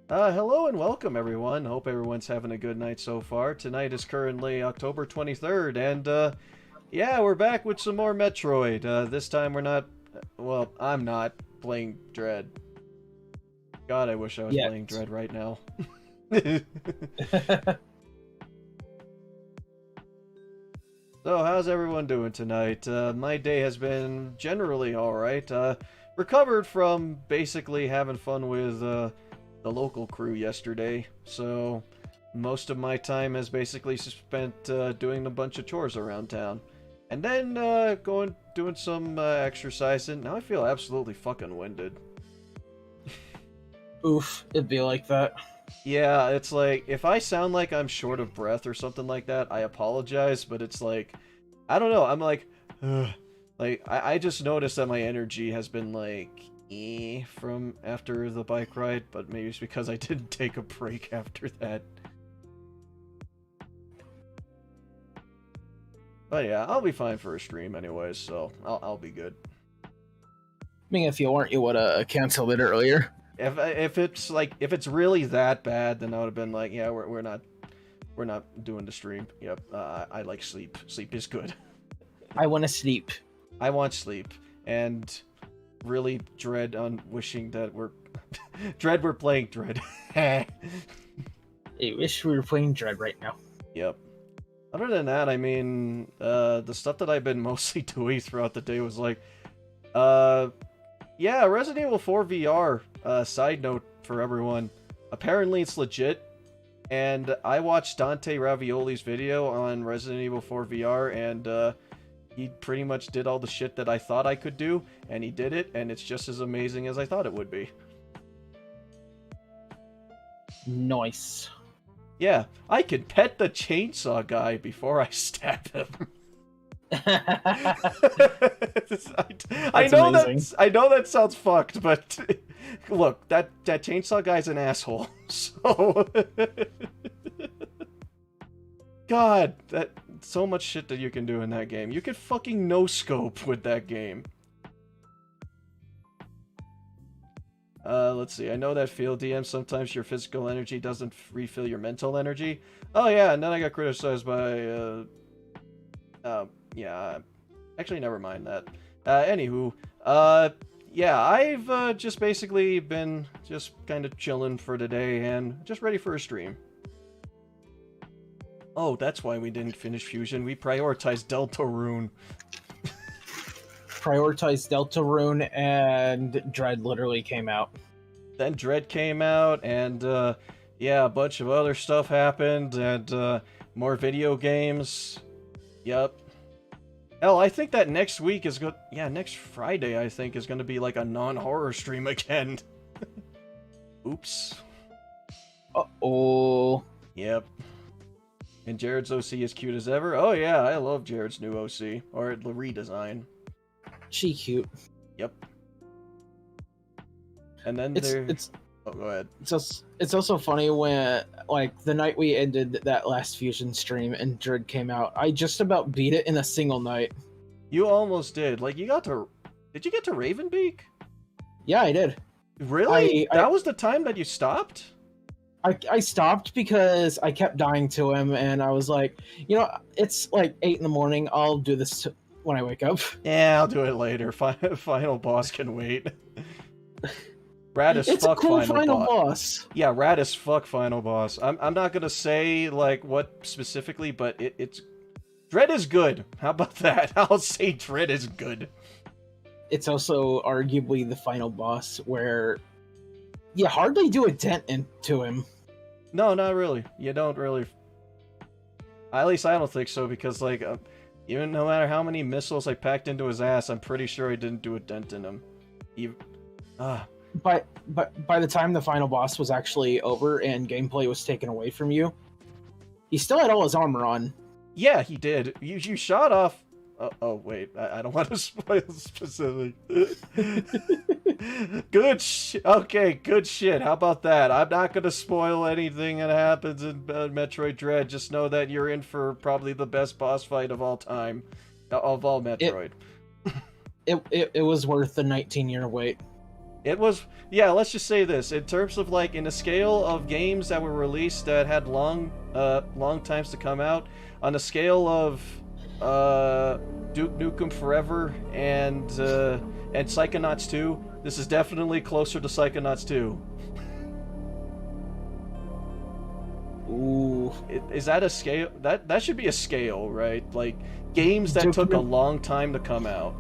Hello and welcome everyone. Hope everyone's having a good night so far. Tonight is currently October 23rd, and yeah, we're back with some more Metroid. This time we're not, well, I'm not playing Dread. God, I wish I was playing Dread right now. So, how's everyone doing tonight? My day has been generally alright. Recovered from basically having fun with the local crew yesterday, so most of my time has basically spent doing a bunch of chores around town. And then doing some exercising. Now I feel absolutely fucking winded. Oof, it'd be like that. Yeah, it's like, if I sound like I'm short of breath or something like that, I apologize, but it's like, I don't know, I'm like, ugh. Like, I just noticed that my energy has been like, from after the bike ride, but maybe it's because I didn't take a break after that. But yeah, I'll be fine for a stream anyways, so I'll be good. I mean, if you weren't, you would have canceled it earlier. If it's really that bad, then I would have been like, yeah, we're not doing the stream. Yep, I like sleep. Sleep is good. I want to sleep. I want sleep, and really dread on wishing that we're we're playing Dread. I wish we were playing Dread right now. Yep. Other than that, I mean, the stuff that I've been mostly doing throughout the day was like, yeah, Resident Evil 4 VR, side note for everyone. Apparently it's legit, and I watched Dante Ravioli's video on Resident Evil 4 VR, and he pretty much did all the shit that I thought I could do, and he did it, and it's just as amazing as I thought it would be. Nice. Yeah, I can pet the chainsaw guy before I stab him. I know that sounds fucked, but look, that chainsaw guy's an asshole. So God, that so much shit that you can do in that game. You can fucking no scope with that game. Let's see. I know that field DM, sometimes your physical energy doesn't refill your mental energy. Oh yeah, and then I got criticized by yeah, actually, never mind that. Anywho, yeah, I've just basically been just kind of chilling for today and just ready for a stream. Oh, that's why we didn't finish Fusion. We prioritized Deltarune. Prioritized Deltarune, and Dread literally came out. Then Dread came out, and yeah, a bunch of other stuff happened, and more video games. Yep. Hell, I think that next week is good. Yeah, next Friday, I think, is going to be like a non-horror stream again. Oops. Uh-oh. Yep. And Jarrod's OC is cute as ever. Oh yeah, I love Jarrod's new OC. Or the redesign. She cute. Yep. And then oh, go ahead. It's also funny when, like, the night we ended that last Fusion stream and Dread came out, I just about beat it in a single night. You almost did. Like, you got to... Did you get to Ravenbeak? Yeah, I did. Really? That was the time that you stopped? I stopped because I kept dying to him, and I was like, you know, it's like 8 in the morning, I'll do this when I wake up. Yeah, I'll do it later. Final boss can wait. Rad as it's fuck a cool final boss. Yeah, rad as fuck final boss. I'm not gonna say like what specifically, but it's Dread is good. How about that? I'll say Dread is good. It's also arguably the final boss where you hardly do a dent into him. No, not really. You don't really. At least I don't think so, because like even no matter how many missiles I packed into his ass, I'm pretty sure I didn't do a dent in him. But by the time the final boss was actually over and gameplay was taken away from you, he still had all his armor on. Yeah, he did. You shot off... oh, wait. I don't want to spoil specific. Good shit. Okay, good shit. How about that? I'm not going to spoil anything that happens in Metroid Dread. Just know that you're in for probably the best boss fight of all time. Of all Metroid. It was worth the 19-year wait. It was, yeah, let's just say this. In terms of, like, in a scale of games that were released that had long times to come out, on a scale of, Duke Nukem Forever and Psychonauts 2, this is definitely closer to Psychonauts 2. Ooh. Is that a scale? That should be a scale, right? Like, games that Duke took a Nukem- long time to come out.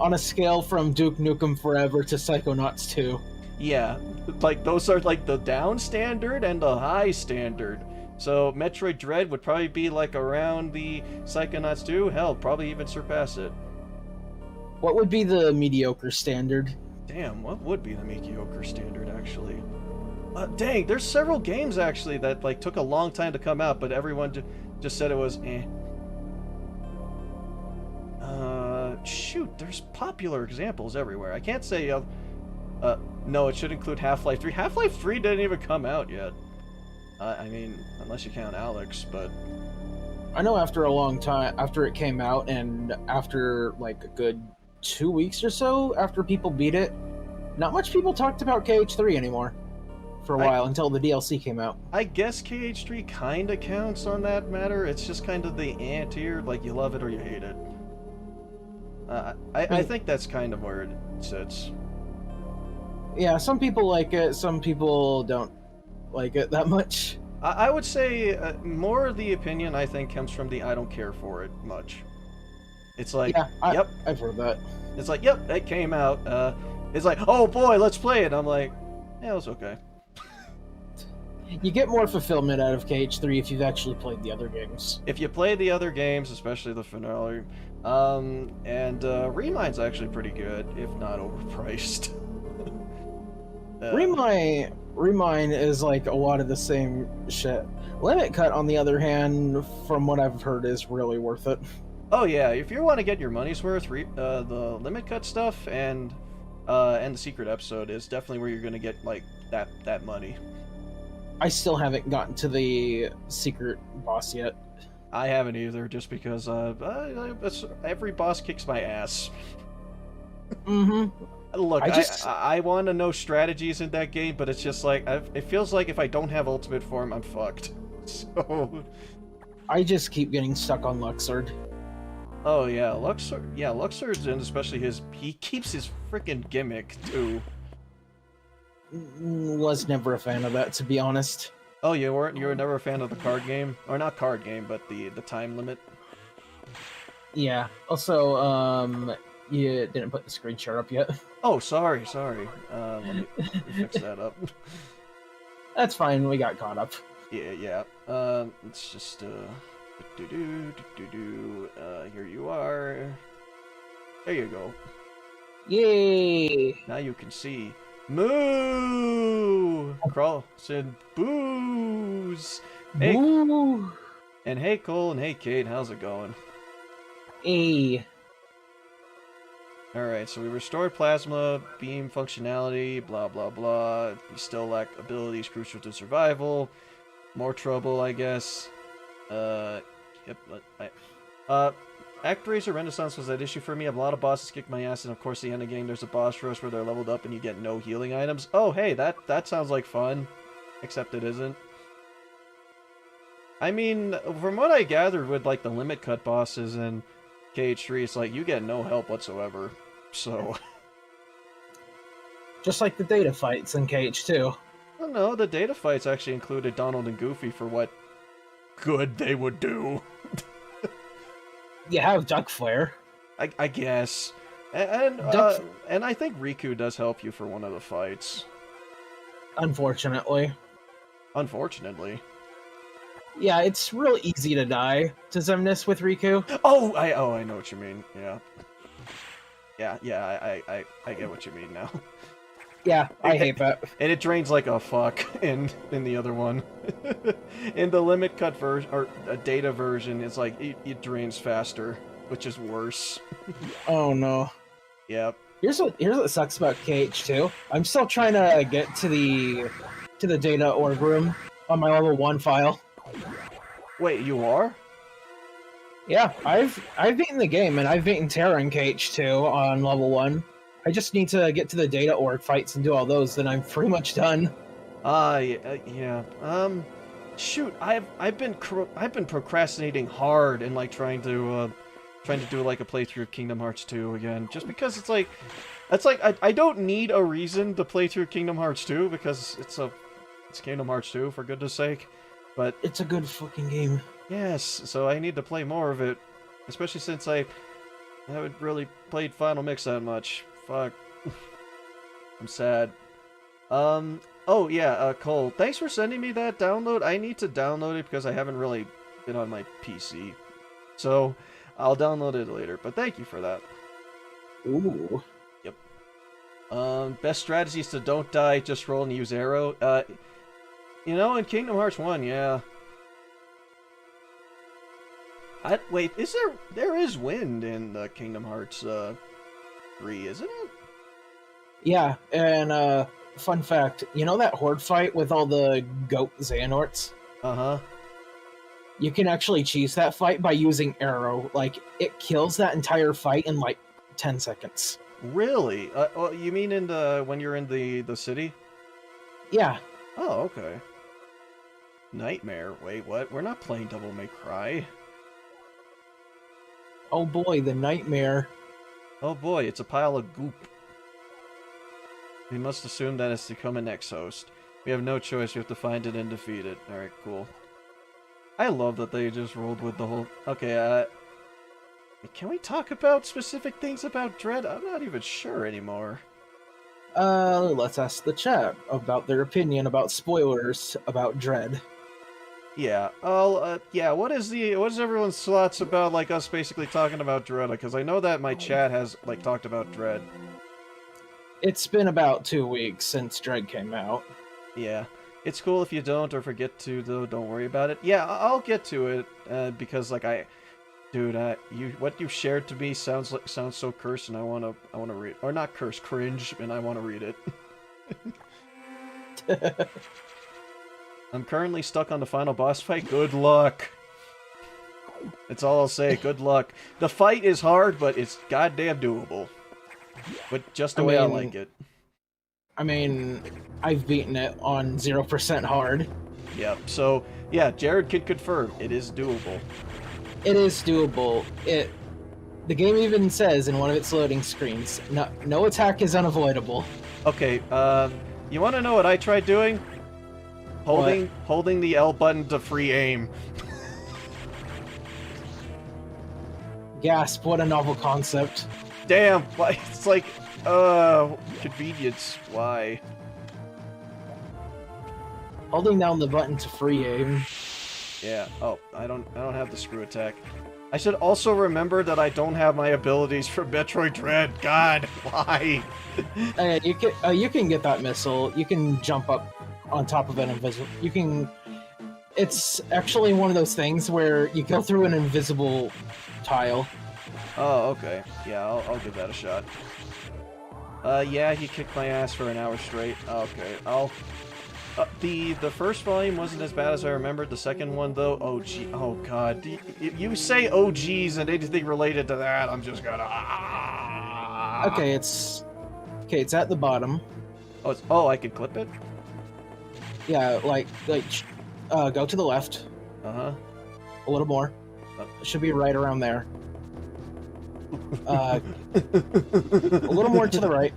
On a scale from Duke Nukem Forever to Psychonauts 2. Yeah, like, those are, like, the down standard and the high standard. So Metroid Dread would probably be, like, around the Psychonauts 2. Hell, probably even surpass it. What would be the mediocre standard? Damn, what would be the mediocre standard, actually? Dang, there's several games, actually, that, like, took a long time to come out, but everyone just said it was eh. Shoot, there's popular examples everywhere. I can't say, no, it should include Half-Life 3. Half-Life 3 didn't even come out yet. I mean, unless you count Alex, but... I know after a long time, after it came out, and after, like, a good 2 weeks or so after people beat it, not much people talked about KH3 anymore for a while until the DLC came out. I guess KH3 kinda counts on that matter. It's just kind of the tier, like, you love it or you hate it. I think that's kind of where it sits. Yeah, some people like it, some people don't like it that much. I would say more of the opinion, I think, comes from the I don't care for it much. It's like, Yeah, yep. I've heard that. It's like, yep, it came out. It's like, oh boy, let's play it. I'm like, yeah, it's okay. You get more fulfillment out of KH3 if you've actually played the other games. If you play the other games, especially the finale, and Remind's actually pretty good, if not overpriced. Remind is like a lot of the same shit. Limit Cut, on the other hand, from what I've heard, is really worth it. Oh yeah, if you want to get your money's worth, the Limit Cut stuff and the secret episode is definitely where you're gonna get like that money. I still haven't gotten to the secret boss yet. I haven't either, just because every boss kicks my ass. Mm-hmm. Look, I want to know strategies in that game, but it's just like it feels like if I don't have ultimate form, I'm fucked. So I just keep getting stuck on Luxord. Oh yeah, Luxord's and especially he keeps his freaking gimmick too. Was never a fan of that, to be honest. Oh, you were never a fan of the card game, or not card game, but the time limit. Yeah. Also, you didn't put the screenshot up yet. Oh, sorry. Let me fix that up. That's fine. We got caught up. Yeah. Let's just here you are. There you go. Yay! Now you can see. Moo! Crawl, said booze. Hey, Woo! and hey Cole and hey Kate, how's it going? Hey. Alright, so we restored plasma, beam functionality, blah blah blah. We still lack abilities crucial to survival. More trouble, I guess. Yep. ActRaiser Renaissance was that issue for me. A lot of bosses kicked my ass, and of course, the end of the game, there's a boss rush where they're leveled up and you get no healing items. Oh, hey, that sounds like fun. Except it isn't. I mean, from what I gathered with, like, the Limit Cut bosses in KH3, it's like, you get no help whatsoever. So... Just like the data fights in KH2. Oh no, the data fights actually included Donald and Goofy for what good they would do. You have Duck Flare. I guess. And I think Riku does help you for one of the fights. Unfortunately. Unfortunately. Yeah, it's real easy to die to Xemnas with Riku. Oh, I know what you mean. Yeah. Yeah, I get what you mean now. Yeah, I hate that. And it drains like a fuck in the other one. In the Limit Cut version, or a data version, it's like, it drains faster, which is worse. Oh no. Yep. Here's what sucks about KH2. I'm still trying to get to the data org room on my level 1 file. Wait, you are? Yeah, I've beaten the game, and I've beaten Terra in KH2 on level 1. I just need to get to the data org fights and do all those, then I'm pretty much done. Yeah. Shoot, I've been procrastinating hard and like trying to do like a playthrough of Kingdom Hearts 2 again, just because it's like I don't need a reason to play through Kingdom Hearts 2 because it's Kingdom Hearts 2 for goodness sake, but It's a good fucking game. yes, so I need to play more of it, especially since I haven't really played Final Mix that much. Fuck. I'm sad. Oh yeah, Cole, thanks for sending me that download. I need to download it because I haven't really been on my PC. So, I'll download it later, but thank you for that. Ooh. Yep. Best strategy is to don't die, just roll and use arrow. You know, in Kingdom Hearts 1, yeah. Wait, there is wind in Kingdom Hearts 3, isn't it? Yeah, and fun fact, you know that horde fight with all the goat Xehanorts? Uh-huh. You can actually cheese that fight by using arrow. Like, it kills that entire fight in like 10 seconds. Really? Well, you mean when you're in the city? Yeah. Oh, okay. Nightmare. Wait, what? We're not playing Devil May Cry. Oh boy, the nightmare. Oh boy, it's a pile of goop. We must assume that it's to become an ex-host. We have no choice, we have to find it and defeat it. Alright, cool. I love that they just rolled with the whole... Okay, can we talk about specific things about Dread? I'm not even sure anymore. Let's ask the chat about their opinion about spoilers about Dread. Yeah, yeah, what is everyone's thoughts about, like, us basically talking about Dread? Because I know that my chat has, like, talked about Dread. It's been about 2 weeks since Dread came out. Yeah. It's cool if you don't or forget to, though, don't worry about it. Yeah, I'll get to it, because, like, dude, what you shared to me sounds so cursed, and I wanna read, or not cursed, cringe, and I wanna read it. I'm currently stuck on the final boss fight. Good luck. That's all I'll say. Good luck. The fight is hard, but it's goddamn doable. But just the way I like it. I mean, I've beaten it on 0% hard. Yep. So, yeah, Jarrod can confirm. It is doable. It is doable. The game even says in one of its loading screens, no attack is unavoidable. Okay, you want to know what I tried doing? Holding the L button to free aim. Gasp, what a novel concept. Damn, it's like, convenience, why? Holding down the button to free aim. Yeah, oh, I don't have the screw attack. I should also remember that I don't have my abilities for Metroid Dread. God, why? You can get that missile. You can jump up on top of an invisible. It's actually one of those things where you go through an invisible tile. Oh, okay. Yeah, I'll give that a shot. Yeah, he kicked my ass for an hour straight. Okay, the first volume wasn't as bad as I remembered. The second one, though, oh god. You say OGs and anything related to that, I'm just gonna... Okay, it's at the bottom. Oh, I can clip it? Yeah, go to the left. Uh-huh. A little more. It should be right around there. A little more to the right.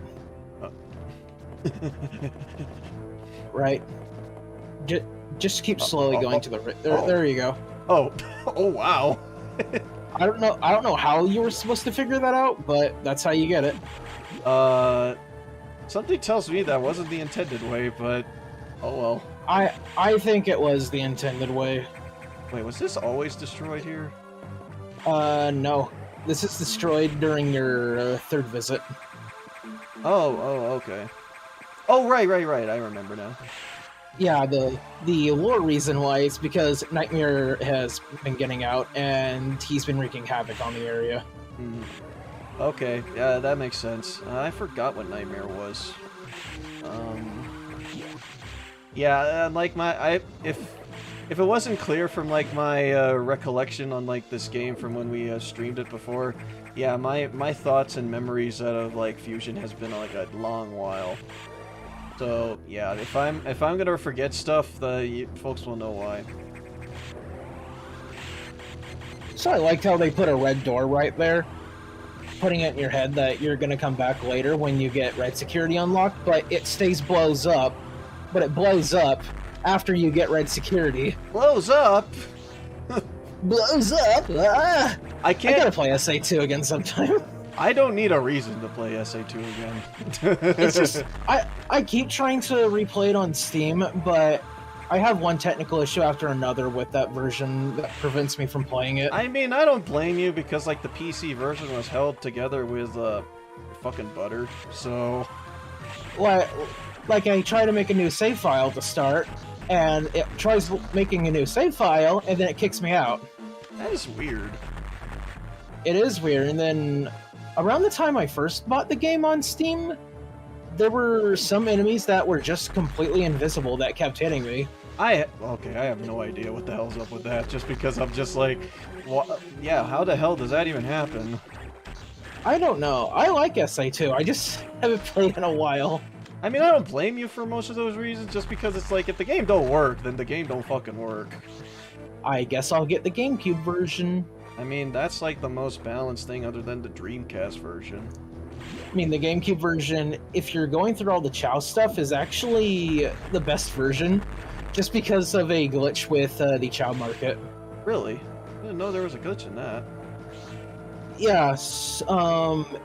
Right. Just keep slowly going to the right. There you go. Oh, oh wow. I don't know how you were supposed to figure that out, but that's how you get it. Something tells me that wasn't the intended way, but oh well. I think it was the intended way. Wait, was this always destroyed here? No. This is destroyed during your third visit. Oh, okay. Oh, right. I remember now. Yeah, the lore reason why is because Nightmare has been getting out, and he's been wreaking havoc on the area. Okay, yeah, that makes sense. I forgot what Nightmare was. Yeah, like if it wasn't clear from like my recollection on like this game from when we streamed it before, Yeah, my thoughts and memories out of like Fusion has been like a long while. So yeah, if I'm gonna forget stuff, folks will know why. So I liked how they put a red door right there, putting it in your head that you're gonna come back later when you get red security unlocked, but it stays blows up. But it blows up after you get red security. Blows up. Blows up. Ah! I I can't. gotta play SA2 again sometime. I don't need a reason to play SA2 again. It's just I keep trying to replay it on Steam, but I have one technical issue after another with that version that prevents me from playing it. I mean, I don't blame you because like the PC version was held together with fucking butter. So Like I try to make a new save file to start, and it tries making a new save file, and then it kicks me out. that is weird. It is weird. And then around the time I first bought the game on Steam, there were some enemies that were just completely invisible that kept hitting me. Okay, I have no idea what the hell's up with that. Just because I'm just like, what? Yeah, how the hell does that even happen? I don't know. I like SA2. I just haven't played in a while. I mean, I don't blame you for most of those reasons. Just because it's like, if the game don't work, then the game don't fucking work. I guess I'll get the GameCube version. I mean, that's like the most balanced thing other than the Dreamcast version. I mean, the GameCube version, if you're going through all the Chow stuff, is actually the best version, just because of a glitch with the Chow market. Really? I didn't know there was a glitch in that. Yes.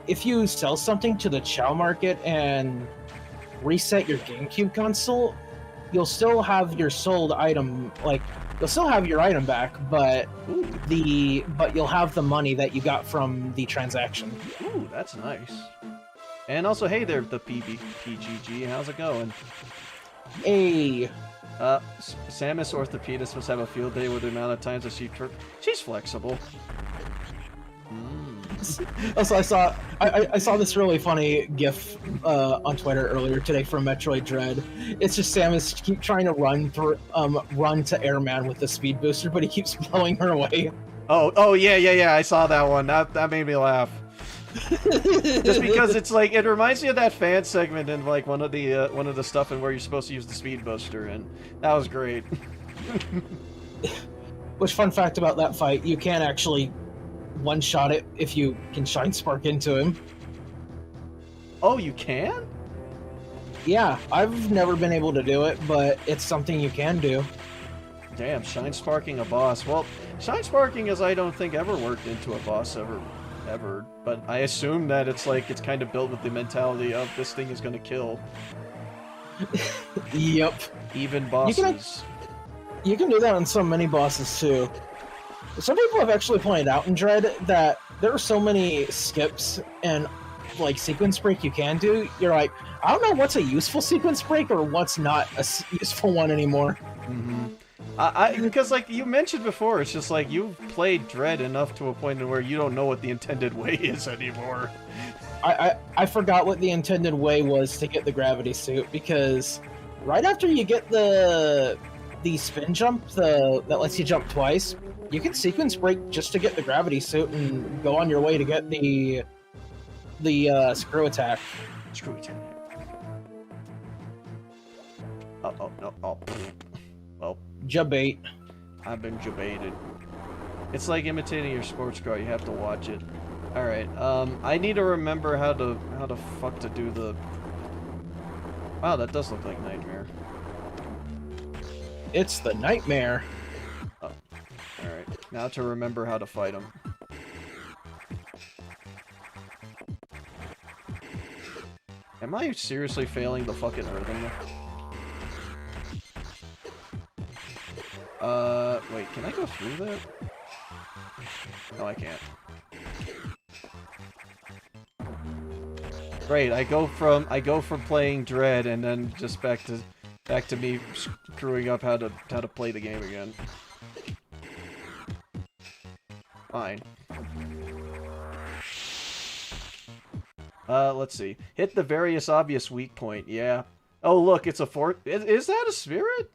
If you sell something to the Chow market and reset your GameCube console, you'll still have your sold item, like, you'll still have your item back, but you'll have the money that you got from the transaction. Ooh, that's nice. And also, hey there, the PGG, how's it going? Hey, Samus Orthopedist must have a field day with the amount of times that she's flexible. also I saw this really funny GIF on Twitter earlier today from Metroid Dread. It's just Samus keep trying to run to Airman with the speed booster, but he keeps blowing her away. Oh yeah, I saw that one. That made me laugh. Just because it's like, it reminds me of that fan segment in like one of the stuff in where you're supposed to use the speed booster, and that was great. Which, fun fact about that fight, you can actually one-shot it if you can Shine Spark into him. Oh, you can? Yeah, I've never been able to do it, but it's something you can do. Damn, Shine Sparking a boss. Well, Shine Sparking is, I don't think, ever worked into a boss ever. But I assume that it's kind of built with the mentality of this thing is going to kill. Yep. Even bosses. You can do that on so many bosses too. Some people have actually pointed out in Dread that there are so many skips and like sequence break you can do. You're like, I don't know what's a useful sequence break or what's not a useful one anymore. Mm-hmm. Because like you mentioned before, it's just like you've played Dread enough to a point where you don't know what the intended way is anymore. I forgot what the intended way was to get the gravity suit, because right after you get the spin jump that lets you jump twice, you can sequence break just to get the gravity suit and go on your way to get the screw attack. Screw attack. Oh no! Oh, well. Jabate. I've been jabated. It's like imitating your sports car. You have to watch it. All right. I need to remember how to fuck to do the. Wow, that does look like Nightmare. It's the Nightmare. Oh. All right. Now to remember how to fight him. Am I seriously failing the fucking earthing? Wait, can I go through that? No, I can't. Great, I go from playing Dread and then just back to me screwing up how to play the game again. Fine. Let's see. Hit the various obvious weak point. Yeah. Oh, look, it's a fort. Is that a spirit?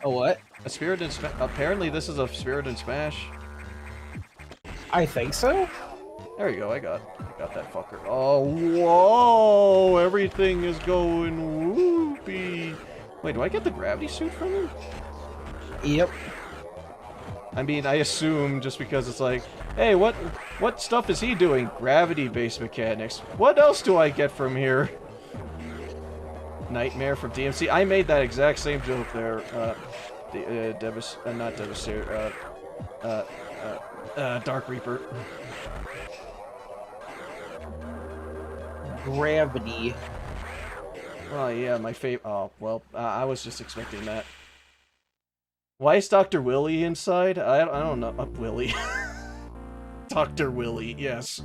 A what? A spirit in Smash. Apparently, this is a spirit in Smash. I think so. There you go, I got that fucker. Oh, whoa! Everything is going whoopee. Wait, do I get the gravity suit from him? Yep. I mean, I assume just because it's like, hey, what stuff is he doing? Gravity-based mechanics. What else do I get from here? Nightmare from DMC. I made that exact same joke there. Not Devastator. Dark Reaper. Gravity. Oh yeah, my favorite. Oh well, I was just expecting that. Why is Dr. Willy inside? I don't know. Willy. Dr. Willy, yes.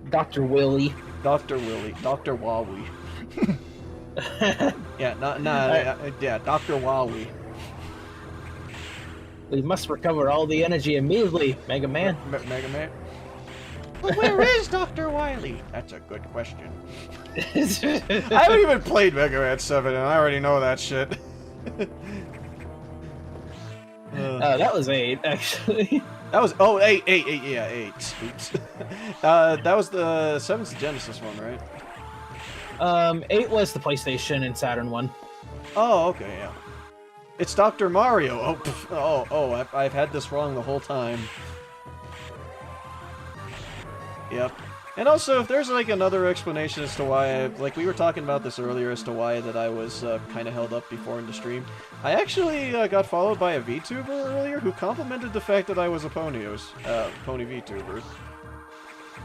Dr. Willy. Dr. Willy. Dr. Wawi. Yeah, yeah, Dr. Wawi. We must recover all the energy immediately, Mega Man. Mega Man? But where is Dr. Wily? That's a good question. I haven't even played Mega Man 7 and I already know that shit. That was 8, actually. That was, oh, 8, yeah, 8. Oops. That was the 7's the Genesis one, right? 8 was the PlayStation and Saturn one. Oh, okay, yeah. It's Dr. Mario! Oh, pff, I've had this wrong the whole time. Yep. And also, if there's like another explanation as to why, like we were talking about this earlier as to why that I was kind of held up before in the stream, I actually got followed by a VTuber earlier who complimented the fact that I was a Pony VTuber.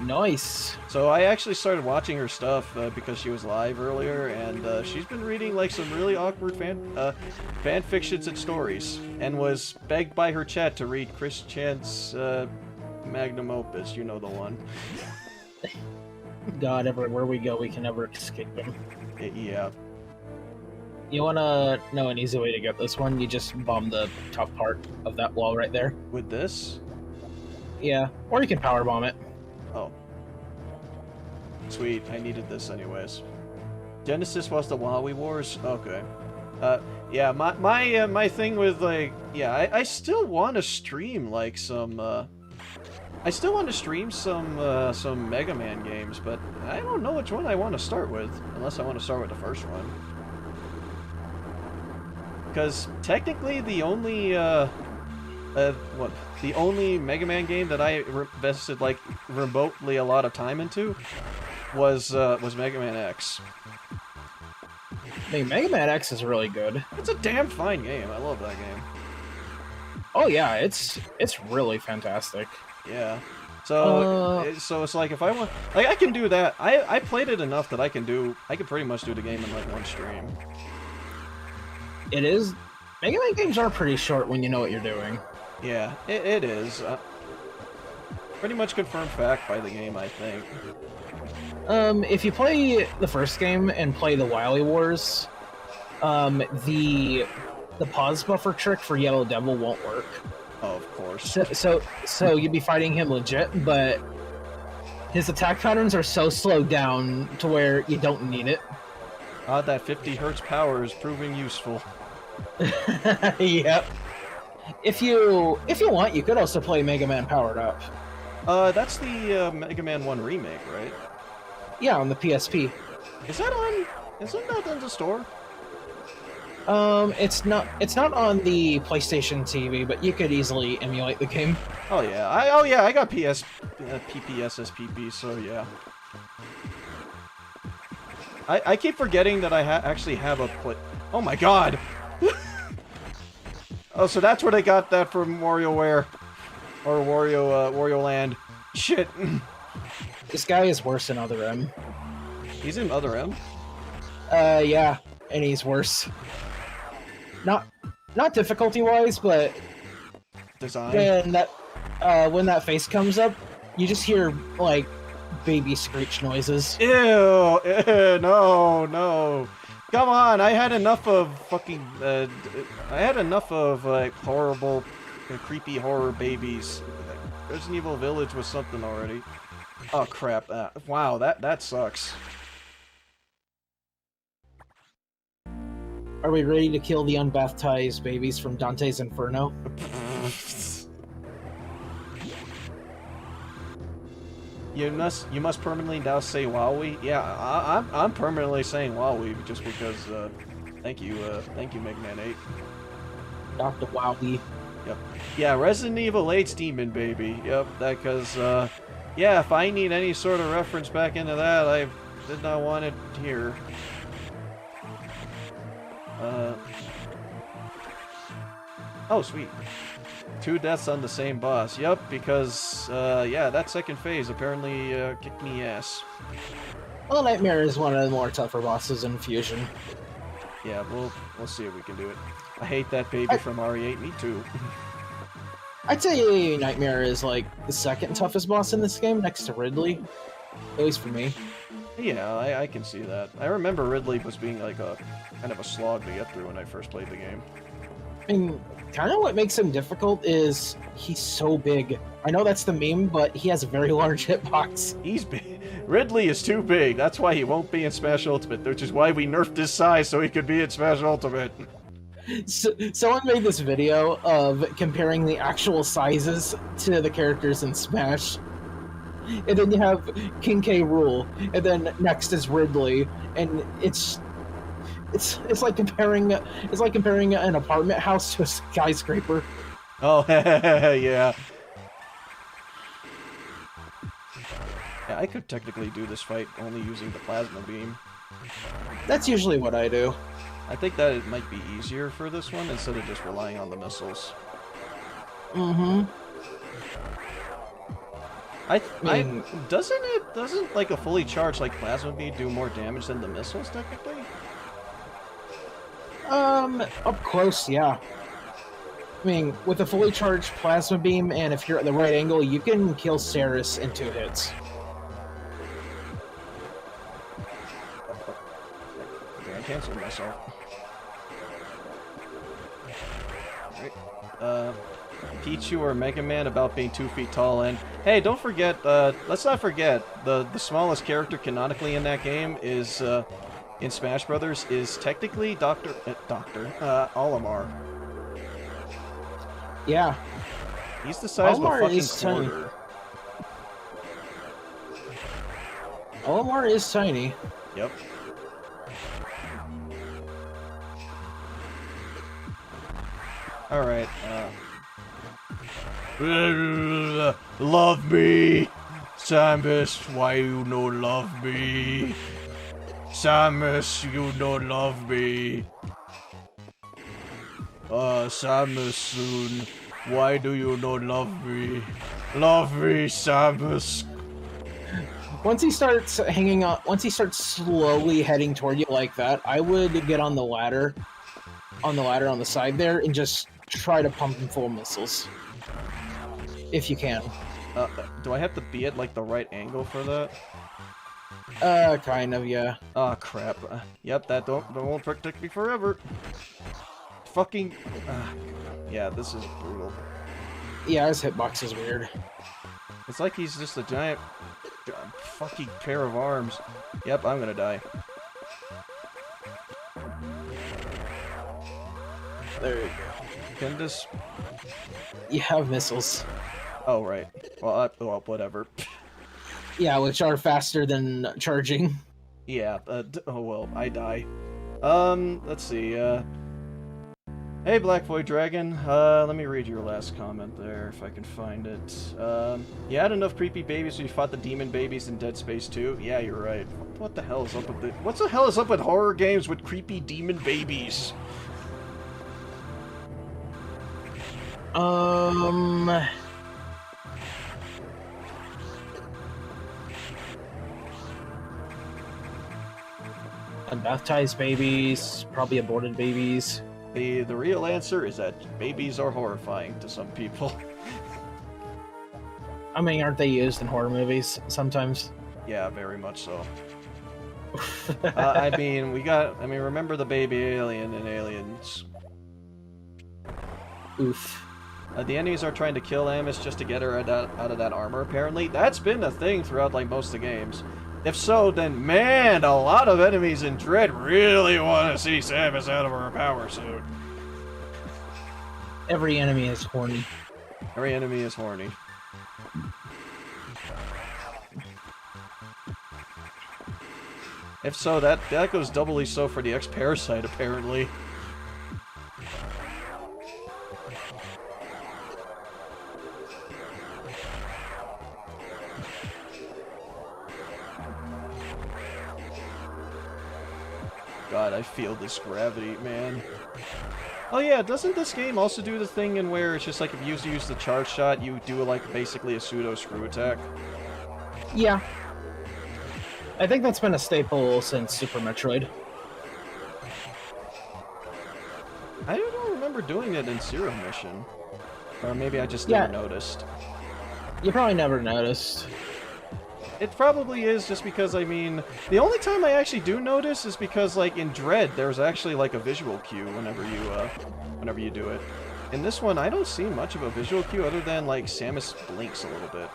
Nice. So I actually started watching her stuff because she was live earlier, and she's been reading like some really awkward fan fictions and stories, and was begged by her chat to read Chris Chan's magnum opus. You know the one. God, everywhere we go, we can never escape him. Yeah. You wanna know an easy way to get this one? You just bomb the top part of that wall right there. With this? Yeah, or you can power bomb it. Oh. Sweet, I needed this anyways. Genesis was the Wowie Wars? Okay. Yeah, my thing with, like, yeah, I still want to stream, like, some Mega Man games, but I don't know which one I want to start with, unless I want to start with the first one. Because, technically, the only, the only Mega Man game that I invested, like, remotely a lot of time into was Mega Man X. I mean, Mega Man X is really good. It's a damn fine game. I love that game. Oh yeah, it's really fantastic. Yeah. So it's like if I want, like, I can do that. I played it enough that I can pretty much do the game in like one stream. It is. Mega Man games are pretty short when you know what you're doing. Yeah, it is. Pretty much confirmed fact by the game, I think. If you play the first game and play the Wily Wars, the pause buffer trick for Yellow Devil won't work. Oh, of course. So you'd be fighting him legit, but his attack patterns are so slowed down to where you don't need it. That 50 Hz power is proving useful. Yep. If you want, you could also play Mega Man Powered Up. That's the Mega Man 1 remake, right? Yeah, on the PSP. Isn't that in the store? It's not on the PlayStation TV, but you could easily emulate the game. Oh yeah, I got PPSSPP, so yeah. I keep forgetting that I actually have a Oh my god! Oh, so that's where they got that from WarioWare. Or Wario Land. Shit. This guy is worse than Other M. He's in Other M? Yeah, and he's worse. Not difficulty-wise, but design. When that face comes up, you just hear like baby screech noises. Ew! No! Come on! I had enough of fucking. I had enough of like horrible, creepy horror babies. Resident Evil Village was something already. Oh crap! Wow, that sucks. Are we ready to kill the unbaptized babies from Dante's Inferno? You must permanently now say Wowie. Yeah, I'm permanently saying Wowie just because. Thank you, Mega Man 8. Dr. Wowie. Yep. Yeah, Resident Evil 8's Demon Baby. Yep, that because yeah, if I need any sort of reference back into that, I did not want it here. Oh, sweet. 2 deaths on the same boss. Yep, because, yeah, that second phase apparently kicked me ass. Well, Nightmare is one of the more tougher bosses in Fusion. Yeah, we'll see if we can do it. I hate that baby from RE8, me too. I'd say Nightmare is, like, the second toughest boss in this game, next to Ridley. At least for me. Yeah, I can see that. I remember Ridley was being, like, a kind of a slog to get through when I first played the game. I mean, kind of what makes him difficult is he's so big. I know that's the meme, but he has a very large hitbox. He's big. Ridley is too big. That's why he won't be in Smash Ultimate, which is why we nerfed his size so he could be in Smash Ultimate. So, someone made this video of comparing the actual sizes to the characters in Smash. And then you have King K. Rool, and then next is Ridley, and it's like comparing an apartment house to a skyscraper. Oh, yeah. Yeah, I could technically do this fight only using the plasma beam. That's usually what I do. I think that it might be easier for this one instead of just relying on the missiles. Mm-hmm. Doesn't like a fully charged like plasma beam do more damage than the missiles technically? Up close, yeah. I mean, with a fully charged plasma beam, and if you're at the right angle, you can kill Ceres in 2 hits. Okay, I canceled myself. Alright. Pichu or Mega Man about being 2 feet tall, and hey, don't forget, let's not forget, the smallest character canonically in that game is, in Smash Brothers, is technically Olimar. Yeah. He's the size Olimar of a is fucking quarter. Olimar is tiny. Yep. Alright, love me! Samus, why you no love me? Samus, you no love me. Samus soon. Why do you not love me? Love me, Samus. Once he starts hanging on, once he starts slowly heading toward you like that, I would get on the ladder on the side there and just try to pump him full of missiles. If you can. Do I have to be at like the right angle for that? Kind of, yeah. Oh crap. Yep, that won't protect me forever. Fucking. Yeah, this is brutal. Yeah, his hitbox is weird. It's like he's just a giant fucking pair of arms. Yep, I'm gonna die. There you go. Can this... You have missiles. Oh, right. Well, well whatever. Yeah, which are faster than charging. Yeah, oh well, I die. Let's see, Hey, Black Void Dragon, let me read your last comment there, if I can find it. You had enough creepy babies when you fought the demon babies in Dead Space 2? Yeah, you're right. What the hell is up with what the hell is up with horror games with creepy demon babies? Unbaptized babies, probably aborted babies. The real answer is that babies are horrifying to some people. I mean, aren't they used in horror movies sometimes? Yeah, very much so. I mean, remember the baby alien in Aliens? Oof. The enemies are trying to kill Amos just to get her out of that armor, apparently. That's been a thing throughout, like, most of the games. If so, then, man, a lot of enemies in Dread really want to see Samus out of her power suit. Every enemy is horny. Every enemy is horny. If so, that goes doubly so for the X-Parasite, apparently. God, I feel this gravity, man. Oh yeah, doesn't this game also do the thing in where it's just like if you use the charge shot, you do like basically a pseudo screw attack? Yeah. I think that's been a staple since Super Metroid. I don't remember doing it in Zero Mission. Or maybe I just never noticed. You probably never noticed. It probably is, just because, I mean, the only time I actually do notice is because, like, in Dread, there's actually, like, a visual cue whenever you do it. In this one, I don't see much of a visual cue other than, like, Samus blinks a little bit.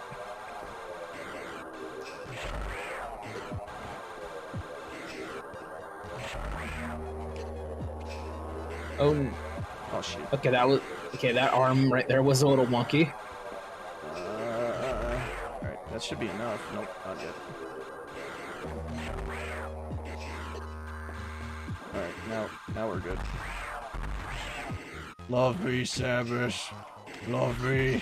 Oh, Oh, shit. okay, that arm right there was a little wonky. Alright, that should be enough. Nope, not yet. Alright, now we're good. Love me, Samus. Love me.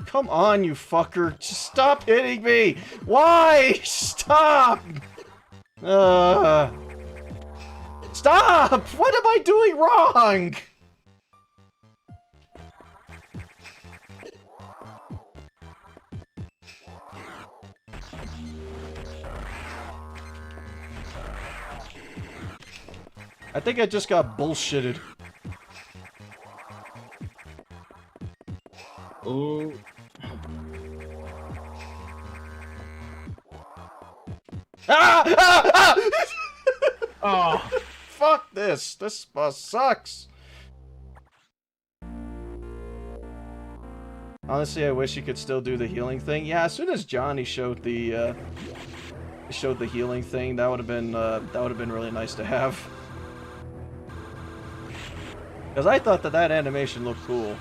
Come on, you fucker. Just stop hitting me! Why? Stop! Stop! What am I doing wrong? I think I just got bullshitted. Ooh. Oh. Fuck this! This bus sucks! Honestly, I wish you could still do the healing thing. Yeah, as soon as Johnny showed the healing thing, that would have been really nice to have. Because I thought that animation looked cool.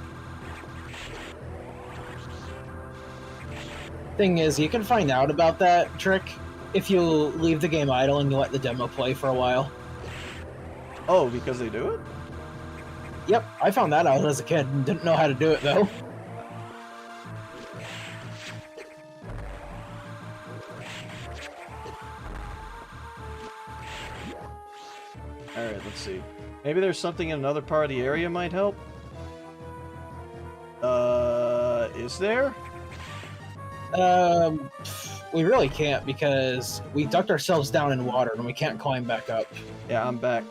Thing is, you can find out about that trick if you leave the game idle and you let the demo play for a while. Oh, because they do it? Yep, I found that out as a kid and didn't know how to do it though. Alright, let's see. Maybe there's something in another part of the area might help? Is there? We really can't because we ducked ourselves down in water and we can't climb back up. Yeah, I'm back.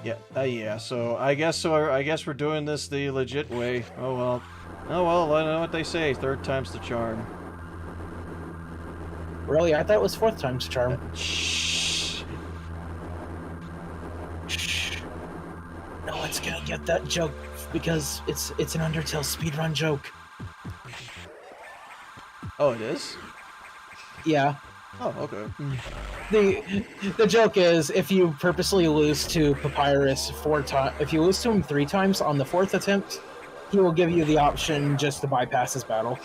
Yeah, yeah. So I guess we're doing this the legit way. Oh well. Oh well. I know what they say. Third time's the charm. Really, I thought it was fourth time's charm. Shh. Shh. No one's gonna get that joke because it's an Undertale speedrun joke. Oh, it is? Yeah. Oh, okay. The joke is if you purposely lose to Papyrus 4 times, if you lose to him 3 times on the 4th attempt, he will give you the option just to bypass his battle.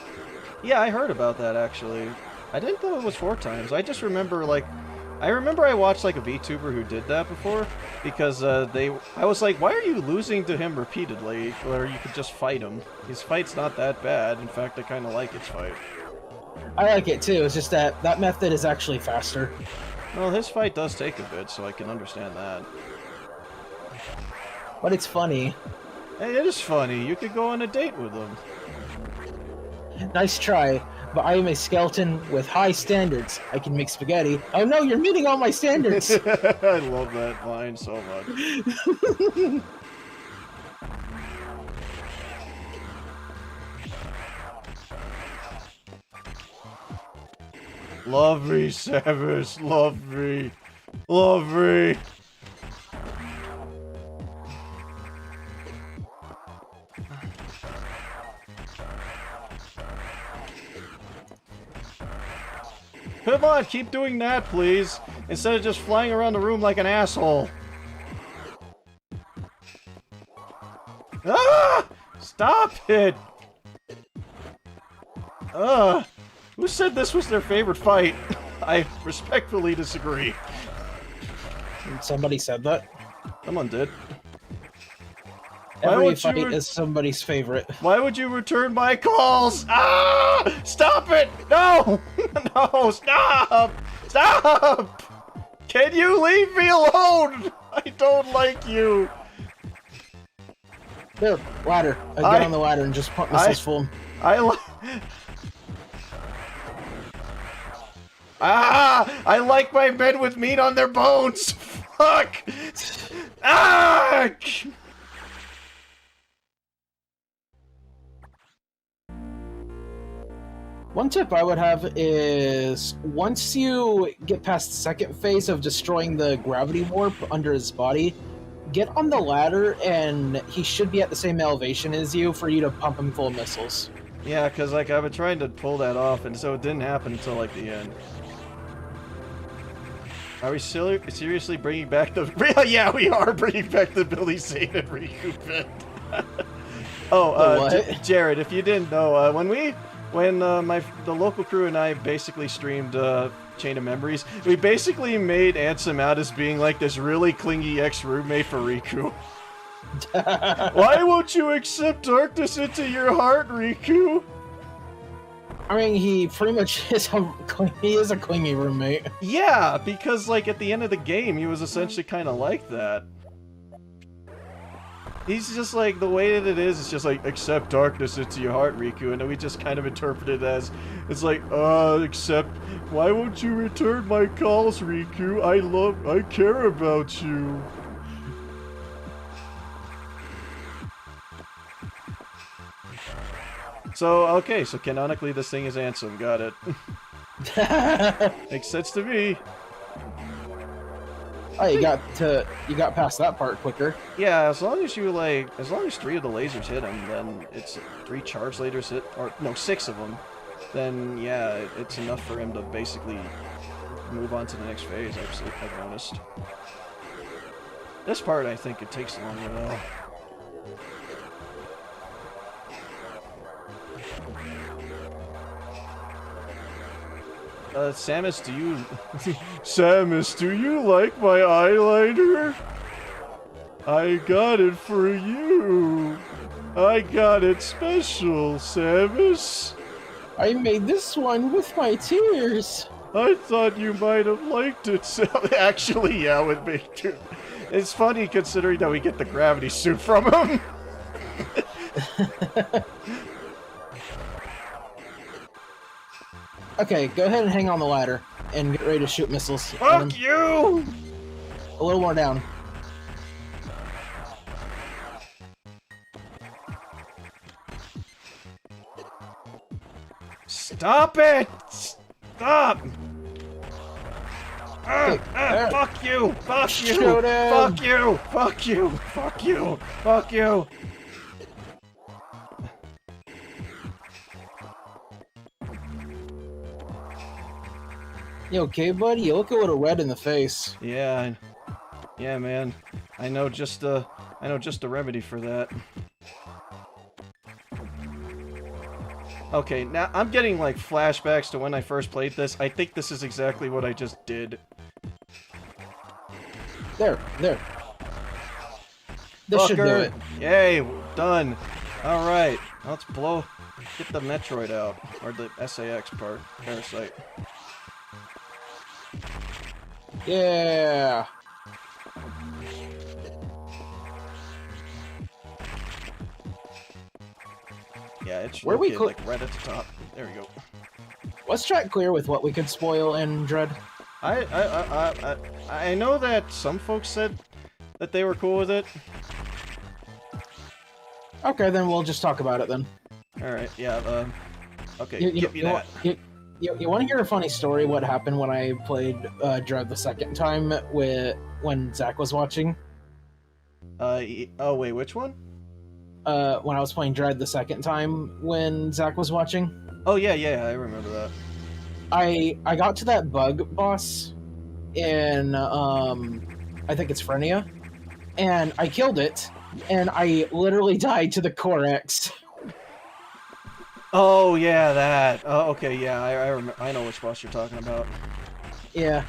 Yeah, I heard about that actually. I didn't know it was 4 times. I just remember I watched like a VTuber who did that before because I was like, why are you losing to him repeatedly? Where you could just fight him. His fight's not that bad. In fact, I kind of like his fight. I like it too, it's just that method is actually faster. Well, his fight does take a bit, so I can understand that. But it's funny. Hey, it is funny. You could go on a date with him. Nice try, but I am a skeleton with high standards. I can make spaghetti. Oh no, you're meeting all my standards! I love that line so much. Love me, Samus. Love me. Love me. Come on, keep doing that, please. Instead of just flying around the room like an asshole. Ah! Stop it! Who said this was their favorite fight? I respectfully disagree. Somebody said that. Someone did. Every fight is somebody's favorite. Why would you return my calls? Ah! Stop it! No! No, stop! Stop! Can you leave me alone? I don't like you. There, ladder. Get on the ladder and just pump missiles full. I like my men with meat on their bones. Fuck! Ah! One tip I would have is, once you get past the second phase of destroying the gravity warp under his body, get on the ladder and he should be at the same elevation as you for you to pump him full of missiles. Yeah, because like I've been trying to pull that off, and so it didn't happen until like the end. Are we seriously bringing back the... Yeah, we are bringing back the Billy Zane and Riku bit. Jarrod, if you didn't know, when the local crew and I basically streamed Chain of Memories, we basically made Ansem out as being like this really clingy ex-roommate for Riku. Why won't you accept darkness into your heart, Riku? I mean, he pretty much is a clingy roommate. Yeah, because like at the end of the game, he was essentially kind of like that. He's just like, the way that it is, it's just like, accept darkness into your heart, Riku, and then we just kind of interpret it as, it's like, why won't you return my calls, Riku? I care about you. So, okay, so canonically this thing is Ansem, got it. Makes sense to me. Oh, you got past that part quicker. Yeah, as long as 3 of the lasers hit him, then it's 3 charge lasers hit, or no, 6 of them. Then yeah, it's enough for him to basically move on to the next phase. I've noticed. This part, I think, it takes longer though. Samus, Samus, do you like my eyeliner? I got it for you. I got it special, Samus. I made this one with my tears. I thought you might have liked it. So actually, yeah, with me too. It's funny considering that we get the gravity suit from him. Okay, go ahead and hang on the ladder and get ready to shoot missiles. Fuck you! A little more down. Stop it! Stop! Fuck you! Fuck you! Fuck you! Fuck you! Fuck you! Fuck you! You okay, buddy? You look a little red in the face. Yeah, man. I know just a remedy for that. Okay, now I'm getting like flashbacks to when I first played this. I think this is exactly what I just did. There. This should do it. Yay, done. All right, let's get the Metroid out, or the SAX part, Parasite. Yeah. Yeah, it's located like right at the top. There we go. Let's try it clear with what we could spoil in Dread. I know that some folks said that they were cool with it. Okay, then we'll just talk about it then. All right. Yeah. Okay. Give me that. You want to hear a funny story? What happened when I played Dread the second time when Zach was watching? Oh wait, which one? When I was playing Dread the second time when Zach was watching. Oh yeah, I remember that. I got to that bug boss in I think it's Frenia, and I killed it, and I literally died to the Core X. Oh yeah, that. Oh, okay, yeah, I know which boss you're talking about. Yeah.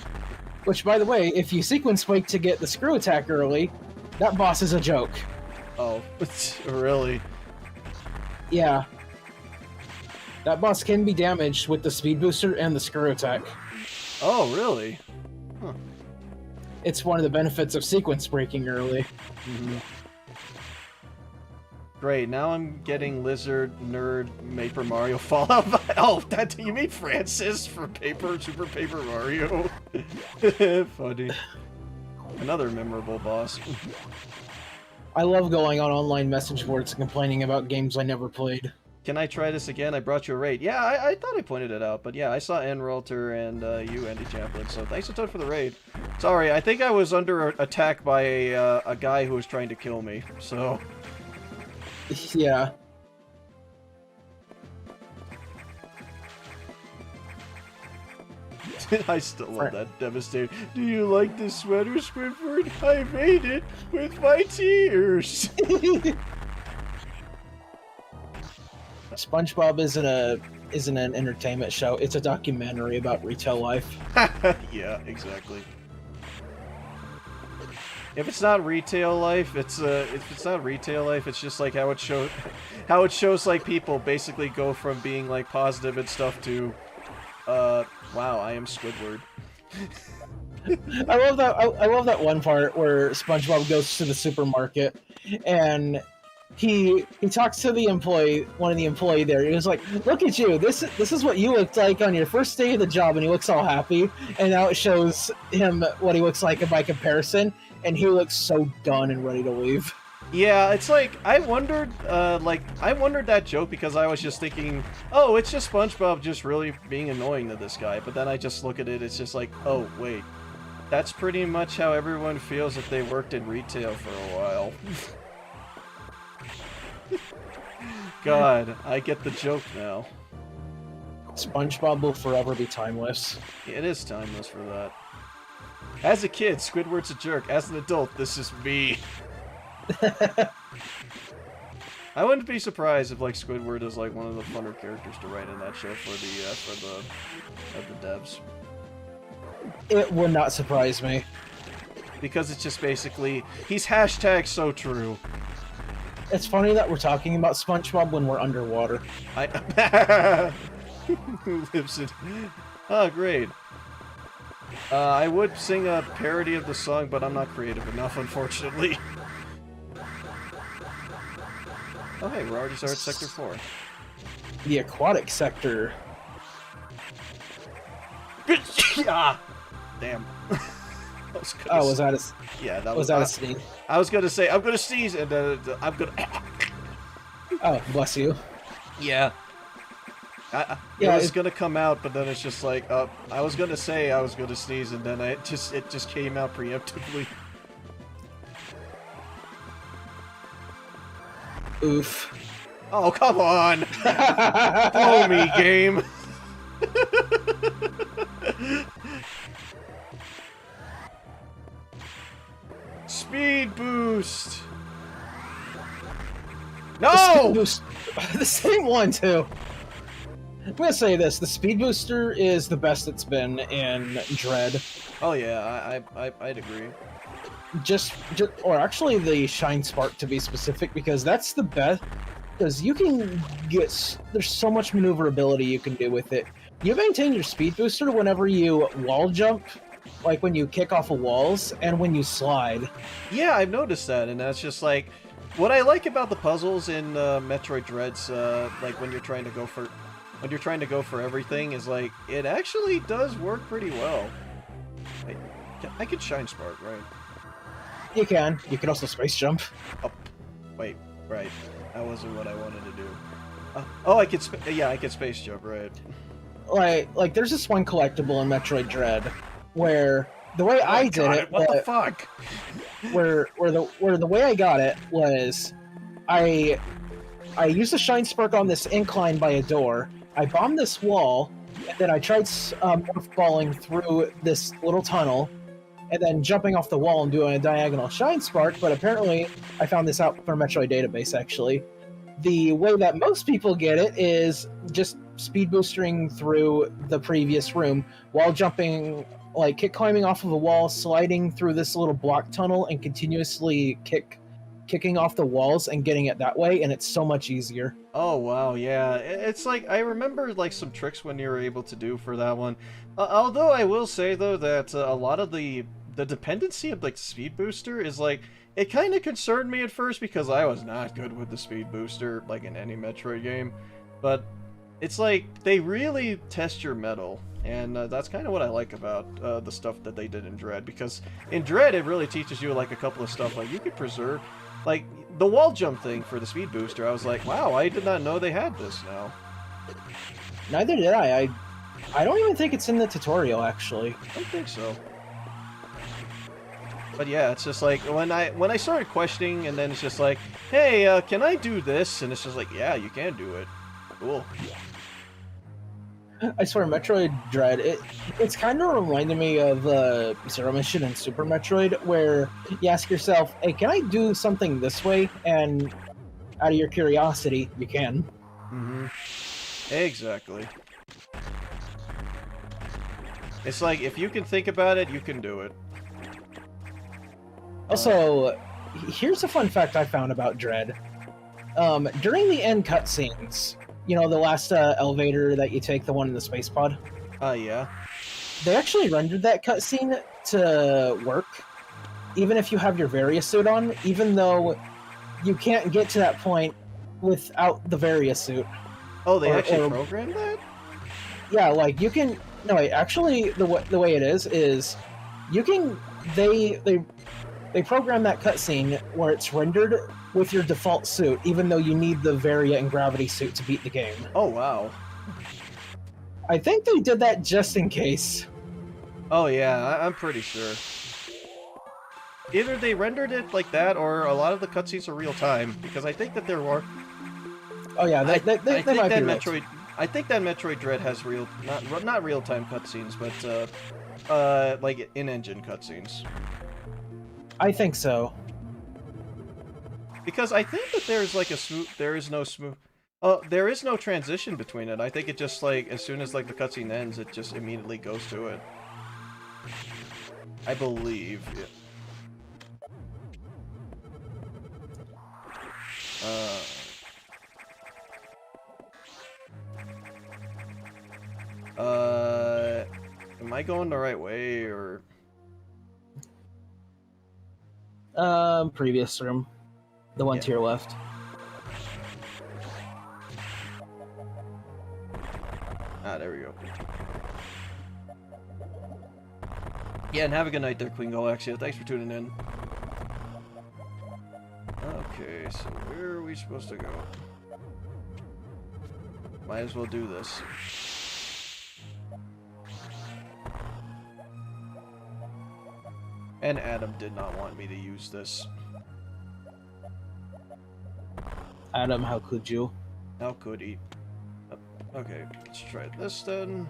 Which, by the way, if you sequence spike to get the screw attack early, that boss is a joke. Oh, really? Yeah. That boss can be damaged with the speed booster and the screw attack. Oh, really? Huh. It's one of the benefits of sequence breaking early. Mm-hmm. Great, now I'm getting Lizard, Nerd, Paper Mario, Fallout. Oh, that you mean Francis from Super Paper Mario? Funny. Another memorable boss. I love going on online message boards and complaining about games I never played. Can I try this again? I brought you a raid. Yeah, I thought I pointed it out, but yeah, I saw Enrolter and you, Andy Champlin, so thanks a ton for the raid. Sorry, I think I was under attack by a guy who was trying to kill me, so... Yeah. I still love that devastating. Do you like this sweater, Squidward? I made it with my tears. SpongeBob isn't an entertainment show. It's a documentary about retail life. Yeah, exactly. If it's not retail life, it's just like how it shows like people basically go from being like positive and stuff to wow, I am Squidward. I love that one part where SpongeBob goes to the supermarket and he talks to the employee, one of the employee there. He was like, "Look at you! This is what you looked like on your first day of the job," and he looks all happy. And now it shows him what he looks like by comparison, and he looks so done and ready to leave. Yeah, it's like I wondered that joke because I was just thinking, oh, it's just SpongeBob just really being annoying to this guy. But then I just look at it, it's just like, oh wait, that's pretty much how everyone feels if they worked in retail for a while. God, I get the joke now. SpongeBob will forever be timeless. It is timeless for that. As a kid, Squidward's a jerk. As an adult, this is me. I wouldn't be surprised if like Squidward is like one of the funner characters to write in that show for the devs. It would not surprise me. Because it's just basically he's hashtag so true. It's funny that we're talking about SpongeBob when we're underwater. Who lives in... Oh, great. I would sing a parody of the song, but I'm not creative enough, unfortunately. Oh, hey, we're already started Sector 4. The aquatic sector. Ah! Damn. Was that a... Yeah, that was that a sneeze? I was gonna say, I'm gonna sneeze, and I'm gonna... Oh, bless you. Yeah. It was gonna come out, but then it's just like, I was gonna say I was gonna sneeze, and then it just came out preemptively. Oof. Oh, come on! Blow me, game! Speed boost! No! The speed boost, the same one, too. I'm gonna say this, the speed booster is the best it's been in Dread. Oh yeah, I'd agree. Or actually the Shine Spark to be specific, because that's the best, because you can get, there's so much maneuverability you can do with it. You maintain your speed booster whenever you wall jump, like when you kick off of walls, and when you slide. Yeah, I've noticed that, and that's just like, what I like about the puzzles in Metroid Dreads, like when you're trying to go for everything, is like, it actually does work pretty well. I could Shine Spark, right? You can. You can also space jump. Oh, wait, right. That wasn't what I wanted to do. Oh, I could space jump, right? Like there's this one collectible in Metroid Dread where the way I did it, what the fuck? Where the way I got it was, I used a Shine Spark on this incline by a door. I bombed this wall, and then I tried morph balling through this little tunnel, and then jumping off the wall and doing a diagonal Shine Spark, but apparently, I found this out from Metroid Database, actually. the way that most people get it is just speed boosting through the previous room while jumping, like kick climbing off of a wall, sliding through this little block tunnel, and continuously kicking off the walls and getting it that way, and it's so much easier. Oh wow, yeah. It's like I remember like some tricks when you were able to do for that one. Although I will say though that a lot of the dependency of like speed booster is like it kind of concerned me at first because I was not good with the speed booster like in any Metroid game, but it's like they really test your mettle. And that's kind of what I like about the stuff that they did in Dread, because in Dread it really teaches you like a couple of stuff, like you could preserve, like the wall jump thing for the speed booster. I was like, wow, I did not know they had this now. Neither did I. I don't even think it's in the tutorial, actually. I don't think so. But yeah, it's just like when I started questioning, and then it's just like, hey, can I do this? And it's just like, yeah, you can do it. Cool. I swear, Metroid Dread, it's kind of reminding me of Zero Mission and Super Metroid, where you ask yourself, hey, can I do something this way? And out of your curiosity, you can. Mm-hmm. Exactly. It's like, if you can think about it, you can do it. Also, here's a fun fact I found about Dread. During the end cutscenes, you know, the last elevator that you take, the one in the space pod? Yeah. They actually rendered that cutscene to work, even if you have your Various suit on, even though you can't get to that point without the Various suit. Oh, they actually programmed that? Yeah, like, you can... No, wait, actually, the way it is you can... They program that cutscene where it's rendered with your default suit, even though you need the Varia and Gravity suit to beat the game. Oh, wow. I think they did that just in case. Oh, yeah, I'm pretty sure. Either they rendered it like that, or a lot of the cutscenes are real-time, because I think that there were... Oh, yeah, they might be Metroid... I think that Metroid Dread has not real-time cutscenes, but, like, in-engine cutscenes. I think so. Because I think that there's like there is no transition between it. I think it just like, as soon as like the cutscene ends, it just immediately goes to it. I believe. Am I going the right way, or? Previous room. The one to your left. Ah, there we go. Yeah, and have a good night there, Queen Galaxia. Thanks for tuning in. Okay, so where are we supposed to go? Might as well do this. And Adam did not want me to use this. Adam, how could you? How could he? Okay, let's try this then.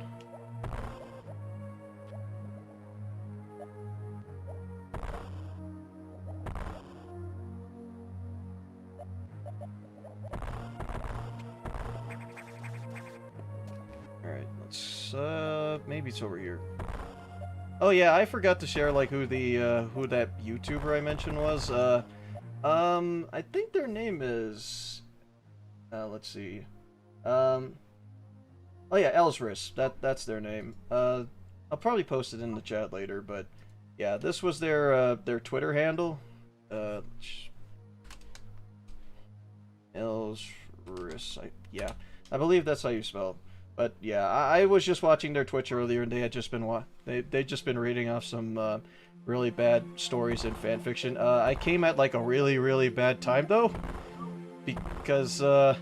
Alright, let's, maybe it's over here. Oh yeah, I forgot to share, like, who that YouTuber I mentioned was. I think their name is... let's see. Oh yeah, Elsris. That's their name. I'll probably post it in the chat later, but yeah, this was their Twitter handle. Elsris. Yeah, I believe that's how you spell it. But yeah, I was just watching their Twitch earlier, and they had just been they'd just been reading off some really bad stories in fanfiction. I came at like a really bad time though, because ugh.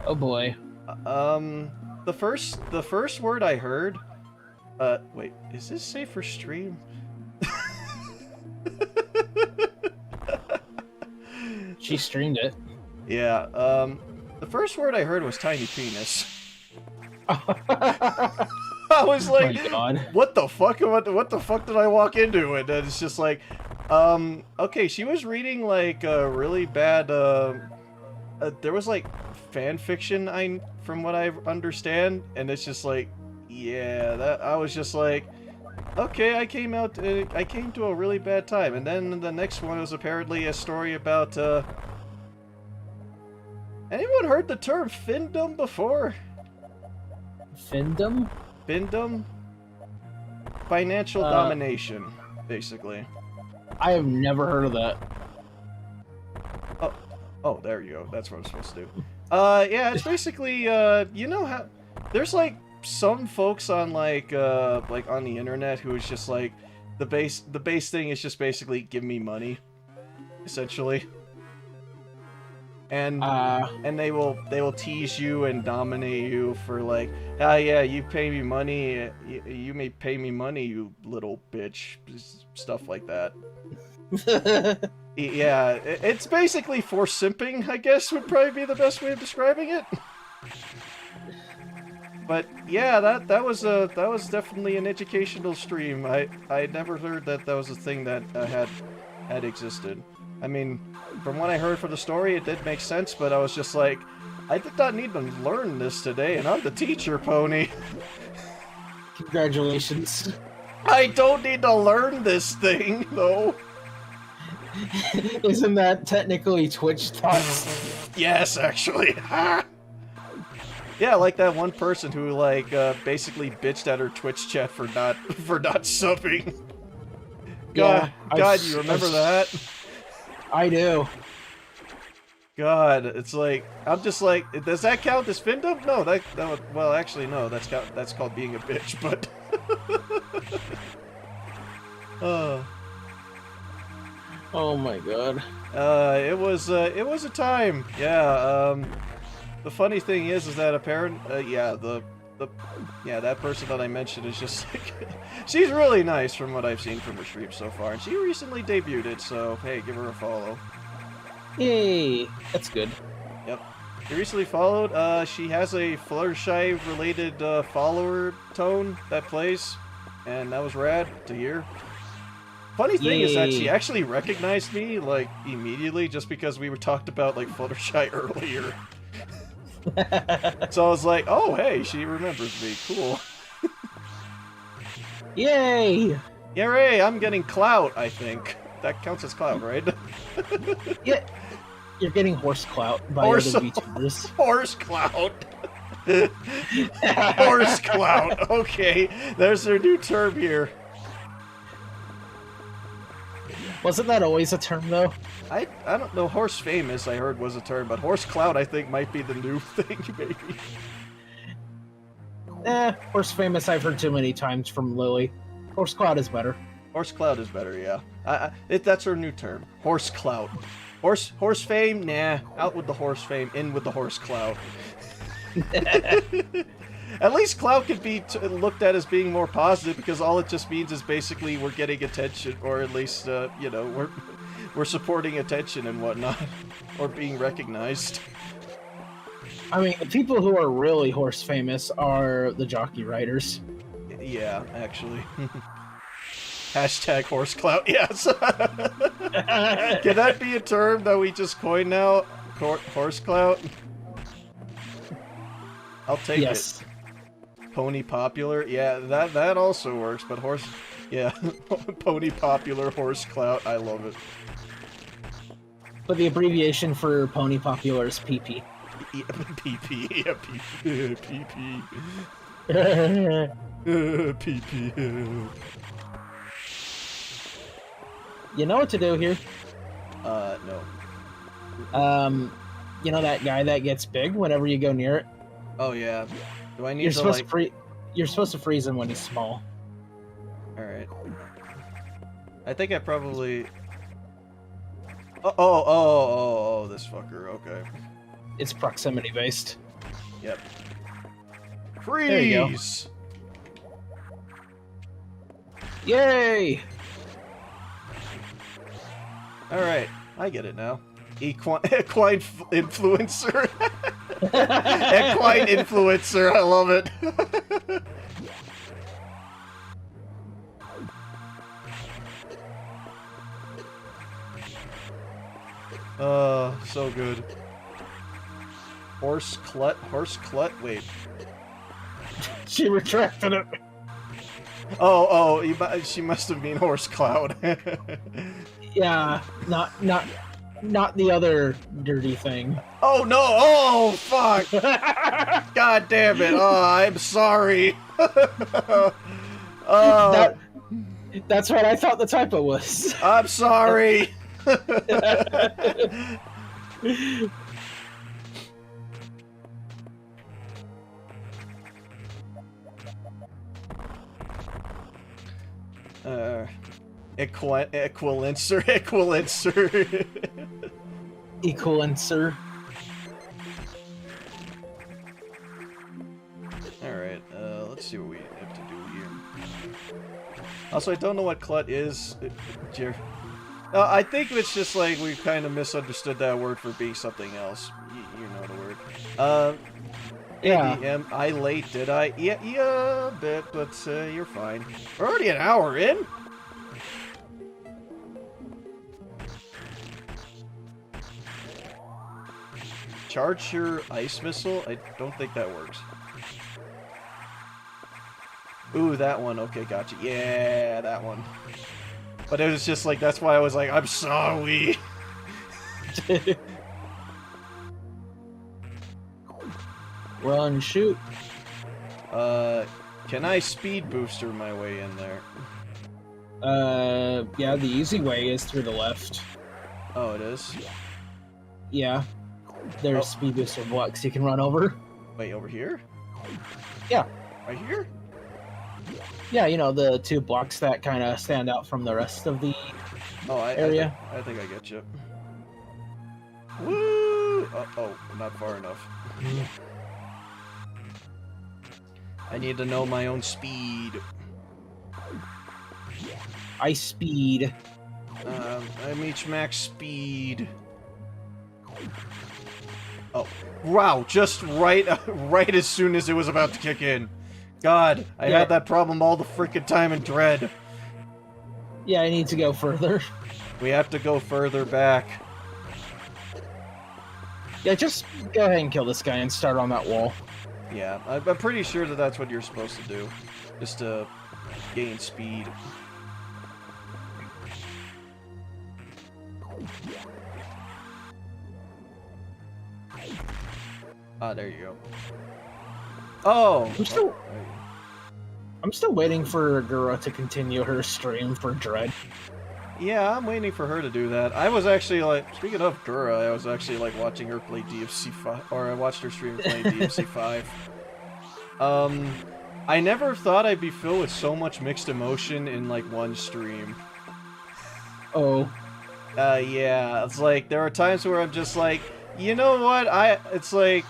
Oh boy. The first word I heard. Wait, is this safe for stream? She streamed it. Yeah. The first word I heard was tiny penis. I was like, oh my God. what the fuck? What the fuck did I walk into? And then it's just like, Okay, she was reading like really bad. There was like fan fiction. From what I understand, and it's just like, yeah, that I was just like, okay, I came to a really bad time, and then the next one was apparently a story about. Anyone heard the term findom before? Findom? Findom? Financial domination, basically. I have never heard of that. Oh, there you go. That's what I'm supposed to do. Yeah, it's basically, you know how... There's, like, some folks on, like on the internet who is just, like, the base thing is just basically, give me money, essentially. And they will tease you and dominate you for, like, ah, yeah, you pay me money, you may pay me money, you little bitch, stuff like that. Yeah, it's basically for simping, I guess, would probably be the best way of describing it. But yeah, that was definitely an educational stream. I never heard that was a thing that had existed. I mean, from what I heard from the story, it did make sense, but I was just like, I did not need to learn this today, and I'm the teacher, Pony. Congratulations. I don't need to learn this thing, though. Isn't that technically Twitch thoughts? Yes, actually. Yeah, like that one person who, like, basically bitched at her Twitch chat for not subbing. God, you remember that? I do. God, it's like, I'm just like, does that count as findom? No, that would, well, actually, no, that's called being a bitch, but... Oh my god. It was a time. Yeah, the funny thing is that yeah, that person that I mentioned is just like, she's really nice from what I've seen from her stream so far, and she recently debuted, so hey, give her a follow. Yay, that's good. Yep. She recently followed, she has a Fluttershy related follower tone that plays, and that was rad to hear. Funny thing is that she actually recognized me, like, immediately, just because we were talked about, like, Fluttershy earlier. So I was like, oh, hey, she remembers me. Cool. Yay! Yay, I'm getting clout, I think. That counts as clout, right? Yeah. You're getting horse clout by other VTubers. Horse clout. Horse clout. Okay, there's their new term here. Wasn't that always a term, though? I don't know. Horse famous, I heard, was a term, but horse clout, I think, might be the new thing, maybe. Horse famous I've heard too many times from Lily. Horse clout is better. Horse clout is better, yeah. That's her new term. Horse clout. Horse fame? Nah. Out with the horse fame, in with the horse clout. At least clout could be looked at as being more positive, because all it just means is basically we're getting attention, or at least, you know, we're supporting attention and whatnot, or being recognized. I mean, the people who are really horse famous are the jockey riders. Yeah, actually. Hashtag horse clout, yes. Can that be a term that we just coined now? Horse clout? I'll take it. Pony popular? Yeah, that also works, but horse... Yeah, pony popular, horse clout, I love it. But the abbreviation for pony popular is PP. Yeah, PP, yeah, PP. PP. You know what to do here? No. You know that guy that gets big whenever you go near it? Oh, yeah. Do I need You're to, supposed like... You're supposed to freeze him when he's small. Alright. I think I probably... Oh, this fucker, okay. It's proximity based. Yep. Freeze! Yay! Alright, I get it now. Equine influencer. Equine influencer, I love it. So good. Horse clut, wait. She retracted it. She must have been horse cloud. Yeah, not the other dirty thing. Oh no! Oh fuck! God damn it! Oh, I'm sorry. That's what I thought the typo was. I'm sorry. Equilencer. Equilencer. Alright, let's see what we have to do here. Also, I don't know what clut is. I think it's just like we've kind of misunderstood that word for being something else. You know the word. Yeah. I late, did I? Yeah, a bit, but you're fine. We're already an hour in? Charge your ice missile? I don't think that works. Ooh, that one. Okay, gotcha. Yeah, that one. But it was just like, that's why I was like, I'm sorry. Run, shoot. Can I speed booster my way in there? Yeah, the easy way is through the left. Oh, it is? Yeah. There's speed booster blocks you can run over. Wait, over here? Yeah. Right here? Yeah, you know, the two blocks that kind of stand out from the rest of the area. I think I get you. Woo! Oh, not far enough. I need to know my own speed. Ice speed. I'm each max speed. Oh, wow! Just right as soon as it was about to kick in. God, I had that problem all the freaking time in Dread. Yeah, I need to go further. We have to go further back. Yeah, just go ahead and kill this guy and start on that wall. Yeah, I'm pretty sure that that's what you're supposed to do. Just to gain speed. Ah, there you go. Oh! I'm still waiting for Gura to continue her stream for Dread. Yeah, I'm waiting for her to do that. I was actually like, speaking of Gura, I was actually like watching her play DFC 5, or I watched her stream play DFC 5. I never thought I'd be filled with so much mixed emotion in like one stream. Oh. Yeah, it's like, there are times where I'm just like, you know what, it's like,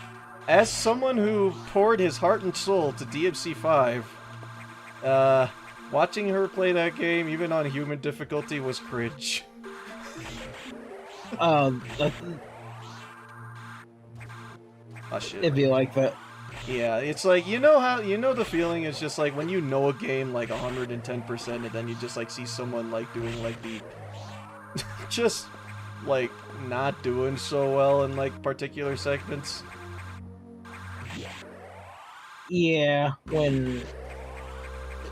as someone who poured his heart and soul to DMC 5, watching her play that game, even on human difficulty, was cringe. Oh shit. It'd be like that. Yeah, it's like, you know how, the feeling is just like when you know a game like 110% and then you just like see someone like doing like the, just like not doing so well in like particular segments. Yeah, when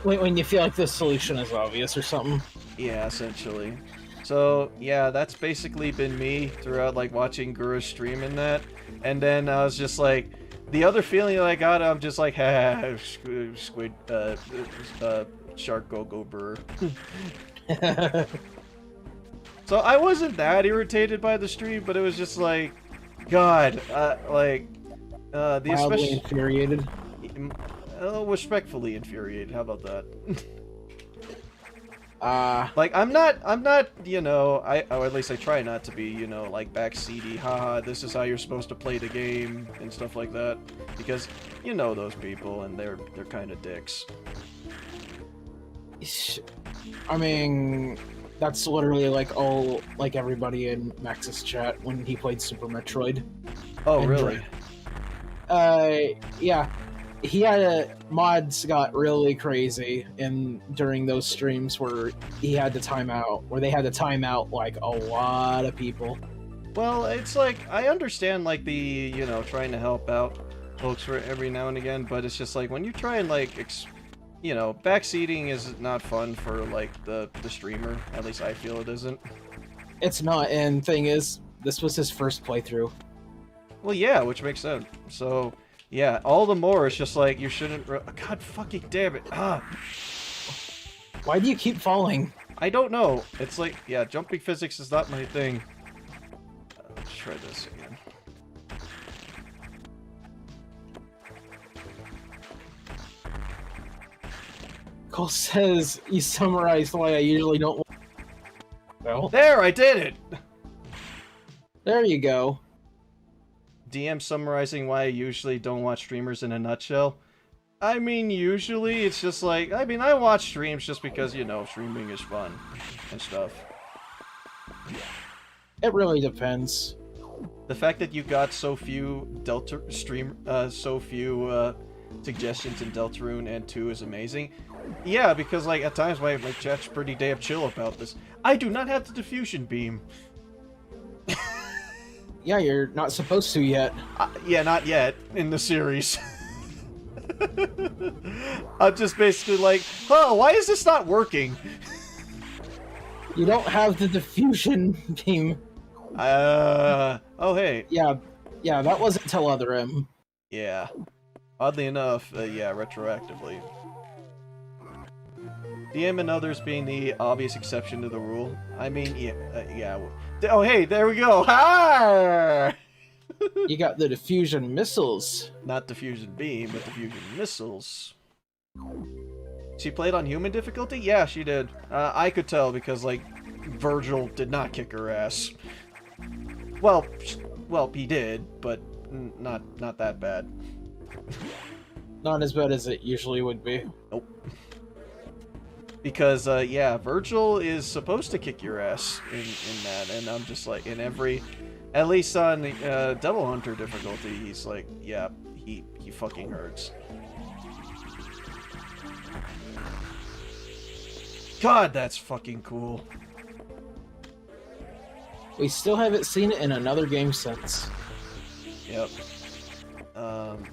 you feel like the solution is obvious or something. Yeah, essentially. So, yeah, that's basically been me throughout, like, watching Gura's stream and that. And then I was just like, the other feeling that I got, I'm just like, ha, squid, shark go burr. So I wasn't that irritated by the stream, but it was just like, God, the Mildly infuriated. Respectfully infuriated. How about that? Like I'm not, you know, or at least I try not to be, you know, like backseaty, haha, this is how you're supposed to play the game and stuff like that, because you know those people and they're kind of dicks. I mean, that's literally like everybody in Max's chat when he played Super Metroid. Oh, really? Yeah. He had mods got really crazy during those streams where he had to time out, where they had to time out like a lot of people. Well, it's like, I understand, like, the, you know, trying to help out folks for every now and again, but it's just like, when you try and, like, you know, backseating is not fun for, like, the streamer. At least I feel it isn't. It's not, and thing is, this was his first playthrough. Well, yeah, which makes sense. So, yeah, all the more, it's just like, you shouldn't... God fucking damn it. Ah! Why do you keep falling? I don't know. It's like, yeah, jumping physics is not my thing. Let's try this again. Cole says he summarized why I usually don't. Well, there, I did it! there you go. DM summarizing why I usually don't watch streamers in a nutshell. I mean, usually it's just like, I mean, I watch streams just because, you know, streaming is fun and stuff. It really depends. The fact that you got so few suggestions in Deltarune and 2 is amazing. Yeah, because, like, at times my chat's pretty damn chill about this. I do not have the diffusion beam. Yeah, you're not supposed to yet. Yeah, not yet in the series. I'm just basically like, oh, why is this not working? You don't have the diffusion beam. Oh, hey. Yeah, that wasn't till Other M. Yeah. Oddly enough, yeah, retroactively. DM and others being the obvious exception to the rule. I mean, yeah. Oh, hey, there we go. Ha! You got the diffusion missiles. Not diffusion beam, but diffusion missiles. She played on human difficulty? Yeah, she did. I could tell because, like, Virgil did not kick her ass. Well, he did, but not that bad. Not as bad as it usually would be. Nope. Because, yeah, Virgil is supposed to kick your ass in that, and I'm just like, in every... At least on Devil Hunter difficulty, he's like, yeah, he fucking hurts. God, that's fucking cool. We still haven't seen it in another game since. Yep. Am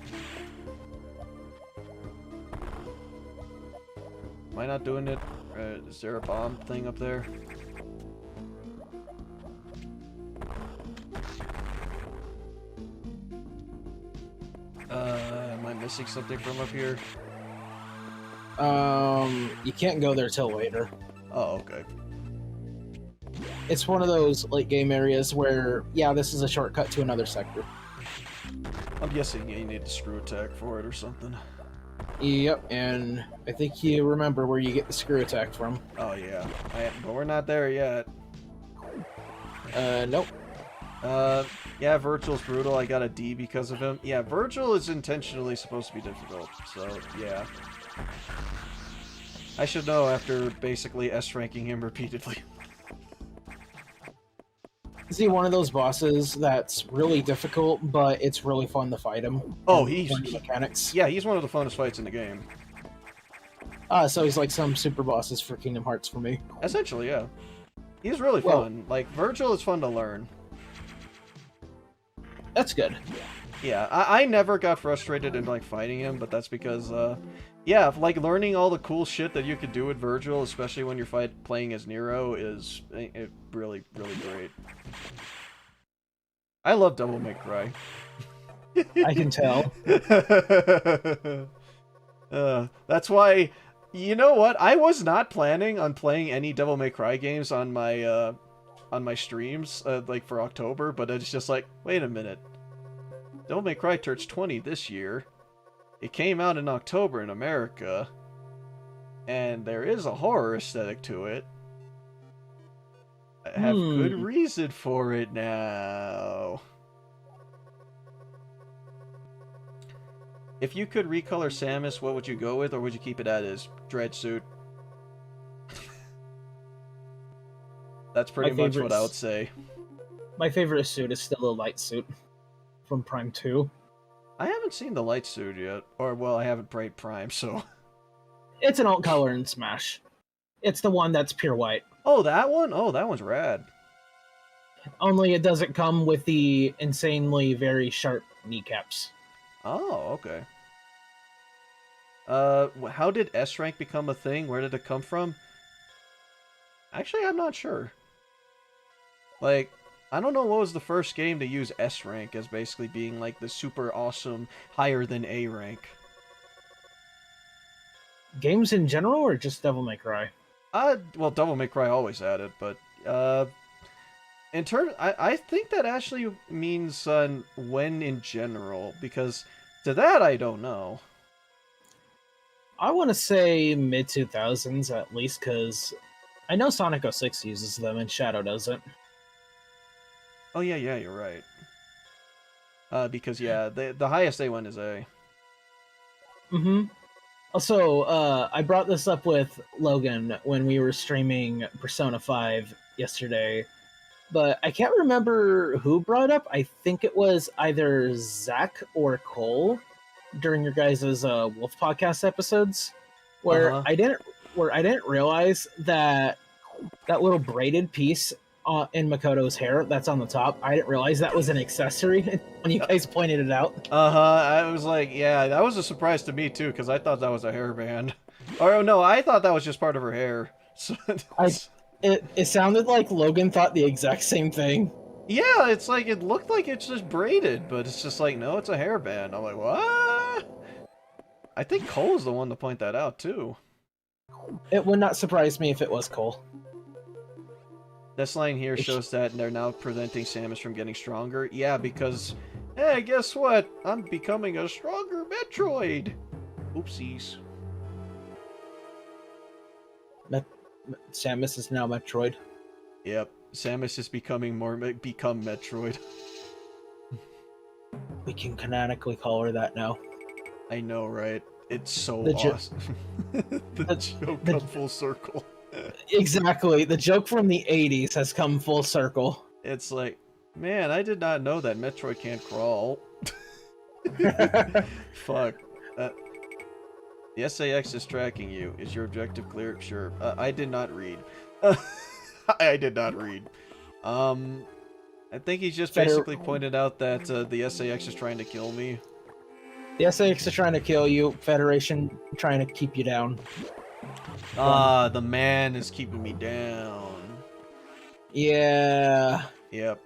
I not doing it? Is there a bomb thing up there? Am I missing something from up here? You can't go there till later. Oh, okay. It's one of those late game areas where, yeah, this is a shortcut to another sector. I'm guessing you need a screw attack for it or something. Yep, and I think you remember where you get the screw attack from. Oh, yeah. But we're not there yet. Nope. Yeah, Virgil's brutal. I got a D because of him. Yeah, Virgil is intentionally supposed to be difficult, so, yeah. I should know after basically S-ranking him repeatedly. Is he one of those bosses that's really difficult, but it's really fun to fight him? Oh, mechanics. Yeah, he's one of the funnest fights in the game. So he's like some super bosses for Kingdom Hearts for me. Essentially, yeah. He's really fun. Like, Virgil is fun to learn. That's good. Yeah, I never got frustrated in, like, fighting him, but that's because, yeah, like, learning all the cool shit that you could do with Virgil, especially when you're playing as Nero, is really, really great. I love Devil May Cry. I can tell. That's why, you know what? I was not planning on playing any Devil May Cry games on my streams, like, for October, but it's just like, wait a minute. Devil May Cry turns 20 this year. It came out in October in America, and there is a horror aesthetic to it. I have good reason for it now. If you could recolor Samus, what would you go with, or would you keep it as Dread Suit? That's pretty much what I would say. My favorite suit is still a light suit from Prime 2. I haven't seen the light suit yet. Or, well, I haven't played Prime, so... It's an alt color in Smash. It's the one that's pure white. Oh, that one? Oh, that one's rad. Only it doesn't come with the insanely very sharp kneecaps. Oh, okay. How did S rank become a thing? Where did it come from? Actually, I'm not sure. Like, I don't know what was the first game to use S rank as basically being like the super awesome, higher than A rank. Games in general, or just Devil May Cry? Well, Devil May Cry always had it, but in terms, I think that actually means when in general, because to that I don't know. I want to say mid 2000s at least, because I know Sonic 06 uses them and Shadow doesn't. Oh yeah, you're right. Because yeah, the highest A1 is A. Mm-hmm. Also, I brought this up with Logan when we were streaming Persona 5 yesterday, but I can't remember who brought up. I think it was either Zach or Cole during your guys' Wolf Podcast episodes, where Uh-huh. I didn't realize that that little braided piece in Makoto's hair that's on the top. I didn't realize that was an accessory when you guys pointed it out. Uh-huh. I was like, yeah, that was a surprise to me too, because I thought that was a hairband. Or oh, no, I thought that was just part of her hair. So, It sounded like Logan thought the exact same thing. yeah, it's like it looked like it's just braided, but it's just like, no, it's a hairband. I'm like, what? I think Cole's the one to point that out too. It would not surprise me if it was Cole. This line here shows that they're now preventing Samus from getting stronger. Yeah, because, hey, guess what? I'm becoming a stronger Metroid. Oopsies. Samus is now Metroid. Yep, Samus is become Metroid. We can canonically call her that now. I know, right? It's so The awesome. the joke come full circle. Exactly. The joke from the 80s has come full circle. It's like, man, I did not know that Metroid can't crawl. Fuck. The SAX is tracking you. Is your objective clear? Sure. I did not read. I did not read. I think he's just basically pointed out that the SAX is trying to kill me. The SAX is trying to kill you. Federation trying to keep you down. The man is keeping me down. Yeah. Yep.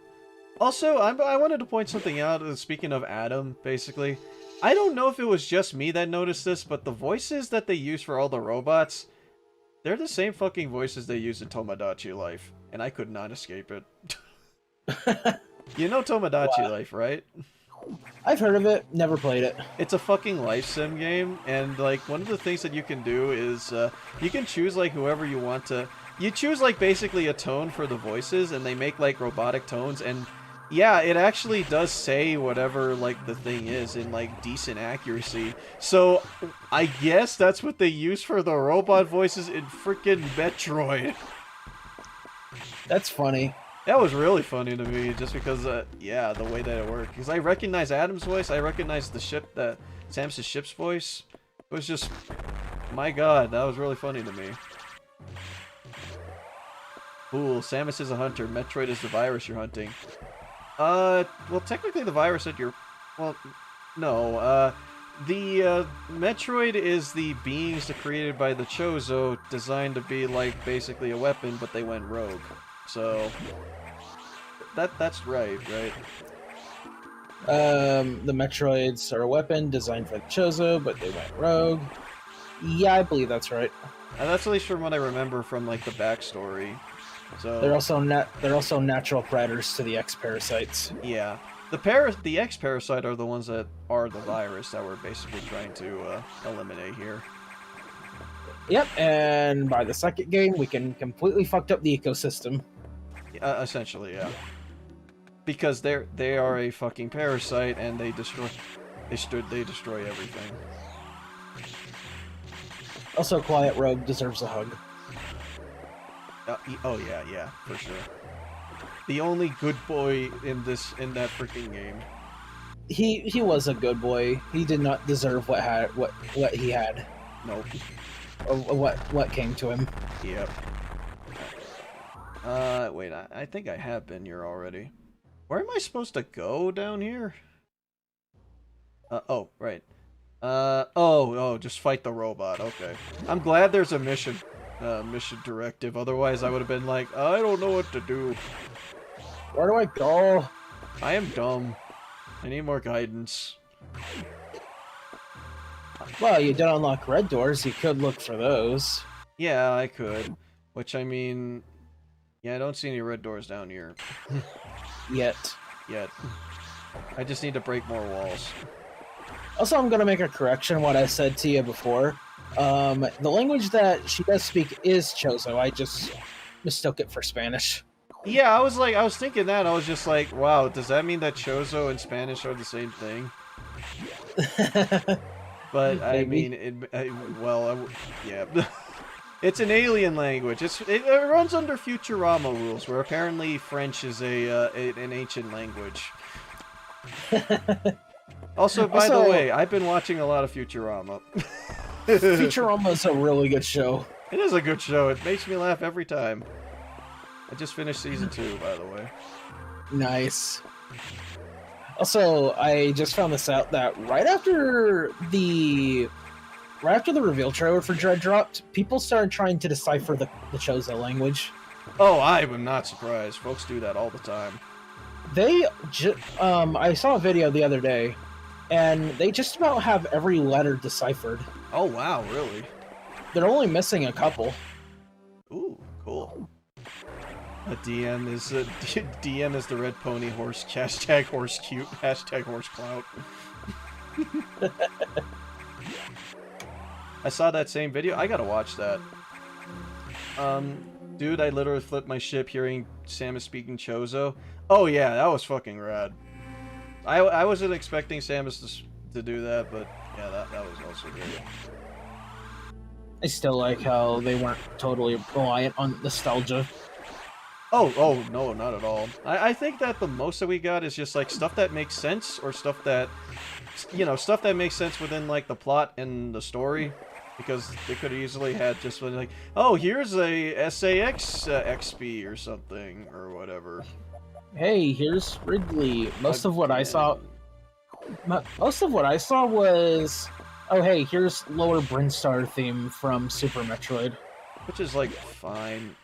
Also, I wanted to point something out. Speaking of Adam, basically, I don't know if it was just me that noticed this, but the voices that they use for all the robots, they're the same fucking voices they use in Tomodachi Life, and I could not escape it. You know Tomodachi Life, right? I've heard of it, never played it. It's a fucking life sim game, and like one of the things that you can do is you can choose like whoever you want to. You choose like basically a tone for the voices, and they make like robotic tones, and yeah, it actually does say whatever like the thing is in like decent accuracy. So I guess that's what they use for the robot voices in freaking Metroid. That's funny. That was really funny to me, just because, yeah, the way that it worked. Because I recognize Adam's voice, I recognize Samus' ship's voice. It was just, my god, that was really funny to me. Cool, Samus is a hunter, Metroid is the virus you're hunting. Well, technically the virus that you're, well, no, the, Metroid is the beings created by the Chozo, designed to be, like, basically a weapon, but they went rogue. So... That's right? The Metroids are a weapon designed for the Chozo, but they went rogue. Yeah, I believe that's right. That's at least from what I remember from like the backstory. So they're also natural predators to the X-parasites. Yeah, the X-parasite are the ones that are the virus that we're basically trying to eliminate here. Yep, and by the second game, we can completely fucked up the ecosystem. Essentially, yeah. Because they are a fucking parasite and they destroy everything. Also, Quiet Rogue deserves a hug. Oh yeah, for sure. The only good boy in that freaking game. He was a good boy. He did not deserve what he had. Nope. Or what came to him. Yep. Wait, I think I have been here already. Where am I supposed to go down here? Oh, right. Oh, just fight the robot. Okay. I'm glad there's a mission directive. Otherwise, I would have been like, I don't know what to do. Where do I go? I am dumb. I need more guidance. Well, you did unlock red doors. You could look for those. Yeah, I could. Which, I mean... Yeah, I don't see any red doors down here. Yet. I just need to break more walls. Also, I'm going to make a correction what I said to you before. The language that she does speak is Chozo. I just mistook it for Spanish. Yeah, I was thinking that. I was just like, wow, does that mean that Chozo and Spanish are the same thing? But, I mean, yeah. It's an alien language. It runs under Futurama rules, where apparently French is an ancient language. Also, by the way, I've been watching a lot of Futurama. Futurama is a really good show. It is a good show. It makes me laugh every time. I just finished season 2, by the way. Nice. Also, I just found this out that right after the reveal trailer for Dread dropped, people started trying to decipher the Chozo language. Oh, I am not surprised. Folks do that all the time. I saw a video the other day, and they just about have every letter deciphered. Oh, wow, really? They're only missing a couple. Ooh, cool. A DM is the red pony horse, hashtag horse cute, hashtag horse clout. I saw that same video. I gotta watch that. Dude, I literally flipped my ship hearing Samus speaking Chozo. Oh yeah, that was fucking rad. I wasn't expecting Samus to do that, but yeah, that was also great. I still like how they weren't totally reliant on nostalgia. Oh, no, not at all. I think that the most that we got is just, like, stuff that makes sense, or stuff that, you know, stuff that makes sense within, like, the plot and the story. Because they could have easily had just, like, oh, here's a SAX XP or something, or whatever. Hey, here's Wrigley. Most of what I saw was, oh, hey, here's Lower Brinstar theme from Super Metroid. Which is, like, fine.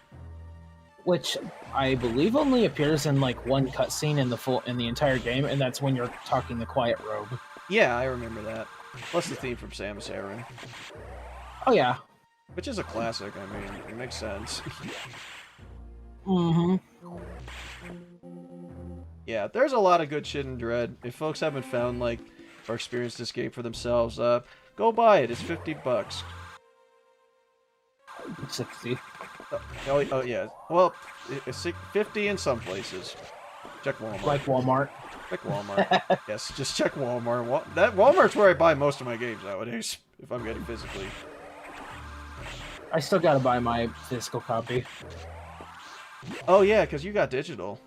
Which I believe only appears in like one cutscene in the entire game, and that's when you're talking the Quiet Robe. Yeah, I remember that. Plus the theme from Samus Aran. Oh yeah. Which is a classic, I mean, it makes sense. Mm-hmm. Yeah, there's a lot of good shit in Dread. If folks haven't found, like, or experienced this game for themselves, go buy it. It's $50. 60. Oh yeah. Well, it's 50 in some places. Check Walmart. Like Walmart. Check Walmart. Yes, just check Walmart. Walmart's where I buy most of my games nowadays, if I'm getting physically. I still gotta buy my physical copy. Oh yeah, because you got digital.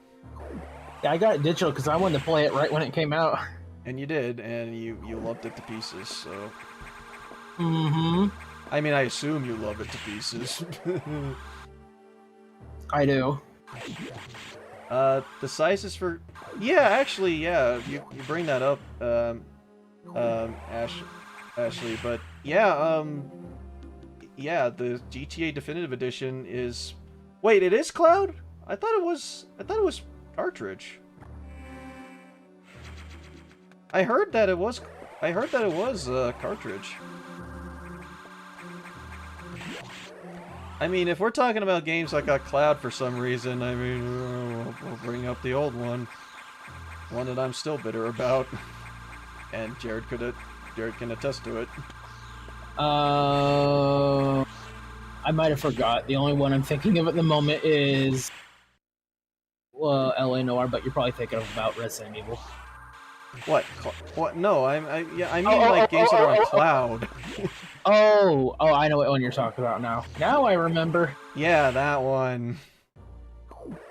Yeah, I got it digital because I wanted to play it right when it came out. And you did, and you loved it to pieces, so... Mm-hmm. I mean, I assume you love it to pieces. I do. The sizes for... Yeah, actually, yeah, you bring that up, Ashley, but yeah, yeah, the GTA Definitive Edition is... Wait, it is cloud? I thought it was cartridge. I heard that it was cartridge. I mean, if we're talking about games that got cloud for some reason, I mean, we'll bring up the old one. One that I'm still bitter about. And Jarrod can attest to it. I might have forgot. The only one I'm thinking of at the moment is... Well, LA Noire, but you're probably thinking about Resident Evil. What? What? No, I mean games that are on cloud. Oh, I know what one you're talking about now. Now I remember. Yeah, that one.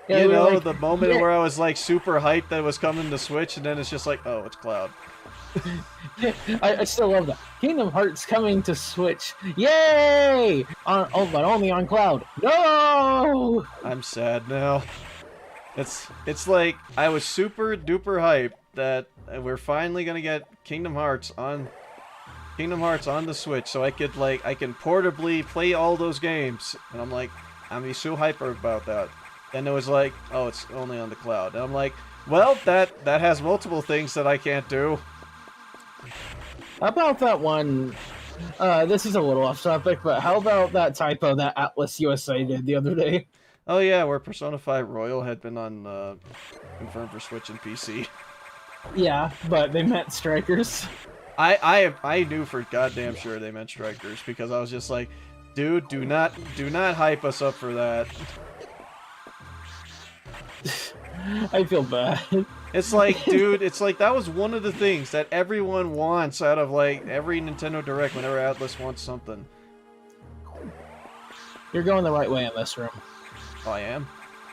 Yeah, You we were know, like, the moment yeah. where I was like super hyped that it was coming to Switch, and then it's just like, oh, it's Cloud. I still love that. Kingdom Hearts coming to Switch. Yay! But only on Cloud. No! I'm sad now. It's like I was super duper hyped that we're finally gonna get Kingdom Hearts on the Switch, so I can portably play all those games, and I'm like, I'm gonna be so hyper about that. Then it was like, oh, it's only on the Cloud, and I'm like, well, that has multiple things that I can't do. How about that one? This is a little off topic, but how about that typo that Atlas USA did the other day? Oh yeah, where Persona 5 Royal had been on confirmed for Switch and PC. Yeah, but they meant strikers. I knew for goddamn sure they meant strikers, because I was just like, dude, do not hype us up for that. I feel bad. It's like, dude, it's like that was one of the things that everyone wants out of like every Nintendo Direct whenever Atlas wants something. You're going the right way in this room. Oh, I am?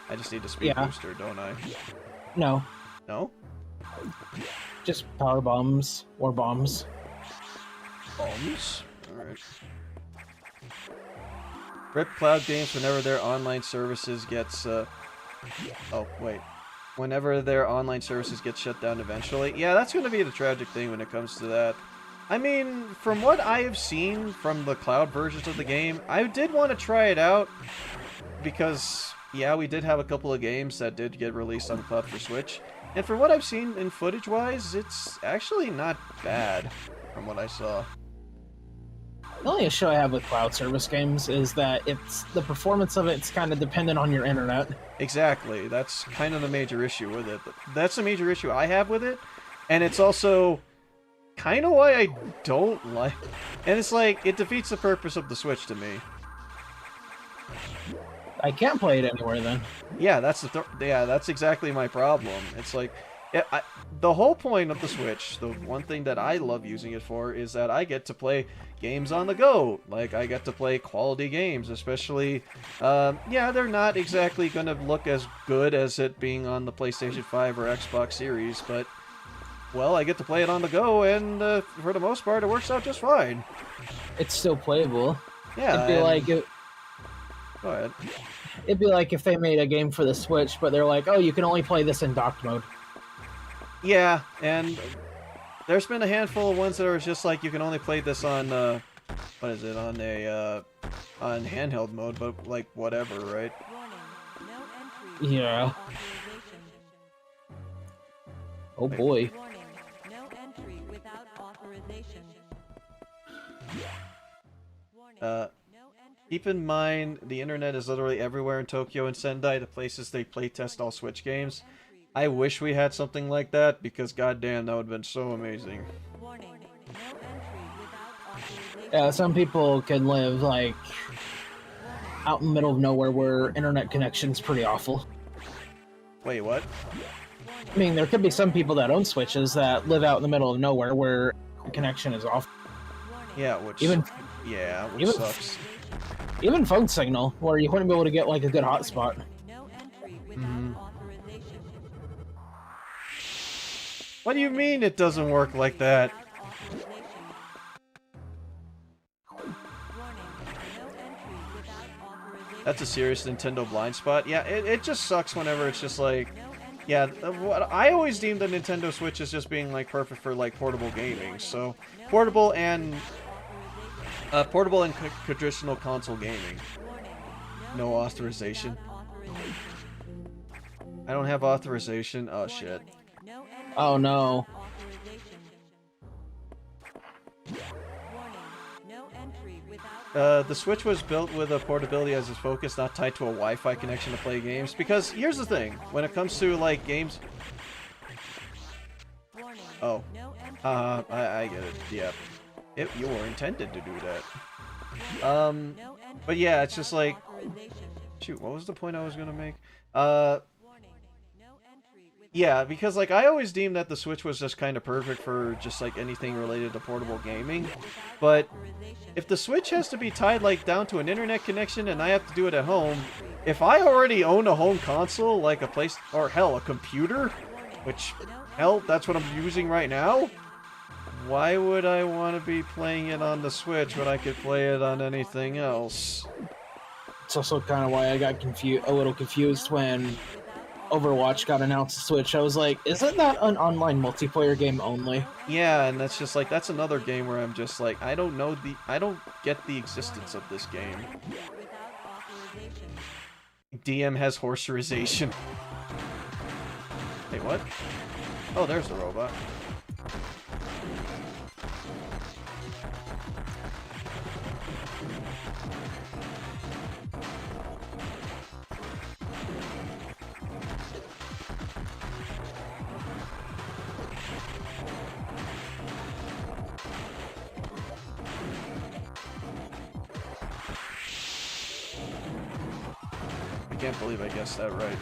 I just need a speed booster, don't I? No. No? Just power bombs or bombs. Bombs? Alright. Rip Cloud Games whenever their online services gets, oh, wait. Whenever their online services get shut down eventually. Yeah, that's going to be the tragic thing when it comes to that. I mean, from what I have seen from the cloud versions of the game, I did want to try it out. Because, yeah, we did have a couple of games that did get released on the cloud for Switch. And from what I've seen in footage-wise, it's actually not bad from what I saw. The only issue I have with cloud service games is that the performance of it's kind of dependent on your internet. Exactly. That's kind of the major issue with it. That's the major issue I have with it. And it's also kind of why I don't like... And it's like, it defeats the purpose of the Switch to me. I can't play it anywhere then. Yeah, that's exactly my problem. It's like... the whole point of the Switch, the one thing that I love using it for, is that I get to play games on the go. Like, I get to play quality games, especially, yeah, they're not exactly going to look as good as it being on the PlayStation 5 or Xbox Series, but, well, I get to play it on the go, and for the most part, it works out just fine. It's still playable. Yeah. It'd be like... Go ahead. It'd be like if they made a game for the Switch, but they're like, oh, you can only play this in docked mode. Yeah, and there's been a handful of ones that are just like, you can only play this on, what is it, on handheld mode, but, like, whatever, right? Yeah. Oh boy. Keep in mind, the internet is literally everywhere in Tokyo and Sendai, the places they playtest all Switch games. I wish we had something like that, because goddamn, that would have been so amazing. Yeah, some people can live, like, out in the middle of nowhere where internet connection's pretty awful. Wait, what? I mean, there could be some people that own Switches that live out in the middle of nowhere where the connection is off. Yeah, which sucks. Even phone signal, where you wouldn't be able to get, like, a good hotspot. Mm-hmm. What do you mean it doesn't work like that? That's a serious Nintendo blind spot. Yeah, it just sucks whenever it's just like... Yeah, what I always deemed the Nintendo Switch as just being, like, perfect for, like, portable gaming. So, portable and traditional console gaming. No authorization. I don't have authorization. Oh, shit. Oh, no. The Switch was built with a portability as its focus, not tied to a Wi-Fi connection to play games. Because here's the thing, when it comes to like games. Oh, I get it. Yeah, you were intended to do that. But yeah, it's just like, shoot, what was the point I was gonna make? Yeah, because like I always deemed that the Switch was just kind of perfect for just like anything related to portable gaming. But if the Switch has to be tied like down to an internet connection and I have to do it at home, if I already own a home console like a place or hell a computer, which hell that's what I'm using right now, why would I want to be playing it on the Switch when I could play it on anything else? It's also kind of why I got a little confused when Overwatch got announced to Switch. I was like, isn't that an online multiplayer game only? Yeah, and that's just like that's another game where I'm just like I don't get the existence of this game. DM has horserization. Hey, what? Oh, there's the robot. I can't believe I guessed that right.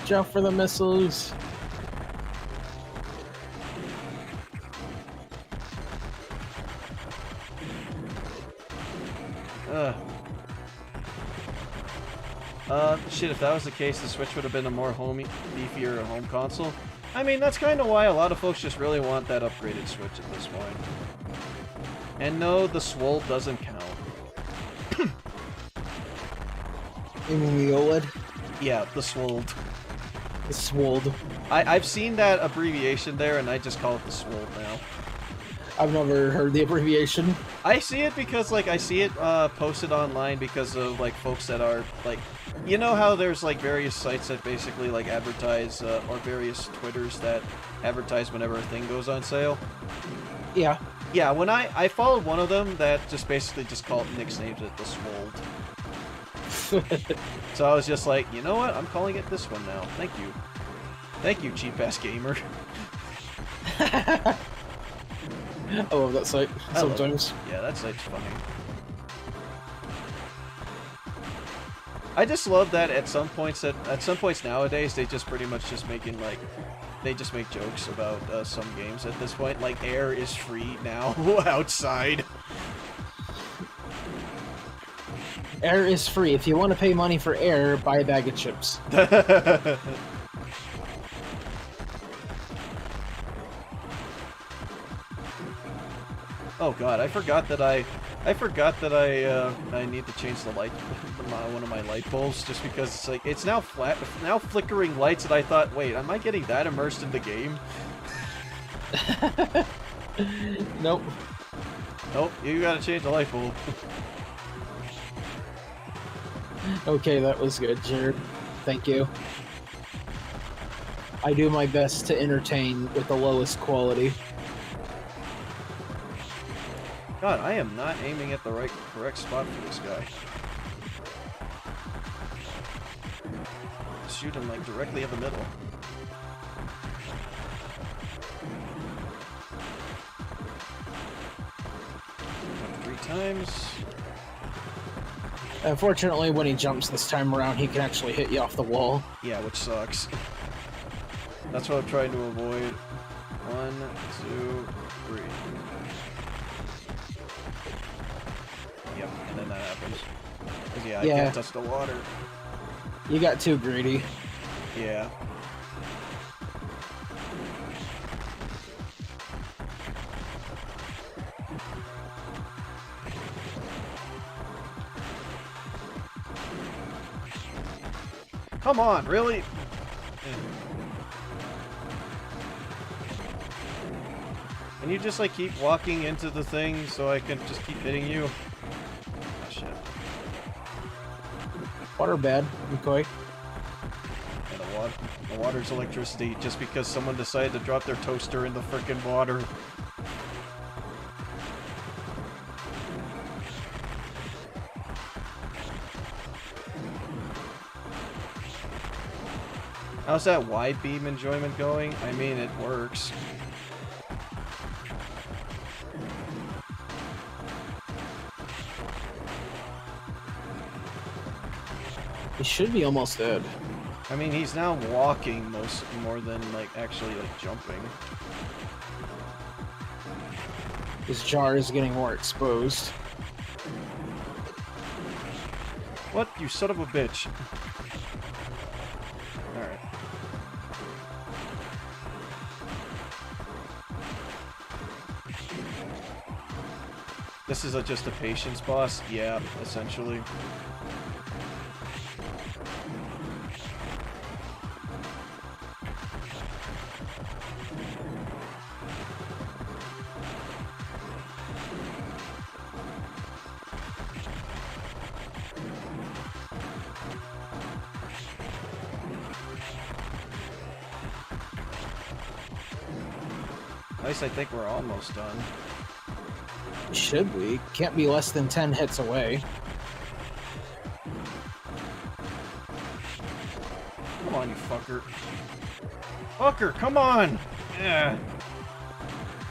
Jump for the missiles. Shit, if that was the case, the Switch would have been a more beefier home console. I mean, that's kind of why a lot of folks just really want that upgraded Switch at this point. And no, the swole doesn't count. You mean the OLED? Yeah, the swolled. The swolled. I've seen that abbreviation there, and I just call it the swolled now. I've never heard the abbreviation. I see it because, like, I see it posted online because of, like, folks that are, like... You know how there's, like, various sites that basically, like, advertise, or various Twitters that advertise whenever a thing goes on sale? Yeah. Yeah, when I followed one of them that just basically just nicknamed it the swolled. So I was just like, you know what? I'm calling it this one now. Thank you. Thank you, cheap-ass gamer. I love that site sometimes. Yeah, that site's funny. I just love that at some points nowadays they just pretty much just making like they just make jokes about some games at this point. Like air is free now outside. Air is free. If you want to pay money for air, buy a bag of chips. Oh god, I forgot that I need to change the light, one of my light bulbs, just because it's like it's now flickering lights, and I thought, wait, am I getting that immersed in the game? Nope. Nope, you gotta change the light bulb. Okay, that was good, Jarrod. Thank you. I do my best to entertain with the lowest quality. God, I am not aiming at the correct spot for this guy. Shoot him like directly in the middle. 3 times. Unfortunately, when he jumps this time around, he can actually hit you off the wall. Yeah, which sucks. That's what I'm trying to avoid. 1, 2, 3. Yep, and then that happens. 'Cause yeah, I can't touch the water. You got too greedy. Yeah. Come on, really? Can you just like keep walking into the thing so I can just keep hitting you? Oh shit. Water bad, McCoy. Yeah, the water's electricity just because someone decided to drop their toaster in the frickin' water. How's that wide beam enjoyment going? I mean, it works. He should be almost dead. I mean, he's now walking more than, like, actually, like, jumping. His jar is getting more exposed. What? You son of a bitch. Alright. This is just a patience boss? Yeah, essentially. Nice, I think we're almost done. Should we? Can't be less than 10 hits away. Come on, you fucker. Fucker, come on! Yeah.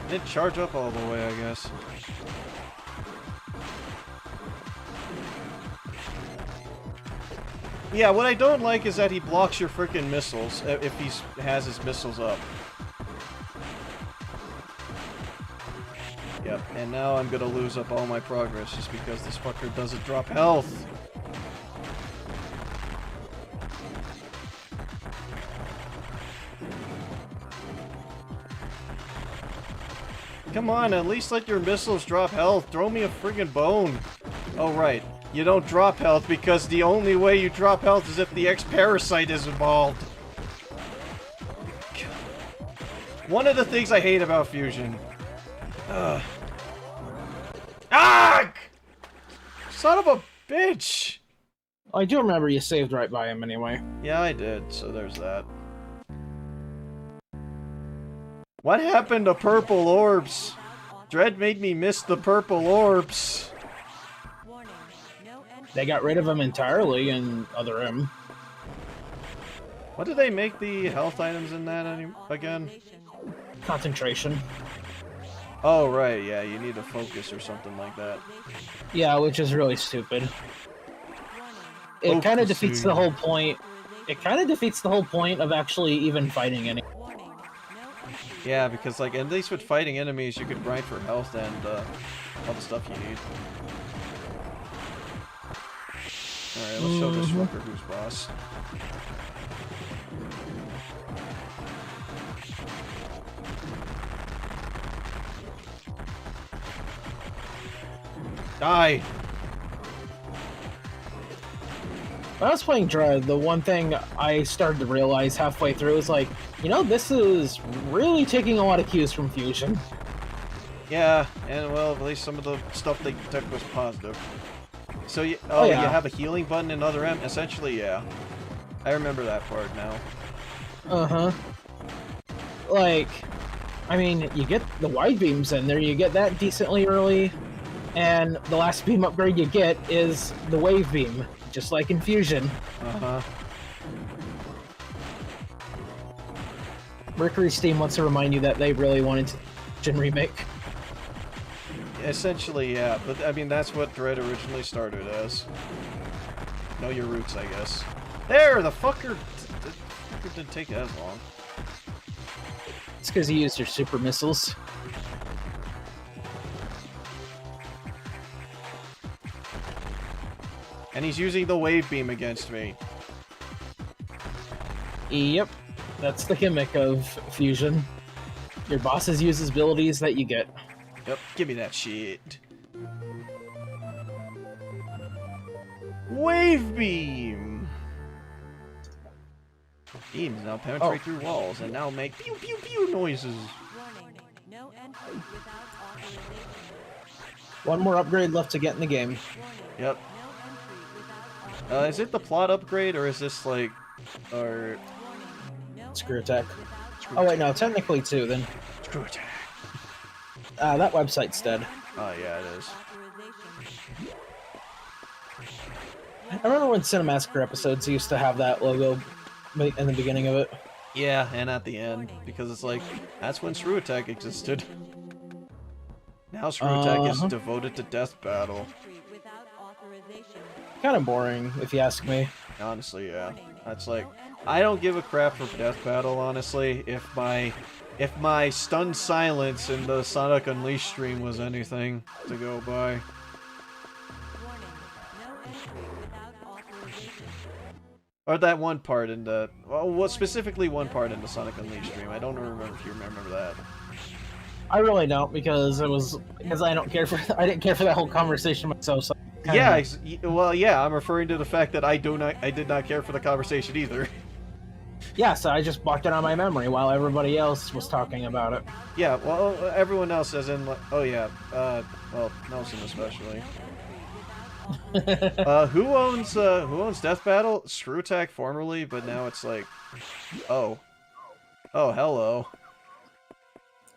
Didn't charge up all the way, I guess. Yeah, what I don't like is that he blocks your freaking missiles if he has his missiles up. Yep, and now I'm gonna lose up all my progress just because this fucker doesn't drop health. Come on, at least let your missiles drop health. Throw me a friggin' bone. Oh, right. You don't drop health because the only way you drop health is if the X-Parasite is involved. One of the things I hate about Fusion. Ah! Son of a bitch! I do remember you saved right by him anyway. Yeah, I did, so there's that. What happened to purple orbs? Dread made me miss the purple orbs. They got rid of him entirely in Other M. What did they make the health items in that again? Concentration. Oh, right, yeah, you need to focus or something like that. Yeah, which is really stupid. It kind of defeats the whole point. It kind of defeats the whole point of actually even fighting any. Yeah, because, like, at least with fighting enemies, you could grind for health and all the stuff you need. Alright, let's show this fucker who's boss. Die! When I was playing Dread, the one thing I started to realize halfway through is like, you know, this is really taking a lot of cues from Fusion. Yeah, and well, at least some of the stuff they took was positive. So, you, yeah. You have a healing button in Other M? Essentially, yeah. I remember that part now. Uh-huh. Like, I mean, you get the wide beams in there, you get that decently early, and the last beam upgrade you get is the wave beam, just like in Fusion. Uh-huh. Mercury's Steam wants to remind you that they really wanted to Fusion remake. Essentially, yeah, but I mean, that's what Dread originally started as. Know your roots, I guess. There! The fucker didn't take as long. It's because you used your super missiles. And he's using the wave beam against me. Yep, that's the gimmick of Fusion. Your bosses use abilities that you get. Yep, give me that shit. Wave beam! Beams now penetrate through walls and now make pew pew pew noises. Warning, no entry without authorization. One more upgrade left to get in the game. Yep. No entry without authorization. Is it the plot upgrade or is this like, or... Screw attack. Oh wait, no, technically two then. Screw attack. That website's dead. Oh yeah, it is. I remember when Cinemassacre episodes used to have that logo in the beginning of it. Yeah, and at the end, because it's like, that's when Screw Attack existed. Now Screw Attack is devoted to Death Battle. Kind of boring, if you ask me. Honestly, yeah. That's like, I don't give a crap for Death Battle, honestly. If my stunned silence in the Sonic Unleashed stream was anything to go by. Warning. No entry without authorization. Or that one part in the... Well, what specifically one part in the Sonic Unleashed stream. I don't remember if you remember that. I really don't because I don't care for I didn't care for that whole conversation myself. So Yeah, well, yeah, I'm referring to the fact that I did not care for the conversation either. yeah, so I just blocked it on my memory while everybody else was talking about it. Yeah, well, everyone else as in, oh yeah, well, Nelson especially. Who owns Death Battle? Screw Attack formerly, but now it's like, oh, hello.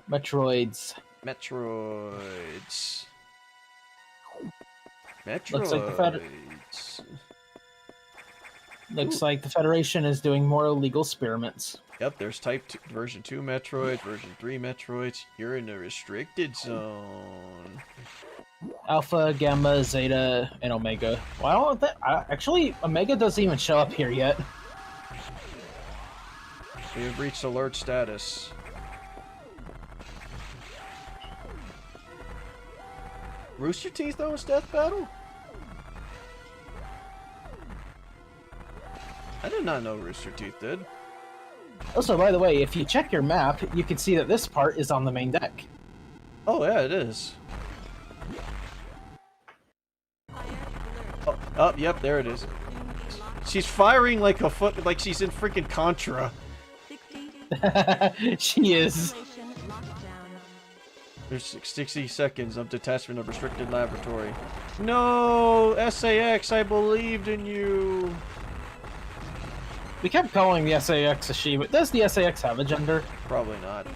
Metroids. Metroids. Looks like Looks like the Federation is doing more illegal experiments. Yep, there's Type 2, Version 2 Metroids, Version 3 Metroids. You're in the restricted zone. Alpha, Gamma, Zeta, and Omega. Well, actually, Omega doesn't even show up here yet. We have reached alert status. Rooster Teeth owns Death Battle? I did not know Rooster Teeth did. Also, by the way, if you check your map, you can see that this part is on the main deck. Oh yeah, it is. Oh, yep, there it is. She's firing like like she's in freaking Contra. She is. There's 60 seconds of detachment of restricted laboratory. No, SAX, I believed in you. We kept calling the SAX a she, but does the SAX have a gender? Probably not.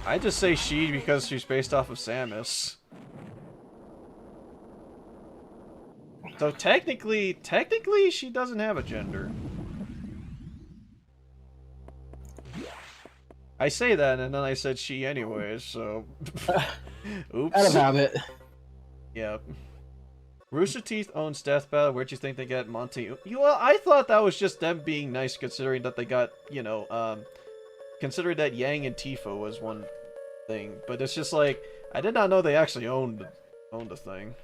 I just say she because she's based off of Samus. So technically she doesn't have a gender. I say that and then I said she anyways, so oops. Out of habit. Yep. Rooster Teeth owns Death Battle. Where'd you think they got Monty? Well, I thought that was just them being nice, considering that they got, you know, considering that Yang and Tifa was one thing. But it's just like, I did not know they actually owned the thing.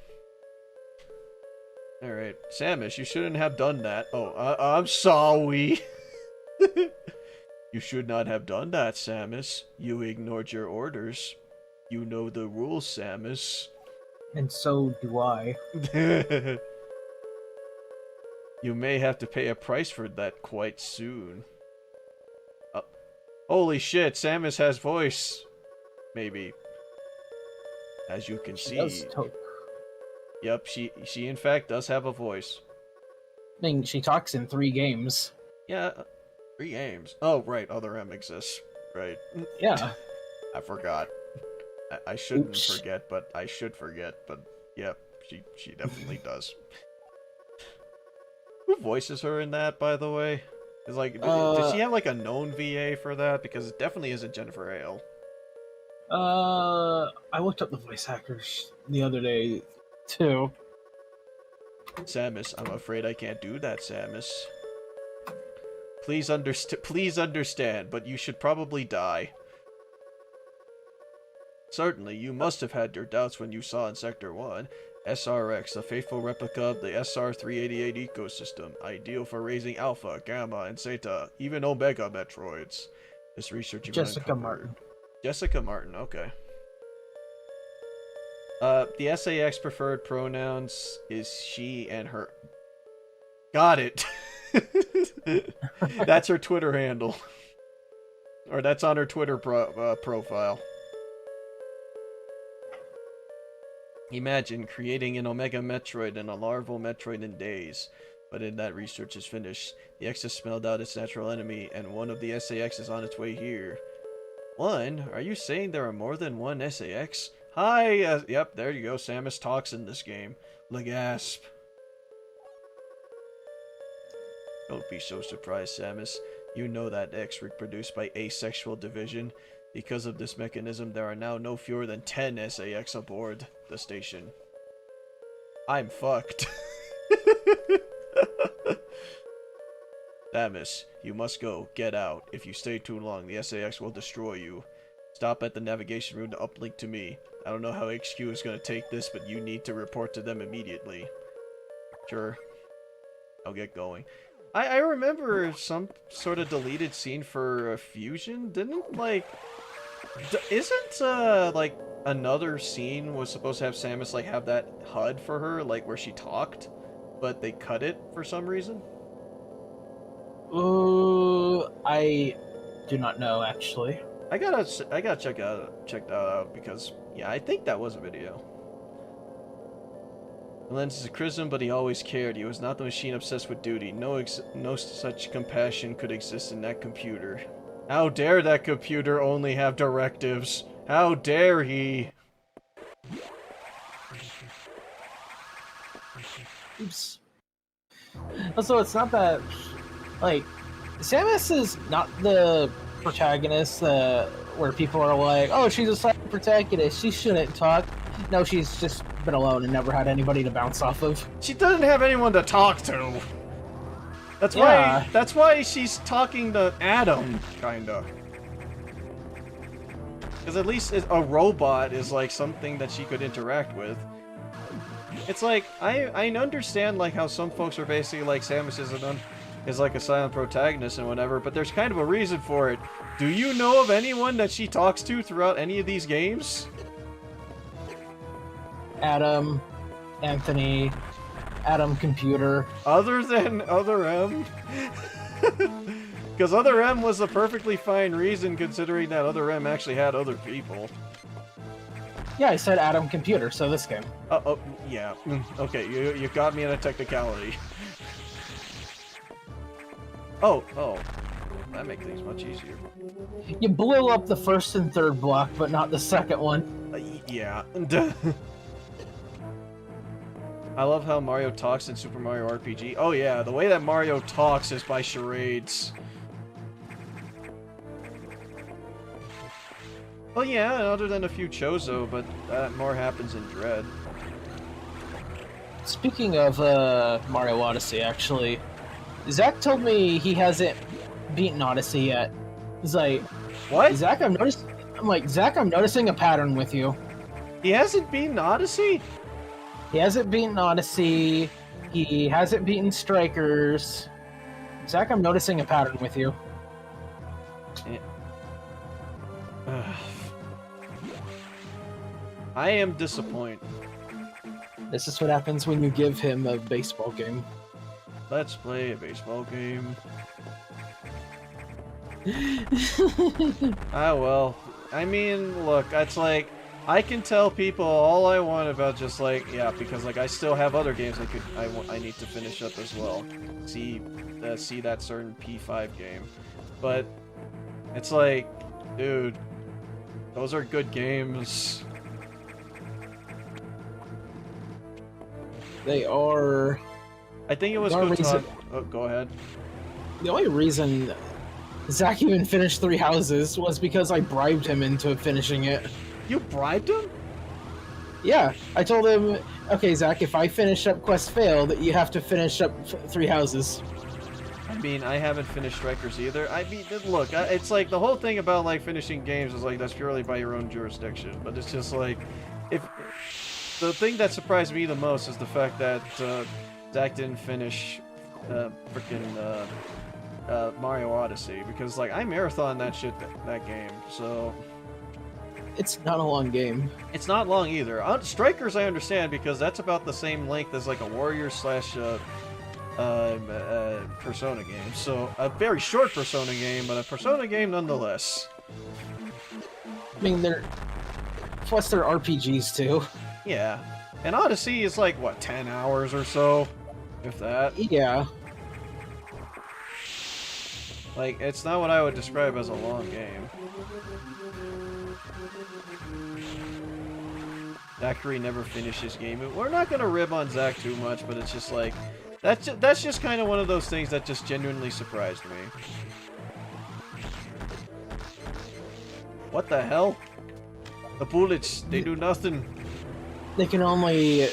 All right, Samus, you shouldn't have done that. Oh, I'm sorry. You should not have done that, Samus. You ignored your orders. You know the rules, Samus. And so do I. You may have to pay a price for that quite soon. Holy shit, Samus has voice. Maybe. As you can see. Yep, she in fact does have a voice. I mean, she talks in 3 games. Yeah, 3 games. Oh, right, Other M exists. Right. Yeah. I forgot. I shouldn't forget, but I should forget. But yeah, she definitely does. Who voices her in that, by the way? Is like, does she have like a known VA for that? Because it definitely isn't Jennifer Hale. I looked up the voice actors the other day too. Samus, I'm afraid I can't do that, Samus. Please understand, but you should probably die. Certainly, you must have had your doubts when you saw in Sector 1, SRX, a faithful replica of the SR-388 ecosystem, ideal for raising Alpha, Gamma, and Zeta, even Omega Metroids. This research you Jessica Martin. Jessica Martin, okay. The SAX preferred pronouns is she and her. Got it! That's her Twitter handle. Or that's on her Twitter profile. Imagine creating an Omega Metroid and a larval Metroid in days. But in that research is finished, the X has smelled out its natural enemy, and one of the SAX is on its way here. One? Are you saying there are more than one SAX? Hi! Yep, there you go. Samus talks in this game. Legasp. Don't be so surprised, Samus. You know that X reproduced by asexual division. Because of this mechanism, there are now no fewer than 10 SAX aboard the station. I'm fucked. Samus, you must go. Get out. If you stay too long, the SAX will destroy you. Stop at the navigation room to uplink to me. I don't know how HQ is going to take this, but you need to report to them immediately. Sure. I'll get going. I remember some sort of deleted scene for Fusion. Didn't, like... isn't, like, another scene was supposed to have Samus, like, have that HUD for her, like, where she talked, but they cut it for some reason? I do not know, actually. I gotta check that out because, yeah, I think that was a video. Lens is a Chrism, but he always cared. He was not the machine obsessed with duty. No such compassion could exist in that computer. How dare that computer only have directives? How dare he? Oops. Also, it's not that... like, Samus is not the protagonist where people are like, oh, she's a silent protagonist, she shouldn't talk. No, she's just been alone and never had anybody to bounce off of. She doesn't have anyone to talk to. That's why she's talking to Adam, kinda. Because at least a robot is like something that she could interact with. It's like I understand like how some folks are basically like Samus is like a silent protagonist and whatever, but there's kind of a reason for it. Do you know of anyone that she talks to throughout any of these games? Adam, Anthony, Adam Computer. Other than Other M? Because Other M was a perfectly fine reason considering that Other M actually had other people. Yeah, I said Adam Computer, so this game. Oh, yeah. Okay, you got me in a technicality. Oh. That makes things much easier. You blew up the first and third block, but not the second one. Yeah. I love how Mario talks in Super Mario RPG. Oh yeah, the way that Mario talks is by charades. Well, yeah, other than a few Chozo, but that more happens in Dread. Speaking of Mario Odyssey, actually, Zach told me he hasn't beaten Odyssey yet. He's like, what? Zach, I'm noticing a pattern with you. He hasn't beaten Odyssey? He hasn't beaten Odyssey. He hasn't beaten Strikers. Zach, I'm noticing a pattern with you. I am disappointed. This is what happens when you give him a baseball game. Let's play a baseball game. Well. I mean, look, it's like, I can tell people all I want about just like, yeah, because like I still have other games I need to finish up as well. See that certain P5 game. But it's like, dude, those are good games. They are. I think it was good. Oh, go ahead. The only reason Zach even finished Three Houses was because I bribed him into finishing it. You bribed him? Yeah, I told him, okay, Zach, if I finish up Quest Failed, you have to finish up Three Houses. I mean, I haven't finished Strikers either. I mean, look, it's like the whole thing about like finishing games is like that's purely by your own jurisdiction. But it's just like, if the thing that surprised me the most is the fact that Zach didn't finish freaking Mario Odyssey, because like I marathoned that game, so. It's not a long game. It's not long either. Strikers I understand because that's about the same length as like a Warrior slash Persona game. So a very short Persona game, but a Persona game nonetheless. I mean, plus they're RPGs too. Yeah, and Odyssey is like what, 10 hours or so, if that. Yeah. Like, it's not what I would describe as a long game. Zachary never finished his game. We're not gonna rib on Zach too much, but it's just like that's just kind of one of those things that just genuinely surprised me. What the hell? The bullets, they do nothing. You can only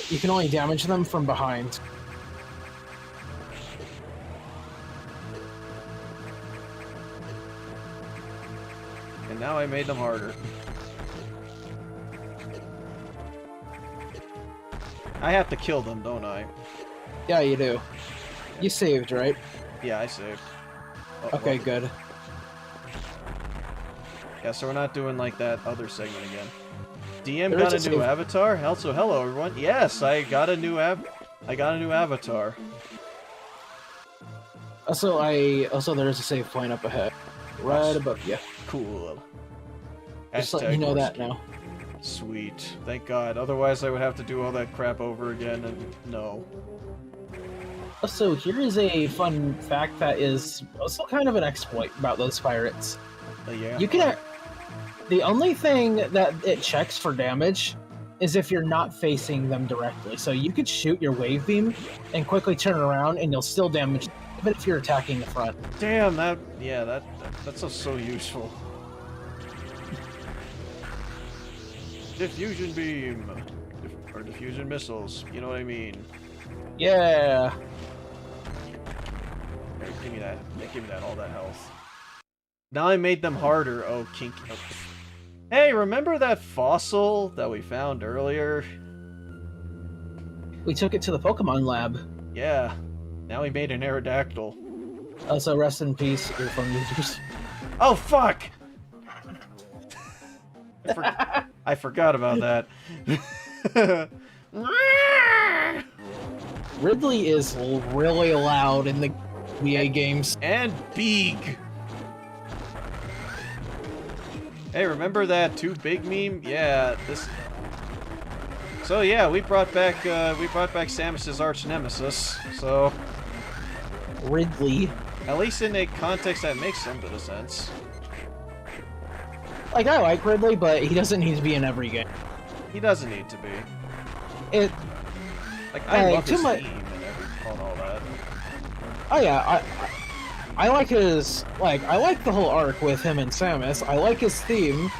damage them from behind. And now I made them harder. I have to kill them, don't I? Yeah, you do. You saved, right? Yeah, I saved. Oh, Okay, well. good. Yeah, so we're not doing like that other segment again. DM There got is a a new save. avatar? Also, hello everyone. Yes, I got a new avatar. Also there's a save point up ahead. Right above you. Cool. Just letting you know that now. Sweet. Thank God. Otherwise I would have to do all that crap over again, and no. So here is a fun fact that is also kind of an exploit about those pirates. Yeah. You can. The only thing that it checks for damage is if you're not facing them directly. So you could shoot your wave beam and quickly turn around, and you'll still damage, even if you're attacking the front. Damn, that's so useful. Diffusion beam. Or diffusion missiles. You know what I mean. Yeah. Here, give me that. Give me that. All that health. Now I made them harder. Oh, kinky. Oh. Hey, remember that fossil that we found earlier? We took it to the Pokemon lab. Yeah. Now we made an Aerodactyl. Also, rest in peace, earphone users. Oh, fuck! I forgot about that. Ridley is really loud in the VA games. And big. Hey, remember that too big meme? Yeah, this. So yeah, we brought back Samus's arch nemesis. So Ridley. at least in a context that makes some bit of sense. Like, I like Ridley, but he doesn't need to be in every game. He doesn't need to be. It. Like I love his much. theme and all that. Oh yeah, I like his, I like the whole arc with him and Samus. I like his theme.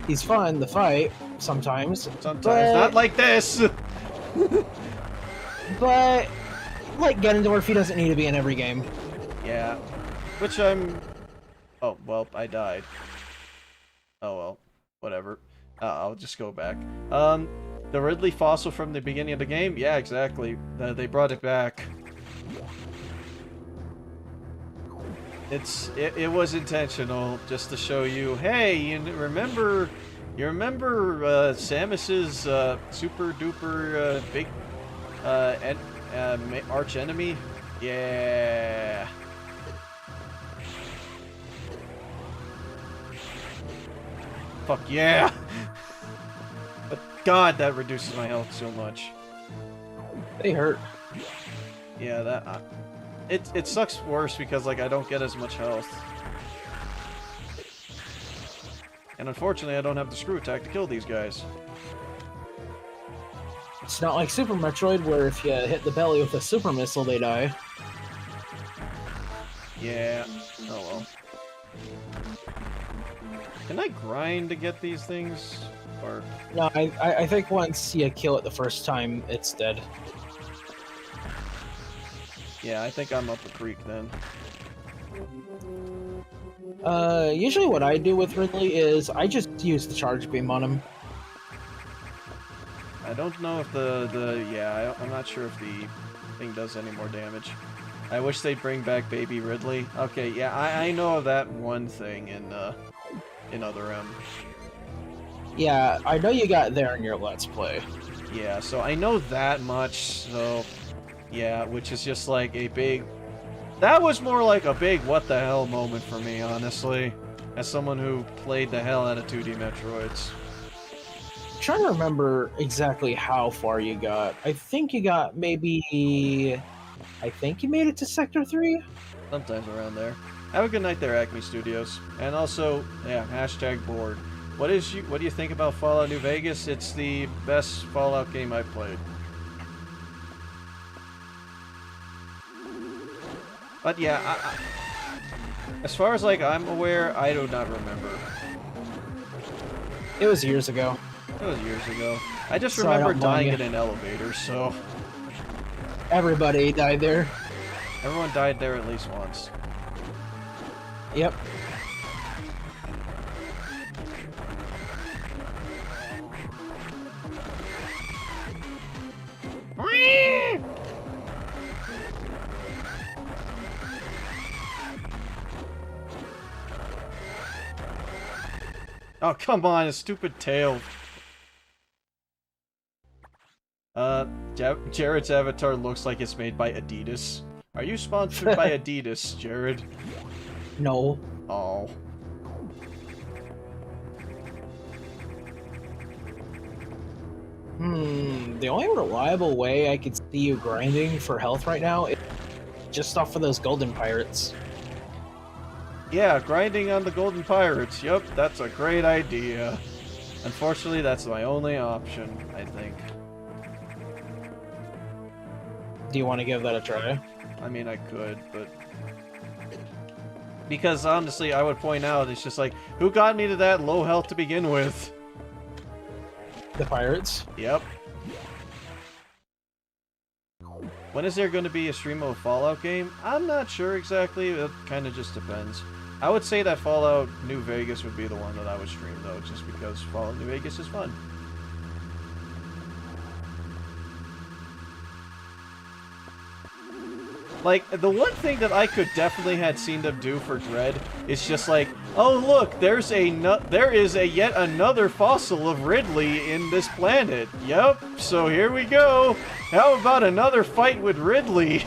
He's fun to fight sometimes. Sometimes, not like this! But, like Ganondorf, he doesn't need to be in every game. Yeah. Which I'm... Oh, well, I died. Oh well, whatever. I'll just go back. The Ridley fossil from the beginning of the game? Yeah, exactly. They brought it back. It was intentional, just to show you, hey, you remember Samus's super duper big arch enemy? Yeah. Fuck yeah! But God, that reduces my health so much. They hurt. Yeah, that. It sucks worse because like I don't get as much health. And unfortunately I don't have the screw attack to kill these guys. It's not like Super Metroid where if you hit the belly with a super missile they die. Yeah. Oh well. Can I grind to get these things? Or No, I think once you kill it the first time, it's dead. yeah, I think I'm up the creek then. Usually what I do with Ridley is I just use the charge beam on him. I don't know if I'm not sure if the thing does any more damage. I wish they'd bring back Baby Ridley. Okay, yeah, I know of that one thing in Other M. Yeah, I know you got there in your Let's Play. Yeah, so I know that much, so yeah, which is just like a big... That was more like a big what the hell moment for me, honestly, as someone who played the hell out of 2D Metroids. I'm trying to remember exactly how far you got. I think you got maybe... I think you made it to Sector 3? Sometimes around there. Have a good night there, Acme Studios. And also, yeah, hashtag bored. What do you think about Fallout New Vegas? It's the best Fallout game I've played. But yeah, as far as like I'm aware, I do not remember. It was years ago. It was years ago. I just Sorry, remember I'm blowing dying you. in an elevator, so... Everybody died there. Everyone died there at least once. Yep. Oh, come on, a stupid tail. Jarrod's avatar looks like it's made by Adidas. Are you sponsored by Adidas, Jarrod? No. Oh. The only reliable way I could see you grinding for health right now is just off of those golden pirates. Yeah, grinding on the golden pirates. Yup, that's a great idea. Unfortunately, that's my only option, I think. Do you want to give that a try? I mean, I could, but... Because, honestly, I would point out, it's just like, who got me to that low health to begin with? The pirates? Yep. When is there going to be a stream of a Fallout game? I'm not sure exactly, it kind of just depends. I would say that Fallout New Vegas would be the one that I would stream, though, just because Fallout New Vegas is fun. Like, the one thing that I could definitely had seen them do for Dread is just like, oh look, there is a yet another fossil of Ridley in this planet. Yep, so here we go. How about another fight with Ridley?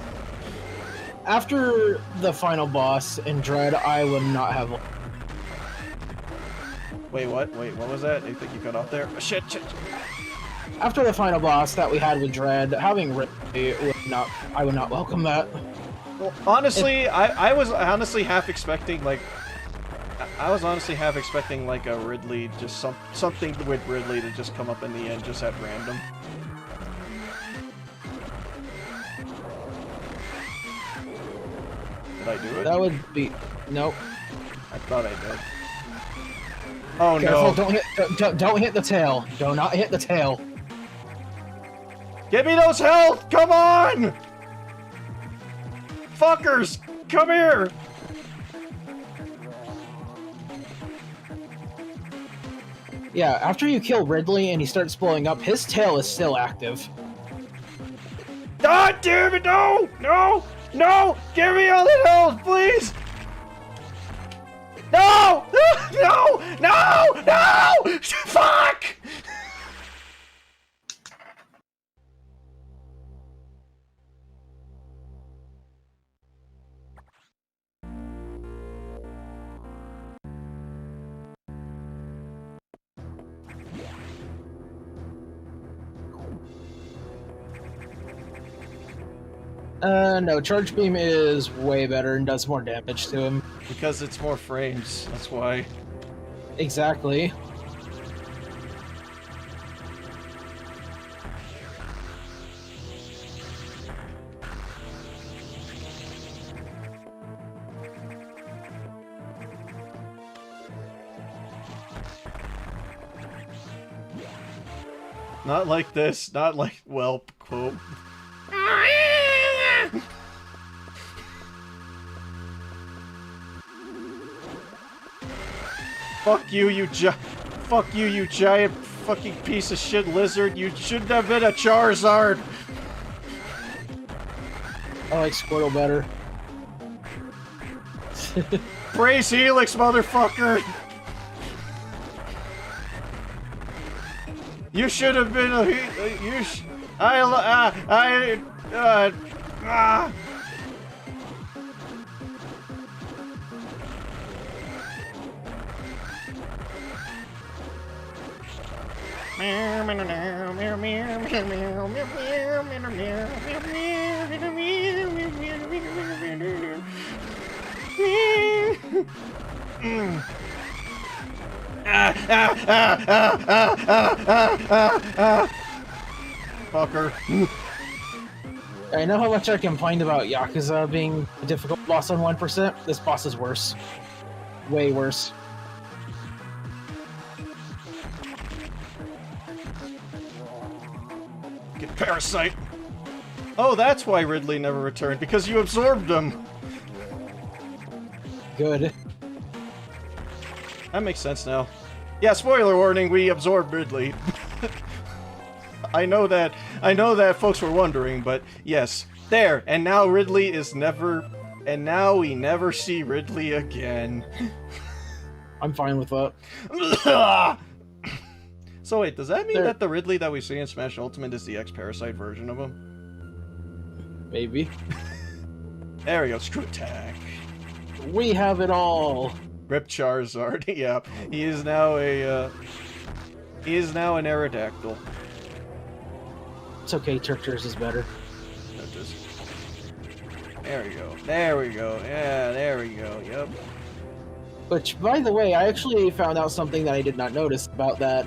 After the final boss in Dread, I would not have... Wait, what? Wait, what was that? I think you cut off there. Oh, shit. After the final boss that we had with Dread, having Ridley I would not welcome that. Well, honestly, I was honestly half expecting, like... I was honestly half expecting, like, a Ridley, just something with Ridley to just come up in the end, just at random. Did I do it? That would be... Nope. I thought I did. Oh Careful, no. don't hit the tail. Do not hit the tail. Give me those health! Come on! Fuckers! Come here! Yeah, after you kill Ridley and he starts blowing up, his tail is still active. God damn it! No! No! No! Give me all the health, please! No! No! No! No! Fuck! No, Charge Beam is way better and does more damage to him. Because it's more frames, that's why. Exactly. Not like this, not like, well, quote. Fuck you, you giant fucking piece of shit lizard. You shouldn't have been a Charizard. I like Squirtle better. Praise Helix, motherfucker. You should have been a fucker. I know how much I complained about Yakuza being a difficult boss on 1%. This boss is worse. Way worse. Get Parasite. Oh, that's why Ridley never returned, because you absorbed him. Good. That makes sense now. Yeah, spoiler warning, we absorbed Ridley. I know that folks were wondering, but yes. There, and now Ridley is never... And now we never see Ridley again. I'm fine with that. So wait, does that mean There- that the Ridley that we see in Smash Ultimate is the X-Parasite version of him? Maybe. There we go, Screw Attack. We have it all. Rip Charizard, yeah. He is now an Aerodactyl. It's okay, Turtures is better. There we go. There we go. Yeah, there we go. Yep. Which, by the way, I actually found out something that I did not notice about that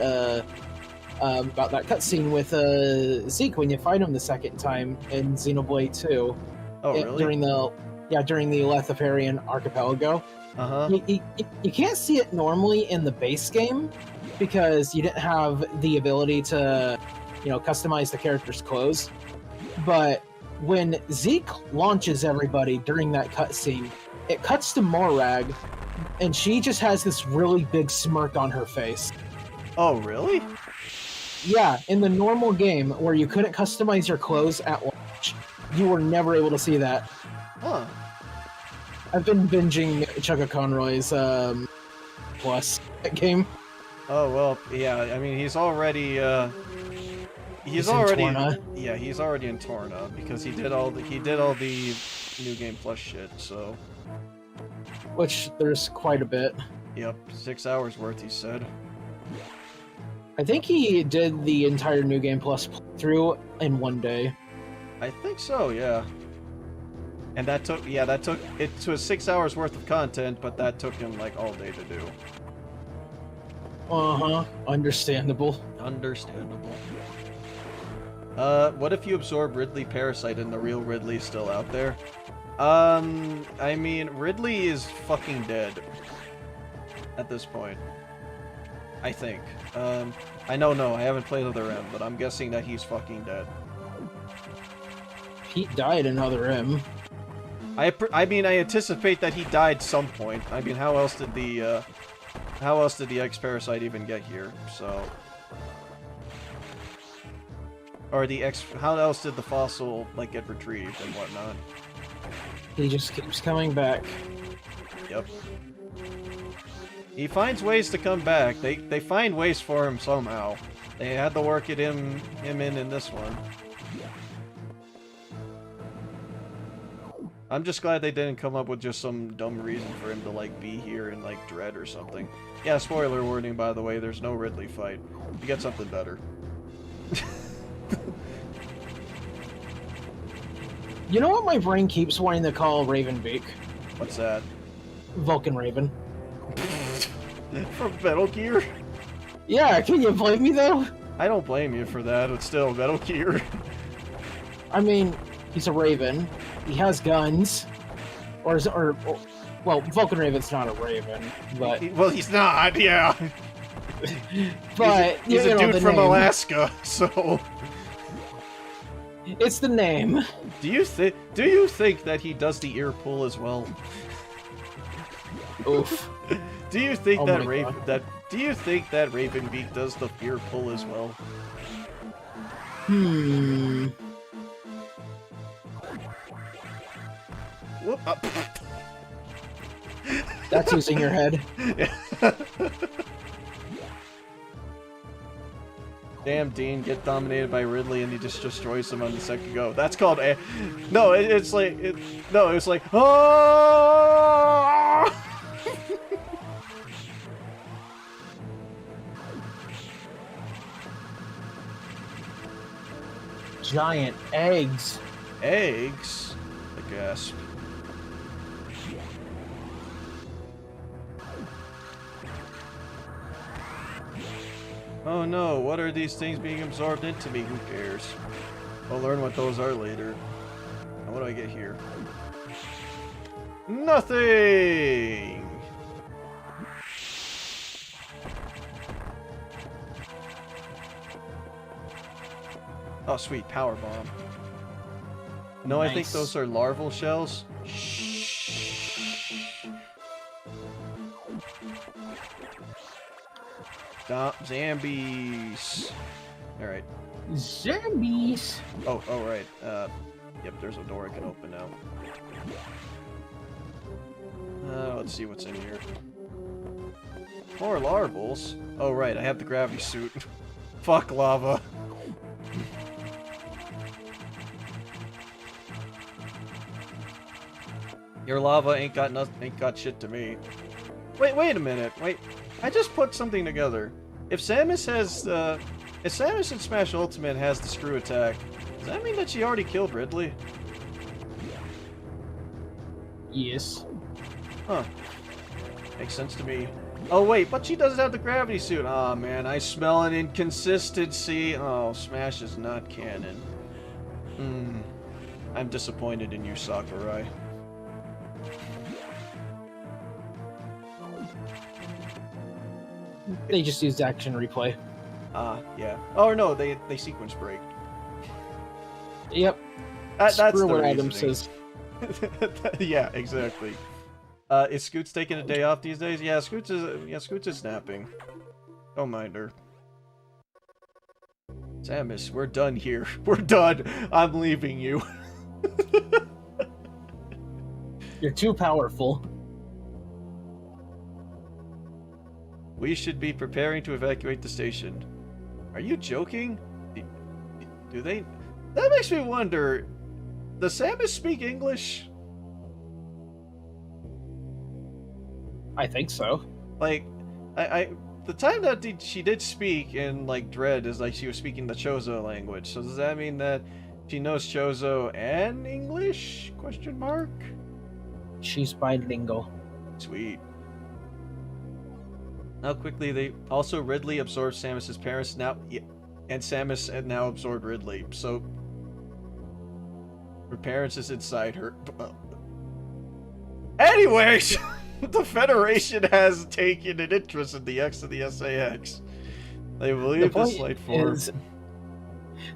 cutscene with Zeke when you fight him the second time in Xenoblade 2. Oh, really? During the Lethifarian Archipelago. Uh-huh. You can't see it normally in the base game because you didn't have the ability to, customize the character's clothes. But when Zeke launches everybody during that cutscene, it cuts to Morag, and she just has this really big smirk on her face. Oh, really? Yeah, in the normal game where you couldn't customize your clothes at launch, you were never able to see that. Huh. I've been binging Chugga Conroy's Plus game. Oh, well, yeah, I mean, he's already He's in Torna. Yeah, he's already in Torna because he did all the New Game Plus shit, so. Which there's quite a bit. Yep, 6 hours worth, he said. I think he did the entire New Game Plus through in one day. I think so, yeah. And that took it to 6 hours worth of content, but that took him like all day to do. Uh-huh. Understandable. Understandable. What if you absorb Ridley Parasite and the real Ridley's still out there? I mean, Ridley is fucking dead. At this point. I think. I know, I haven't played Other M, but I'm guessing that he's fucking dead. Pete died in Other M. I mean, I anticipate that he died some point. I mean, how else did the X-Parasite even get here? So... Or how else did the fossil, like, get retrieved and whatnot? He just keeps coming back. Yep. He finds ways to come back. They find ways for him somehow. They had to work it him in this one. I'm just glad they didn't come up with just some dumb reason for him to, like, be here in, like, Dread or something. Yeah, spoiler warning, by the way, there's no Ridley fight. You get something better. You know what my brain keeps wanting to call Ravenbeak? What's that? Vulcan Raven. From Metal Gear? Yeah, can you blame me though? I don't blame you for that, but still, Metal Gear. I mean, he's a Raven. He has guns. Well, Vulcan Raven's not a Raven, but... Well, he's not, yeah. But, he's a dude from name. Alaska, so... It's the name. Do you think that he does the ear pull as well? Oof. Do you think Oh that my God. Do you think that Ravenbeak does the ear pull as well? Whoop, That's using your head. Damn, Dean, get dominated by Ridley and he just destroys him on the second go. That's called a... No, it's like... it's like... Oh! Giant eggs. Eggs? I guess. Oh no, what are these things being absorbed into me? Who cares? I'll learn what those are later. Now, what do I get here? Nothing! Oh sweet, power bomb. No, I think Nice. those are larval shells. Stop, zombies. Alright. Zombies. Oh, right. Yep, there's a door I can open now. Let's see what's in here. More larvals? Oh right, I have the gravity suit. Fuck lava. Your lava ain't got shit to me. Wait a minute. Wait. I just put something together. If Samus in Smash Ultimate has the screw attack, does that mean that she already killed Ridley? Yes. Huh. Makes sense to me. Oh wait, but she doesn't have the gravity suit. Aw, man, I smell an inconsistency. Oh, Smash is not canon. I'm disappointed in you, Sakurai. They just used action replay. Yeah. Oh no, they sequence break. Yep. That's Screw the what Adam reasoning. says. Yeah, exactly. Is Scoots taking a day off these days? Yeah, Scoots is snapping. Don't mind her. Samus, we're done here. We're done. I'm leaving you. You're too powerful. We should be preparing to evacuate the station. Are you joking? Do they? That makes me wonder. Does Samus speak English? I think so. Like, the time that she did speak in, like, Dread is like she was speaking the Chozo language. So does that mean that she knows Chozo and English? Question mark? She's bilingual. Sweet. How quickly they... Also, Ridley absorbed Samus's parents now... And Samus had now absorbed Ridley. So... Her parents is inside her. Anyways! The Federation has taken an interest in the X of the SAX. They believe this light form.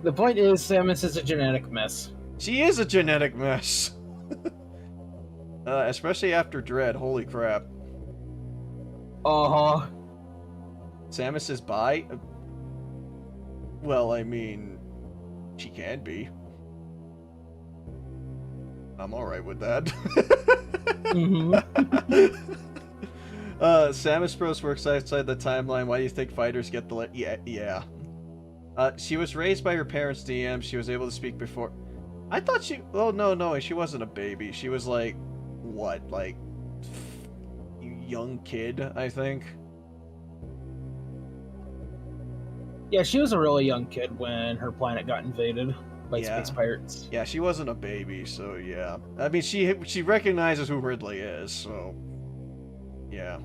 The point is, Samus is a genetic mess. She is a genetic mess. Especially after Dread. Holy crap. Uh-huh. Samus is bi? Well, I mean, she can be. I'm alright with that. Samus Bros works outside the timeline. Why do you think fighters get the... Yeah. She was raised by her parents' DM. She was able to speak before... I thought she... Oh, no, she wasn't a baby. She was like... What? Like... Young kid, I think. Yeah, she was a really young kid when her planet got invaded by space pirates. Yeah, she wasn't a baby, so yeah. I mean, she recognizes who Ridley is, so... Yeah.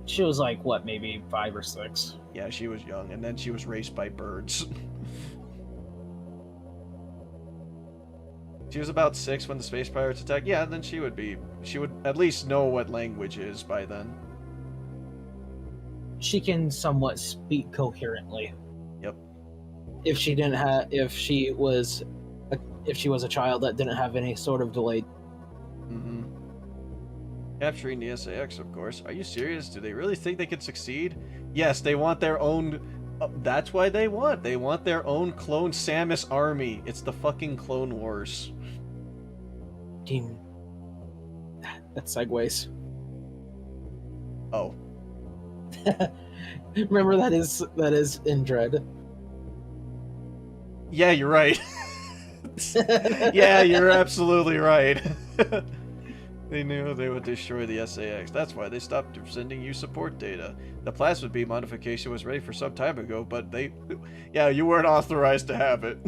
She was like, what, maybe 5 or 6? Yeah, she was young, and then she was raised by birds. She was about 6 when the space pirates attacked. Yeah, then she would at least know what language is by then. She can somewhat speak coherently. Yep. If she was a child that didn't have any sort of delay. Mm-hmm. Capturing the SAX, of course. Are you serious? Do they really think they can succeed? Yes, they want their own... that's why they want. They want their own clone Samus army. It's the fucking Clone Wars. Team. That segues. Oh. Remember that is in Dread. Yeah, you're right. Yeah, you're absolutely right. They knew they would destroy the SAX. That's why they stopped sending you support data. The plasma beam modification was ready for some time ago, but yeah, you weren't authorized to have it.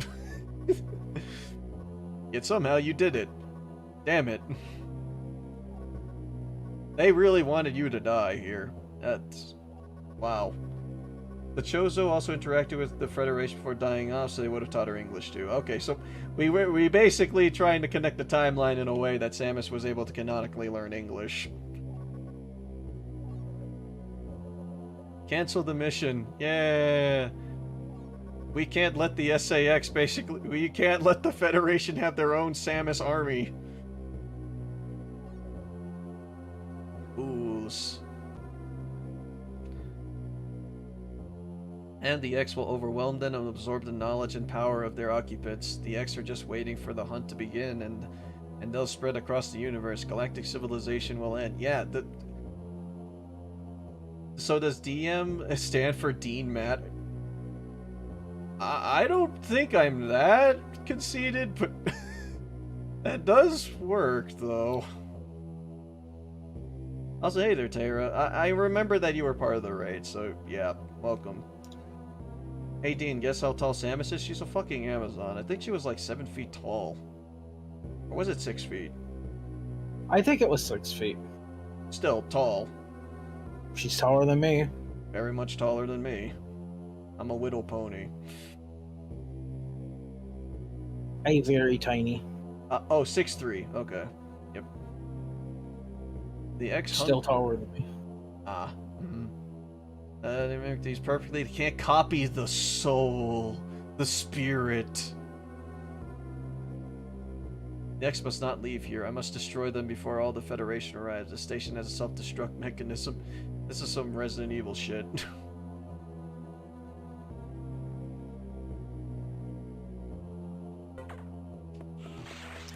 Yet somehow you did it. Damn it. They really wanted you to die here. That's... Wow. The Chozo also interacted with the Federation before dying off, so they would have taught her English too. Okay, so we basically trying to connect the timeline in a way that Samus was able to canonically learn English. Cancel the mission. Yeah. We can't let the SAX basically... We can't let the Federation have their own Samus army. Fools. And the X will overwhelm them and absorb the knowledge and power of their occupants. The X are just waiting for the hunt to begin, and they'll spread across the universe. Galactic civilization will end. Yeah, So does DM stand for Dean Matt? I don't think I'm that conceited, but that does work, though. Also, hey there, Tara. I remember that you were part of the raid, so yeah, welcome. Hey, Dean, guess how tall Samus is? She's a fucking Amazon. I think she was like 7 feet tall. Or was it 6 feet? I think it was 6 feet. Still tall. She's taller than me. Very much taller than me. I'm a widow pony. I'm very tiny. Oh, 6'3". Okay. Yep. The X Still taller than me. Ah. Mm-hmm. They make these perfectly. They can't copy the soul, the spirit. The X must not leave here. I must destroy them before all the Federation arrives. The station has a self-destruct mechanism. This is some Resident Evil shit.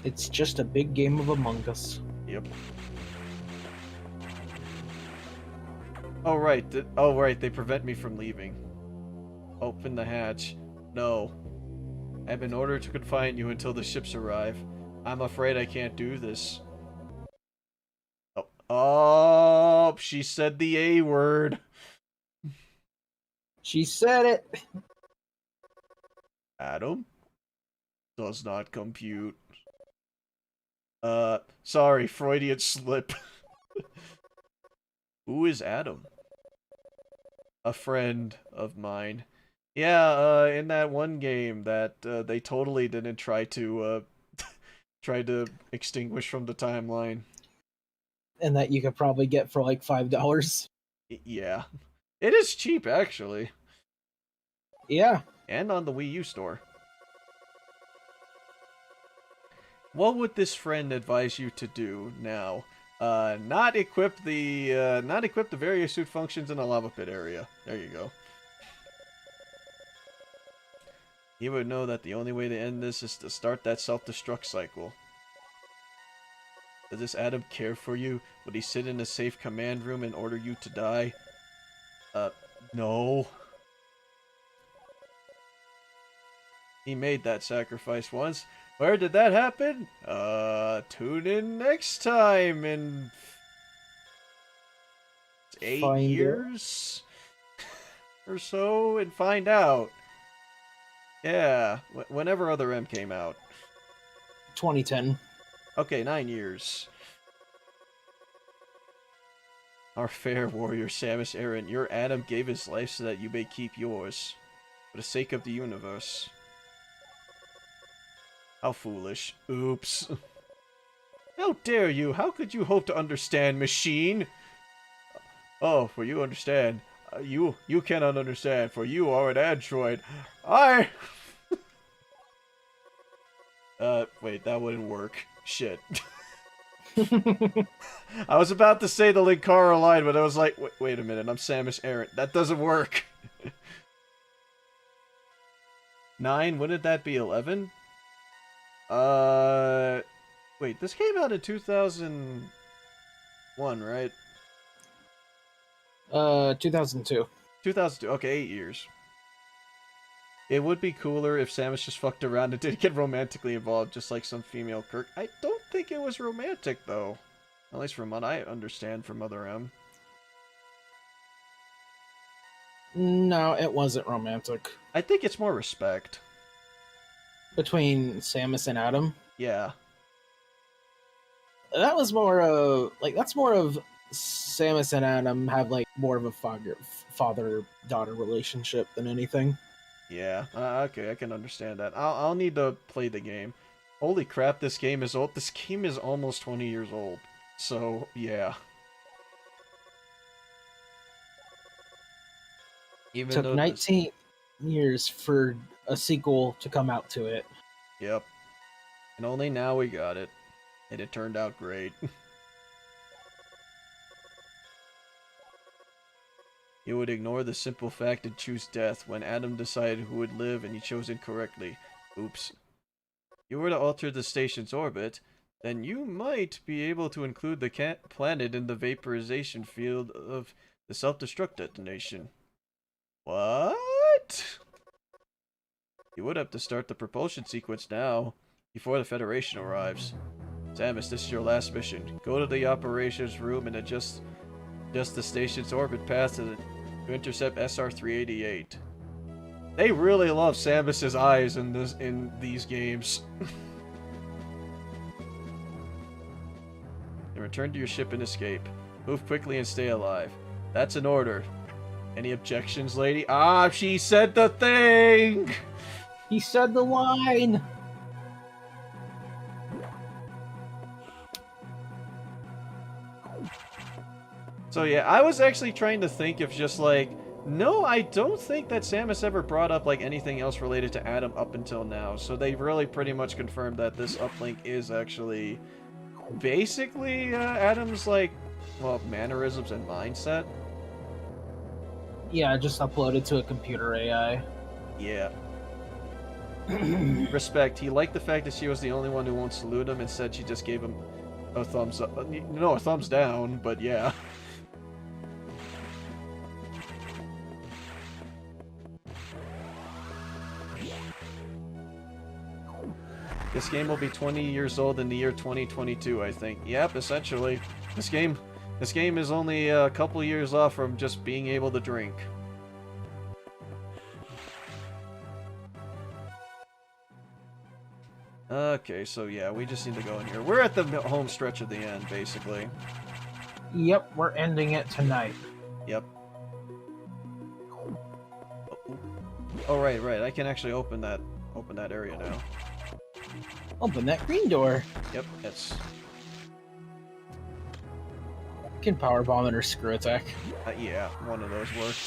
It's just a big game of Among Us. Yep. Oh right, oh right, they prevent me from leaving. Open the hatch. No. I've been ordered to confine you until the ships arrive. I'm afraid I can't do this. Oh, oh, she said the A word. She said it. Adam? Does not compute. Sorry, Freudian slip. Who is Adam? A friend of mine. Yeah, in that one game that they totally didn't try to extinguish from the timeline. And that you could probably get for like $5. Yeah. It is cheap, actually. Yeah. And on the Wii U store. What would this friend advise you to do now? Not equip the various suit functions in the lava pit area. There you go. He would know that the only way to end this is to start that self-destruct cycle. Does this Adam care for you? Would he sit in a safe command room and order you to die? No. He made that sacrifice once. Where did that happen? Tune in next time in 8 years or so and find out. Yeah, whenever Other M came out. 2010. Okay, 9 years. Our fair warrior Samus Aran, your Adam gave his life so that you may keep yours. For the sake of the universe. How foolish. Oops. How dare you? How could you hope to understand, machine? Oh, for you understand. You cannot understand, for you are an android. Wait, that wouldn't work. Shit. I was about to say the Linkara line, but I was like, wait a minute, I'm Samus Aran. That doesn't work. 9, wouldn't that be 11? Wait, this came out in 2001, right? 2002. 2002, okay, 8 years. It would be cooler if Samus just fucked around and didn't get romantically involved, just like some female Kirk. I don't think it was romantic, though. At least from what I understand from Other M. No, it wasn't romantic. I think it's more respect. Between Samus and Adam? Yeah. That was more of, like, that's more of Samus and Adam have, like, more of a father-daughter relationship than anything. Yeah, okay, I can understand that. I'll need to play the game. Holy crap, this game is old. This game is almost 20 years old. So, yeah. It took 19 years for a sequel to come out to it. Yep. And only now we got it. And it turned out great. You would ignore the simple fact and choose death when Adam decided who would live and he chose incorrectly. Oops. You were to alter the station's orbit, then you might be able to include the planet in the vaporization field of The self-destruct detonation. What? You would have to start the propulsion sequence now, before the Federation arrives. Samus, this is your last mission. Go to the operations room and adjust the station's orbit path to intercept SR-388. They really love Samus's eyes in these games. Then return to your ship and escape. Move quickly and stay alive. That's an order. Any objections, lady? Ah, she said the thing! He said the line! So yeah, I was actually trying to think of just like, no, I don't think that Samus ever brought up like anything else related to Adam up until now. So they really pretty much confirmed that this uplink is actually basically Adam's like, well, mannerisms and mindset. Yeah, just uploaded to a computer AI. Yeah. Respect. He liked the fact that she was the only one who won't salute him and said she just gave him a thumbs up. No, a thumbs down, but yeah. This game will be 20 years old in the year 2022, I think. Yep, essentially. This game is only a couple years off from just being able to drink. Okay, so yeah, we just need to go in here. We're at the home stretch of the end, basically. Yep, we're ending it tonight. Yep. Oh, right. I can actually open that area now. Open that green door. Yep, it's... Can power bomb it or screw attack. Yeah, one of those worked.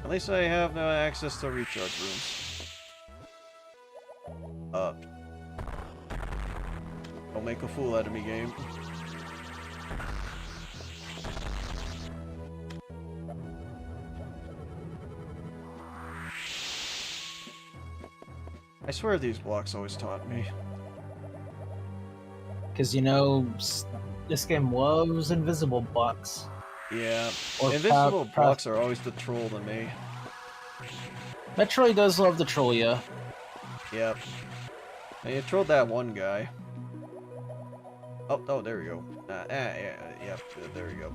At least I have no access to recharge rooms. Don't make a fool out of me, game. I swear these blocks always taunt me. Because, you know, this game loves invisible blocks. Yeah, Or invisible blocks are always the troll to me. Metroid does love to troll ya. Yep. And you trolled that one guy. Oh, there we go. Yep, there we go.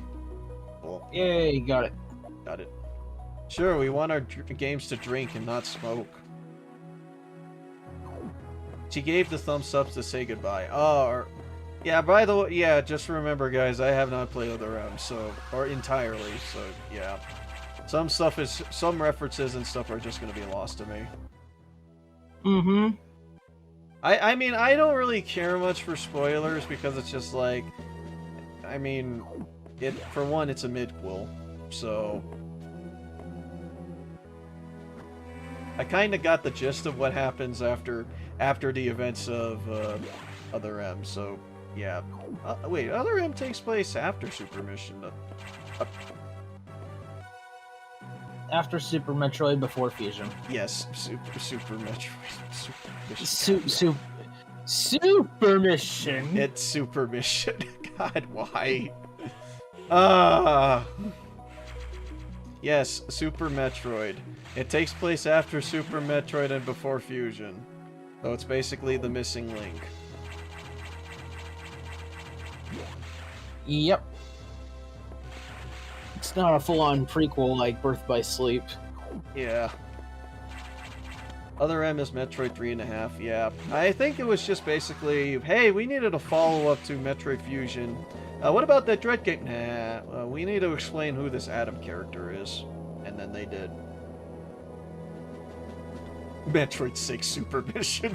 Cool. Yay, got it. Got it. Sure, we want our games to drink and not smoke. She gave the thumbs up to say goodbye. Oh, yeah, by the way, yeah, just remember, guys, I have not played other realms, so, or entirely, so, yeah. Some references and stuff are just gonna be lost to me. Mm-hmm. I mean, I don't really care much for spoilers, because it's just like, I mean, for one, it's a midquel, so... I kinda got the gist of what happens after the events of Other M, so yeah. Wait, Other M takes place after Super Mission. After Super Metroid, before Fusion. Yes, Super Metroid. Super Mission. It's Super Mission. God, why? Yes, Super Metroid. It takes place after Super Metroid and before Fusion. So it's basically the missing link. Yep. It's not a full-on prequel like Birth by Sleep. Yeah. Other M is Metroid 3.5, yeah. I think it was just basically, hey, we needed a follow-up to Metroid Fusion. What about that Dread game? Nah, we need to explain who this Adam character is. And then they did. Metroid 6 Super Mission.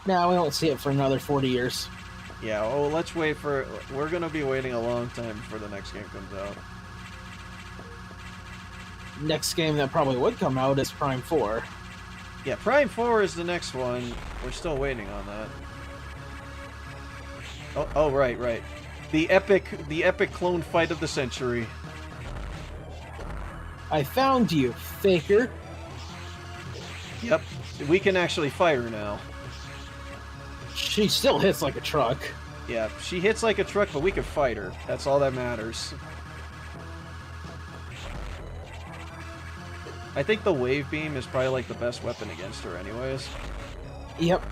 Nah, we won't see it for another 40 years. Yeah, oh, let's wait for... We're gonna be waiting a long time before the next game comes out. Next game that probably would come out is Prime 4. Yeah, Prime 4 is the next one. We're still waiting on that. Oh, right. The epic clone fight of the century. I found you, faker. Yep, we can actually fight her now. She still hits like a truck. Yeah, she hits like a truck, but we can fight her. That's all that matters. I think the wave beam is probably like the best weapon against her anyways. Yep.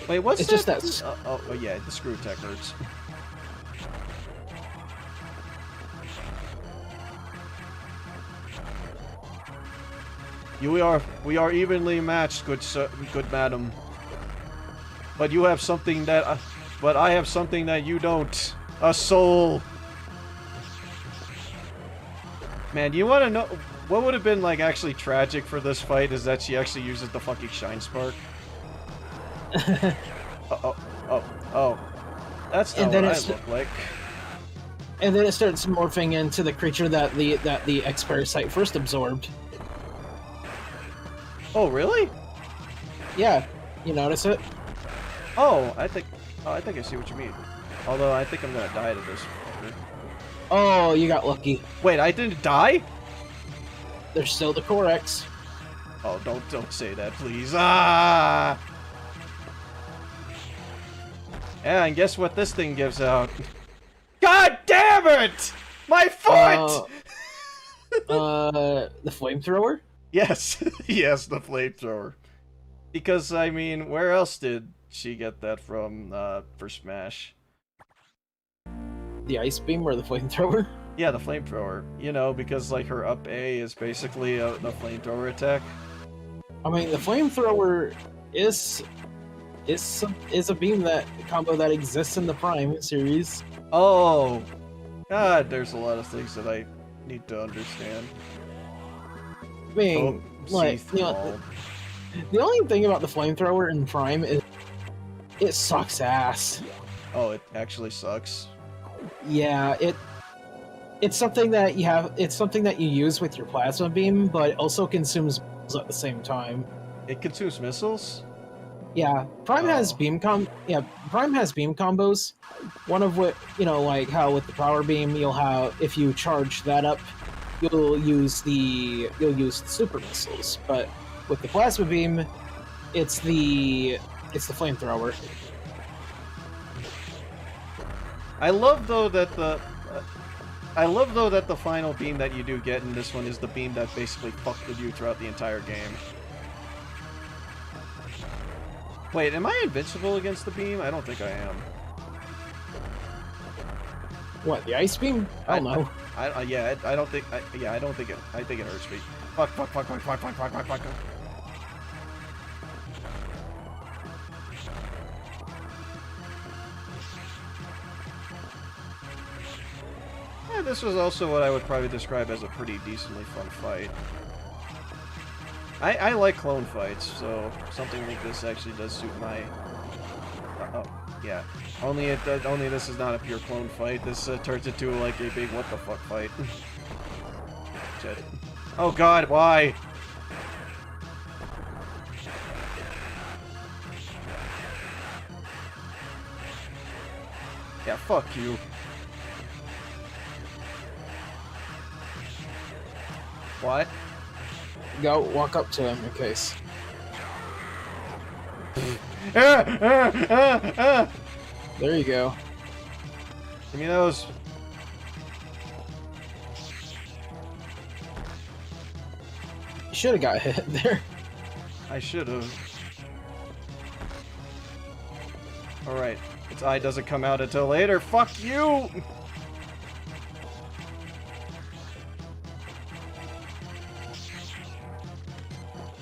Wait, what's it's that? just that... Oh, yeah, the screw tech hurts. We are evenly matched, good madam. But you have something that, but I have something that you don't. A soul. Man, you want to know what would have been like actually tragic for this fight? Is that she actually uses the fucking shine spark. Oh. That's not what I look like. And then it starts morphing into the creature that the X-Parasite first absorbed. Oh, really? Yeah, you notice it? Oh, I think I see what you mean. Although I think I'm gonna die to this fucker. Oh, you got lucky. Wait, I didn't die? There's still the Core X. Oh, don't say that, please. Ah! Yeah, and guess what this thing gives out? God damn it! My foot! The flamethrower? Yes, yes, the flamethrower. Because, I mean, where else did she get that from, for Smash? The ice beam or the flamethrower? Yeah, the flamethrower. You know, because, like, her up A is basically the flamethrower attack. I mean, the flamethrower is a beam combo that exists in the Prime series. Oh! God, there's a lot of things that I need to understand. I mean, like, you know, the only thing about the flamethrower in Prime is it sucks ass. Oh, it actually sucks. Yeah, it's something that you have. It's something that you use with your plasma beam, but it also consumes missiles at the same time. It consumes missiles? Yeah, Prime has beam Prime has beam combos. One of which, you know, like how with the power beam, you'll have, if you charge that up, you'll use the super missiles. But with the plasma beam, it's the flamethrower. I love though that the final beam that you do get in this one is the beam that basically fucked with you throughout the entire game. Wait, am I invincible against the beam? I don't think I am. What, the ice beam? I don't know. I don't think it. I think it hurts me. Fuck. Yeah, this was also what I would probably describe as a pretty decently fun fight. I like clone fights, so something like this actually does suit my... oh, yeah. Only this is not a pure clone fight. This turns into like a big what the fuck fight. Shit. Oh god, why? Yeah, fuck you. What? Go walk up to him in case. There you go. Give me those. You should have got hit there. I should have. Alright. Its eye doesn't come out until later. Fuck you!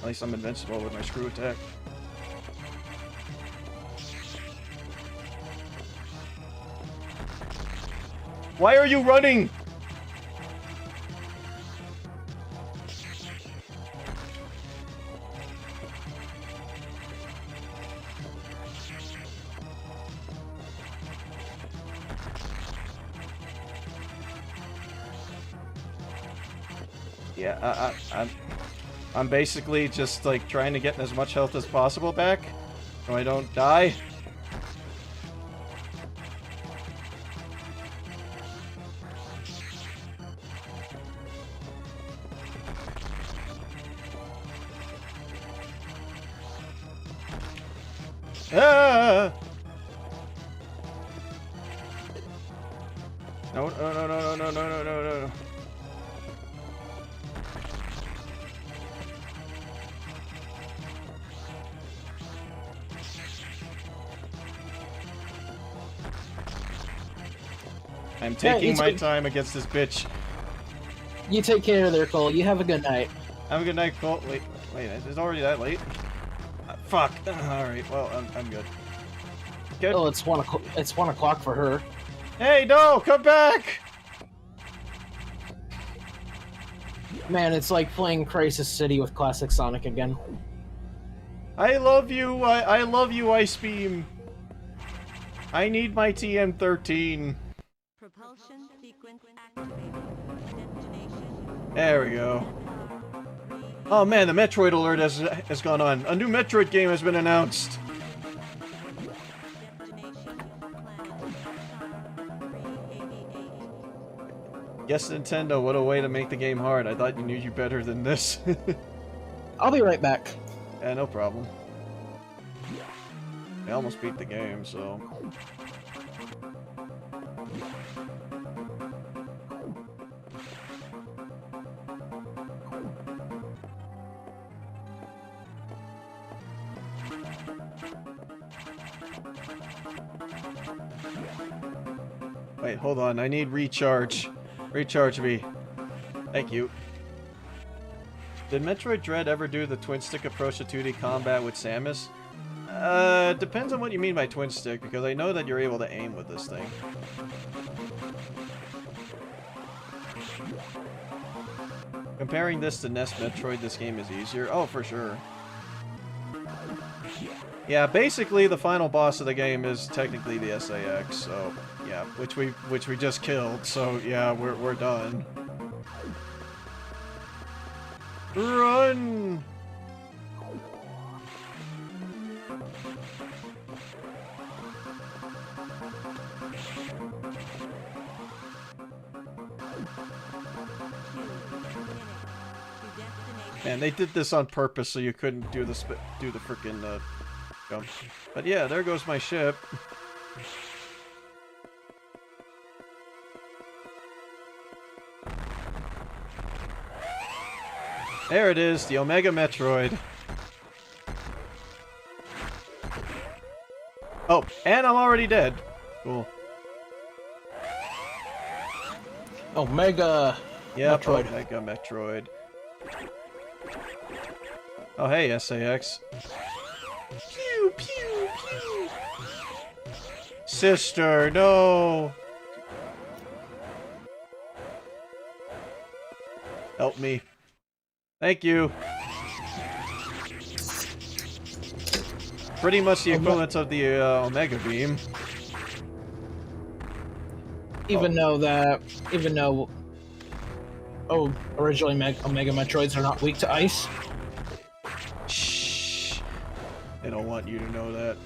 At least I'm invincible with my screw attack. Why are you running? Yeah, I'm basically just like trying to get as much health as possible back so I don't die. Ah! No, no, no, no, no, no, no, no, no. I'm taking my time against this bitch. You take care of there, Cole. You have a good night. Have a good night, Colt. Wait, it's already that late? Fuck. Alright, well, I'm good. Good. Oh, it's 1 o'clock. It's 1 o'clock for her. Hey, no! Come back! Man, it's like playing Crisis City with classic Sonic again. I love you. I love you, Ice Beam. I need my TM13. Propulsion sequence activated. Destination. There we go. Oh man, the Metroid alert has gone on. A new Metroid game has been announced. Destination. Planet. Star 388. Yes, Nintendo, what a way to make the game hard. I thought you knew you better than this. I'll be right back. Yeah, no problem. I almost beat the game, so... Wait, hold on. I need recharge. Recharge me. Thank you. Did Metroid Dread ever do the twin stick approach to 2D combat with Samus? Depends on what you mean by twin stick, because I know that you're able to aim with this thing. Comparing this to NES Metroid, this game is easier. Oh, for sure. Yeah, basically the final boss of the game is technically the SAX, so yeah, which we just killed. So yeah, we're done. Run! Man, they did this on purpose so you couldn't do the frickin' jump. But yeah, there goes my ship. There it is, the Omega Metroid. Oh, and I'm already dead. Cool. Omega Yep, Metroid. Omega Metroid. Oh, hey, SAX. Pew, pew, pew. Sister, no. Help me. Thank you. Pretty much the equivalent of the Omega Beam. Even though, originally Omega Metroids are not weak to ice. Shh. They don't want you to know that.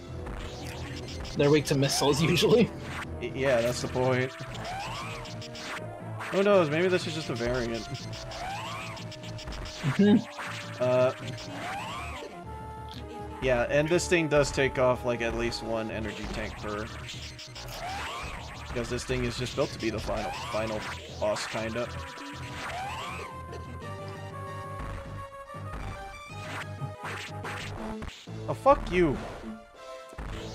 They're weak to missiles usually. Yeah, that's the point. Who knows? Maybe this is just a variant. Yeah, and this thing does take off like at least one energy tank per. Because this thing is just built to be the final boss, kinda. Oh, fuck you!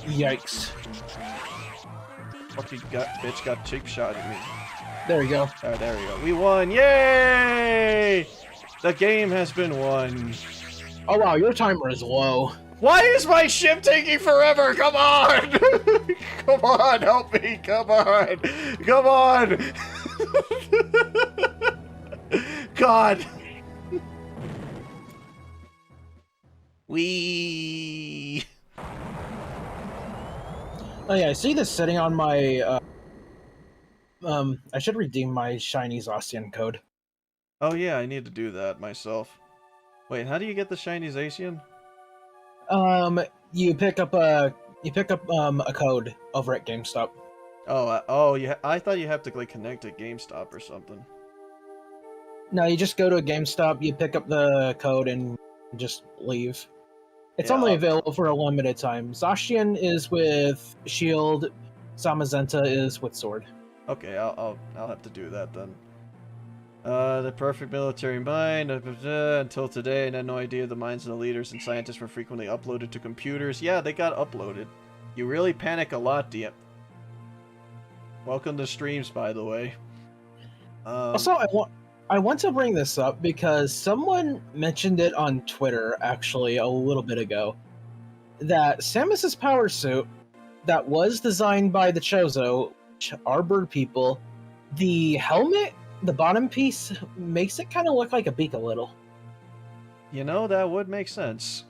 Yikes. Fuck you, bitch got cheap shot at me. There we go. Alright, there we go. We won! Yay! The game has been won. Oh wow, your timer is low. Why is my ship taking forever? Come on! Come on, help me! Come on! Come on! God! Wee. Oh yeah, I see this sitting on my, I should redeem my shiny Zacian code. Oh yeah, I need to do that myself. Wait, how do you get the shiny Zacian? You pick up a code over at GameStop. Oh, yeah. I thought you have to like connect to GameStop or something. No, you just go to a GameStop, you pick up the code, and just leave. It's Yeah, only available for a limited time. Zacian is with shield. Zamazenta is with sword. Okay, I'll have to do that then. The perfect military mind. Until today, I had no idea the minds of the leaders and scientists were frequently uploaded to computers. Yeah, they got uploaded. You really panic a lot, DM. Welcome to streams, by the way. Also, I want to bring this up because someone mentioned it on Twitter actually a little bit ago. That Samus's power suit that was designed by the Chozo, which are bird people, the helmet, the bottom piece, makes it kind of look like a beak a little. You know, that would make sense.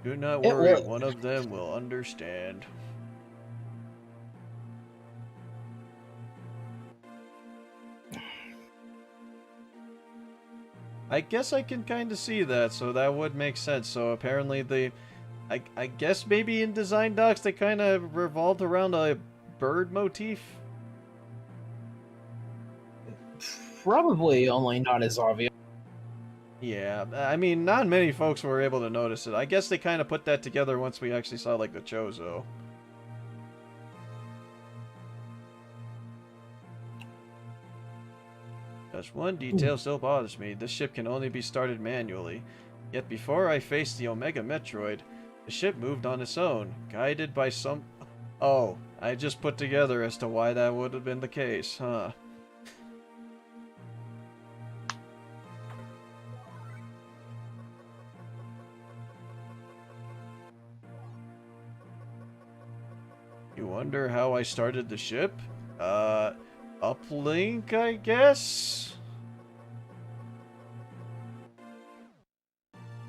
Do not worry, one of them will understand. I guess I can kind of see that, so that would make sense. So apparently I guess maybe in design docs they kind of revolved around a bird motif? Probably, only not as obvious. Yeah, I mean, not many folks were able to notice it. I guess they kind of put that together once we actually saw, like, the Chozo. Just one detail still bothers me. This ship can only be started manually. Yet before I faced the Omega Metroid, the ship moved on its own, guided by some... Oh, I just put together as to why that would have been the case, huh? You wonder how I started the ship? Uplink, I guess?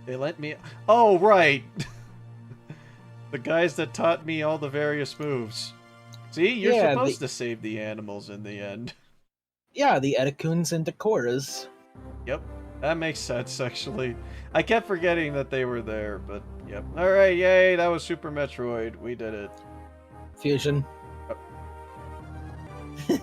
They let me... Oh, right! The guys that taught me all the various moves. See, you're supposed to save the animals in the end. Yeah, the Eticunes and Decoras. Yep, that makes sense, actually. I kept forgetting that they were there, but yep. Alright, yay, that was Super Metroid. We did it. Fusion. I'm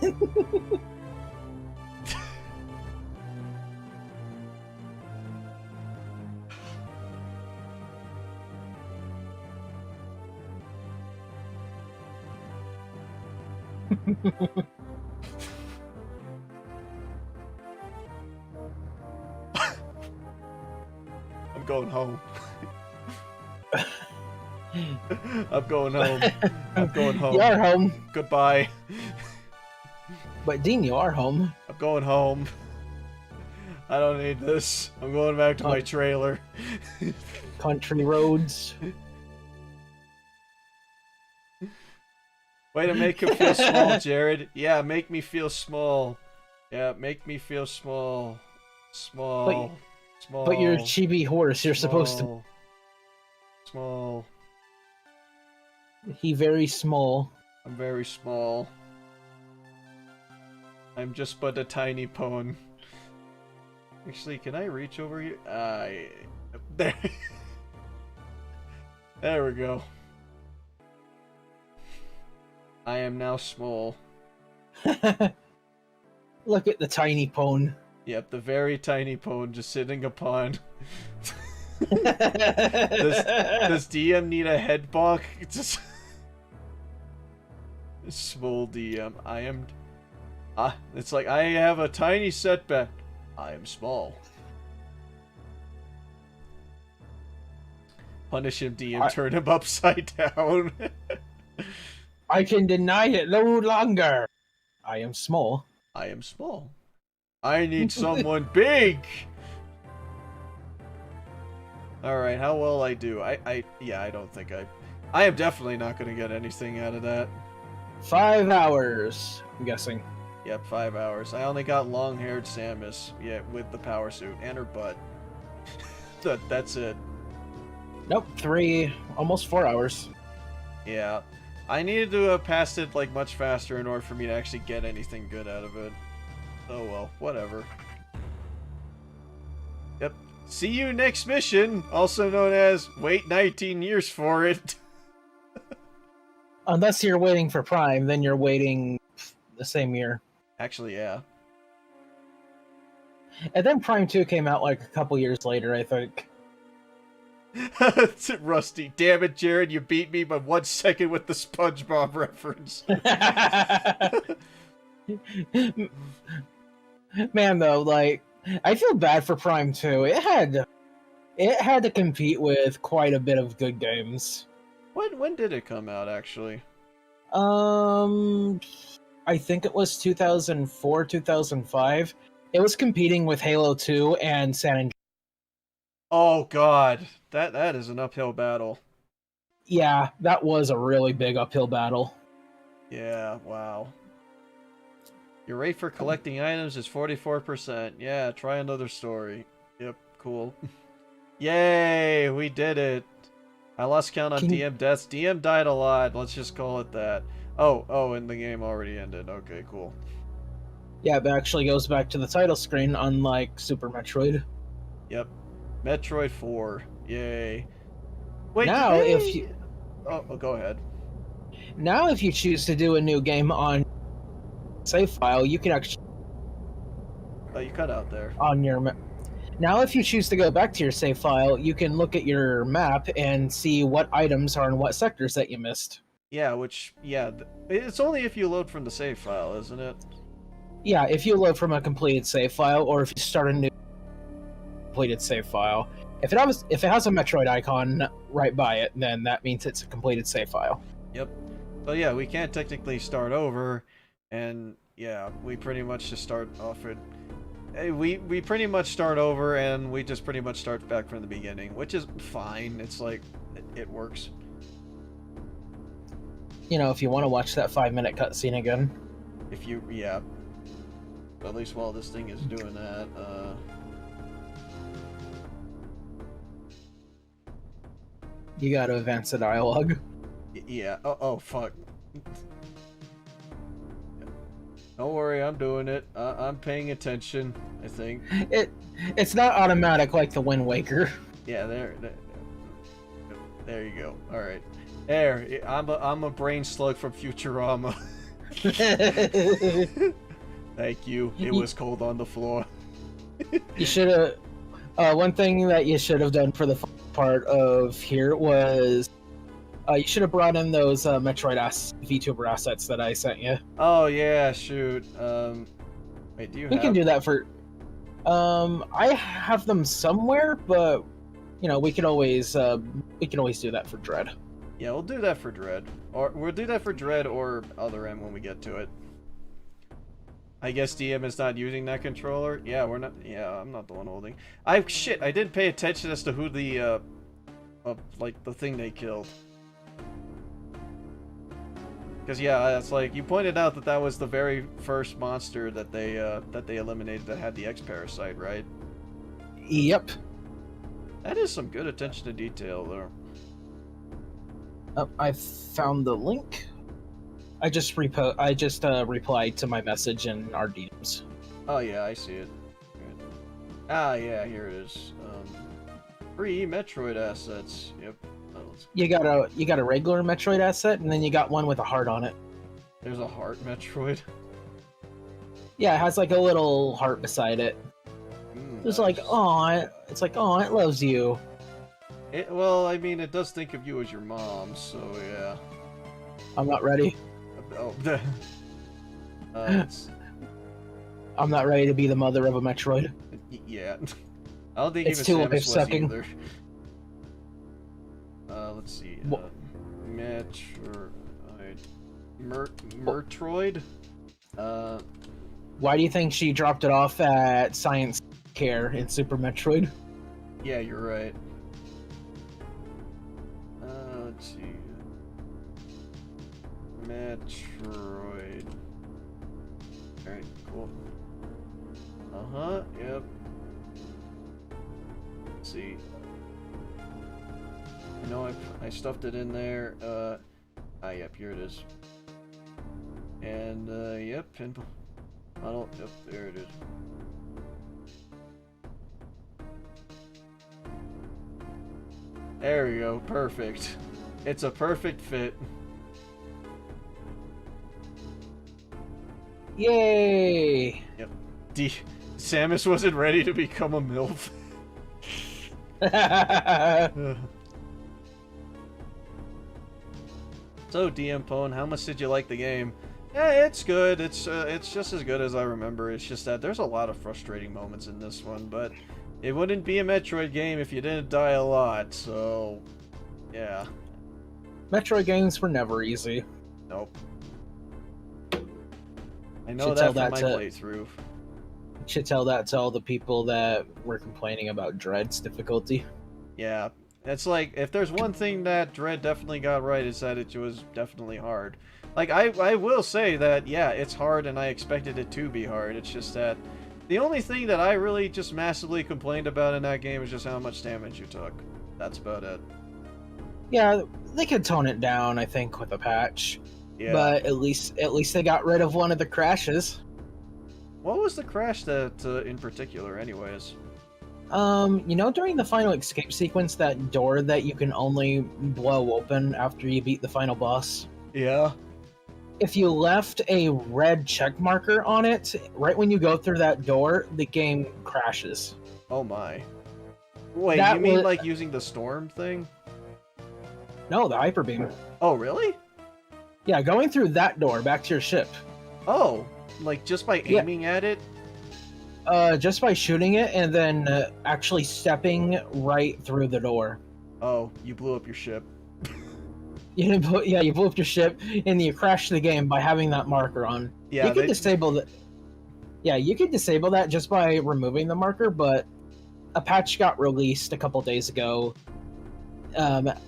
going home. I'm going home. I'm going home. You are home. Goodbye. But Dean, you are home. I'm going home. I don't need this. I'm going back to my trailer. Country roads. Way to make him feel small, Jarrod. Yeah, make me feel small. Yeah, make me feel small. Small. Small. But you're a chibi horse. You're supposed to... Small. He very small. I'm very small. I'm just but a tiny pawn. Actually, can I reach over here? There. There we go. I am now small. Look at the tiny pone. Yep, the very tiny pawn just sitting upon. Does DM need a head bonk? Just small DM. I am. It's like I have a tiny setback. I am small. Punish him, DM. Turn him upside down. I can deny it no longer. I am small. I am small. I need someone big. Alright, how well I do? Yeah, I don't think I am definitely not going to get anything out of that. 5 hours, I'm guessing. Yep, 5 hours. I only got long-haired Samus, yeah, with the power suit, and her butt. That's it. Nope, 3, almost 4 hours. Yeah. I needed to have passed it, like, much faster in order for me to actually get anything good out of it. Oh well, whatever. Yep. See you next mission, also known as wait 19 years for it. Unless you're waiting for Prime, then you're waiting the same year. Actually, yeah. And then Prime 2 came out like a couple years later, I think. Rusty, damn it, Jarrod, you beat me by 1 second with the SpongeBob reference. Man, though, like, I feel bad for Prime 2. It had to compete with quite a bit of good games. When did it come out, actually? I think it was 2004, 2005. It was competing with Halo 2 and San Andreas. Oh god, that is an uphill battle. Yeah, that was a really big uphill battle. Yeah, wow. Your rate for collecting items is 44%. Yeah, try another story. Yep, cool. Yay, we did it. I lost count on DM deaths. DM died a lot, let's just call it that. Oh, and the game already ended. Okay, cool. Yeah, it actually goes back to the title screen, unlike Super Metroid. Yep. Metroid 4. Yay. Wait, now, if you... Oh, go ahead. Now, if you choose to do a new game on save file, you can actually... Oh, you cut out there. On your... Now, if you choose to go back to your save file, you can look at your map and see what items are in what sectors that you missed. Yeah, it's only if you load from the save file, isn't it? Yeah, if you load from a completed save file, or if you start a new completed save file. If it has a Metroid icon right by it, then that means it's a completed save file. Yep. So yeah, we can't technically start over, and yeah, we pretty much just start off at... We pretty much start over, and we just pretty much start back from the beginning, which is fine. It's like, it works. You know, if you want to watch that 5-minute cutscene again. Yeah. At least while this thing is doing that, You gotta advance the dialogue. Yeah. Oh, fuck. Don't worry, I'm doing it. I'm paying attention, I think. It's not automatic like the Wind Waker. Yeah, there you go. All right. There, I'm a brain slug from Futurama. Thank you. It was cold on the floor. You should have. One thing that you should have done for the part of here was you should have brought in those Metroid VTuber assets that I sent you. Oh yeah, shoot. Wait, do you? We can do that for. I have them somewhere, but you know we can always do that for Dread. Yeah, we'll do that for Dread, or we'll do that for Dread or Other M when we get to it. I guess DM is not using that controller. Yeah, we're not. Yeah, I'm not the one holding. I didn't pay attention as to who the like the thing they killed. Because yeah, it's like you pointed out that was the very first monster that they eliminated that had the X parasite, right? Yep. That is some good attention to detail there. I found the link. I just replied to my message in our DMs. Oh yeah, I see it. Good. Ah yeah, here it is. Free Metroid assets. Yep. You got a regular Metroid asset, and then you got one with a heart on it. There's a heart Metroid. Yeah, it has like a little heart beside it. It's nice. like, aw, it's like, aw, it loves you. Well, I mean, it does think of you as your mom, so yeah. I'm not ready. Oh, I'm not ready to be the mother of a Metroid. Yeah. I don't think it's even too Samus was sucking. either. Let's see. Metroid? Why do you think she dropped it off at Science Care in Super Metroid? Yeah, you're right. Let's see. Metroid. Alright, cool. Uh-huh, yep. Let's see. I know I stuffed it in there. Yep, here it is. And, yep, pinball model. Yep, there it is. There we go, perfect. It's a perfect fit. Yay! Yep. Samus wasn't ready to become a MILF. So, DM Pone, how much did you like the game? Yeah, it's good. It's just as good as I remember. It's just that there's a lot of frustrating moments in this one, but it wouldn't be a Metroid game if you didn't die a lot, so yeah. Metroid games were never easy. Nope. I know that from my playthrough. Should tell that to all the people that were complaining about Dread's difficulty. Yeah. It's like, if there's one thing that Dread definitely got right, it's that it was definitely hard. Like, I will say that, yeah, it's hard and I expected it to be hard. It's just that the only thing that I really just massively complained about in that game is just how much damage you took. That's about it. Yeah, they could tone it down, I think, with a patch. Yeah. But at least they got rid of one of the crashes. What was the crash that, in particular, anyways? You know, during the final escape sequence, that door that you can only blow open after you beat the final boss? Yeah. If you left a red check marker on it, right when you go through that door, the game crashes. Oh my. Wait, That you mean was- like using the storm thing? No, the hyper beam. Oh, really? Yeah, going through that door back to your ship. Oh, like just by Yeah. aiming at it? Just by shooting it and then actually stepping right through the door. Oh, you blew up your ship. You blew up your ship and you crashed the game by having that marker on. Yeah, you could disable that. Yeah, you could disable that just by removing the marker, but a patch got released a couple days ago.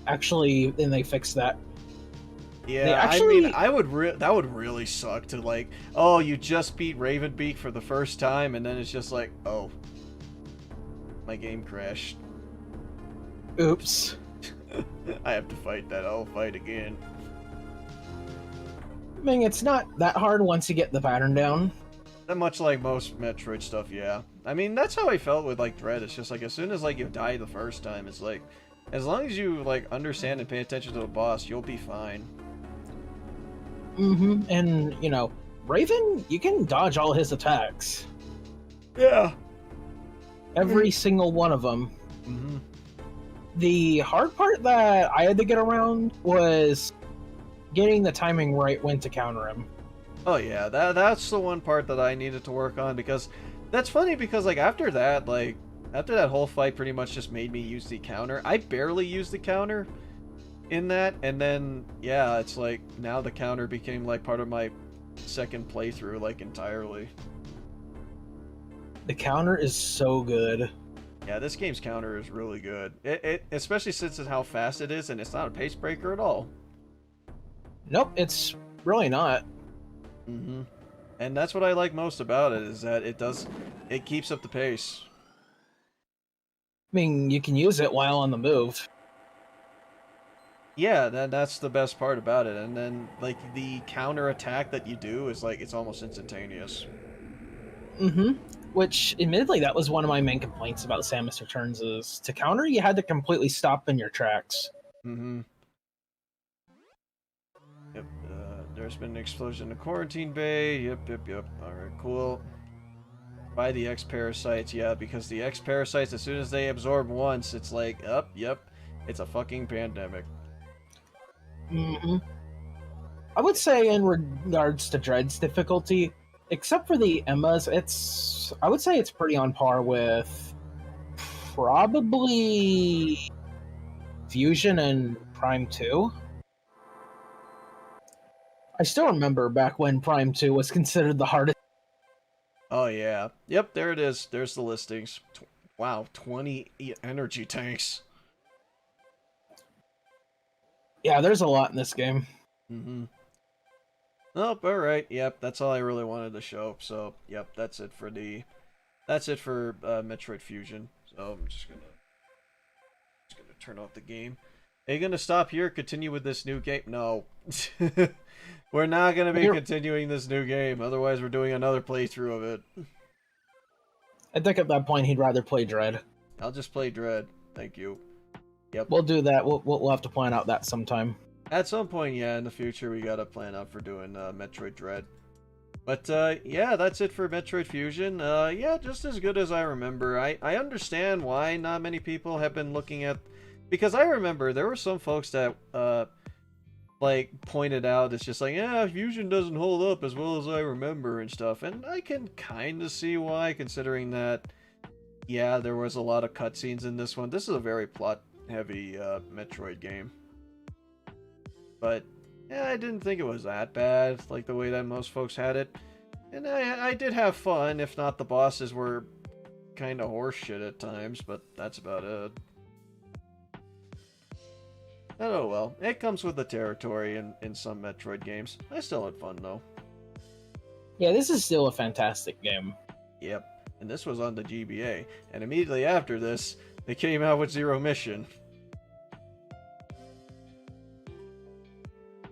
Actually, and they fixed that. Yeah, I mean, that would really suck to like, oh, you just beat Ravenbeak for the first time, and then it's just like, oh, my game crashed. Oops. I have to fight that. I'll fight again. I mean, it's not that hard once you get the pattern down. Not much like most Metroid stuff, yeah. I mean, that's how I felt with like Dread. It's just like as soon as like you die the first time, it's like, as long as you like understand and pay attention to the boss, you'll be fine. Mm-hmm. And you know, Raven, you can dodge all his attacks. Yeah. Every single one of them. Mm-hmm. The hard part that I had to get around was getting the timing right when to counter him. Oh yeah, that's the one part that I needed to work on, because that's funny because like after that whole fight pretty much just made me use the counter. I barely used the counter in that, and then yeah, it's like now the counter became like part of my second playthrough like entirely. The counter is so good. Yeah, this game's counter is really good. It especially since it's how fast it is, and it's not a pace breaker at all. Nope, it's really not. Mm-hmm. And that's what I like most about it, is that it keeps up the pace. I mean, you can use it while on the move. Yeah, that's the best part about it. And then like the counter attack that you do is like it's almost instantaneous. Mm-hmm. Which, admittedly, that was one of my main complaints about Samus Returns, is to counter, you had to completely stop in your tracks. Mm-hmm. Yep, there's been an explosion in the quarantine bay. Yep. Alright, cool. By the X-Parasites, yeah, because the X-Parasites, as soon as they absorb once, it's like, yep, it's a fucking pandemic. Mm-hmm. I would say, in regards to Dread's difficulty, except for the Emmas, I would say it's pretty on par with probably Fusion and Prime 2. I still remember back when Prime 2 was considered the hardest. Oh yeah. Yep, there it is. There's the listings. Wow, 20 energy tanks. Yeah, there's a lot in this game. Mm-hmm. Nope, alright. Yep, that's all I really wanted to show. So, yep, that's it for Metroid Fusion. So, I'm just gonna turn off the game. Are you gonna stop here? Continue with this new game? No. We're not gonna be continuing this new game. Otherwise, we're doing another playthrough of it. I think at that point he'd rather play Dread. I'll just play Dread. Thank you. Yep. We'll do that. We'll have to plan out that sometime. At some point, yeah, in the future, we gotta plan out for doing Metroid Dread. But yeah, that's it for Metroid Fusion. Yeah, just as good as I remember. I understand why not many people have been looking at, because I remember there were some folks that like pointed out it's just like, yeah, Fusion doesn't hold up as well as I remember and stuff, and I can kind of see why, considering that yeah, there was a lot of cutscenes in this one. This is a very plot heavy Metroid game, but yeah, I didn't think it was that bad, like the way that most folks had it. And I did have fun, if not the bosses were kind of horseshit at times, but that's about it. Oh well, it comes with the territory in some Metroid games. I still had fun though. Yeah, this is still a fantastic game. Yep, and this was on the GBA, and immediately after this, they came out with Zero Mission.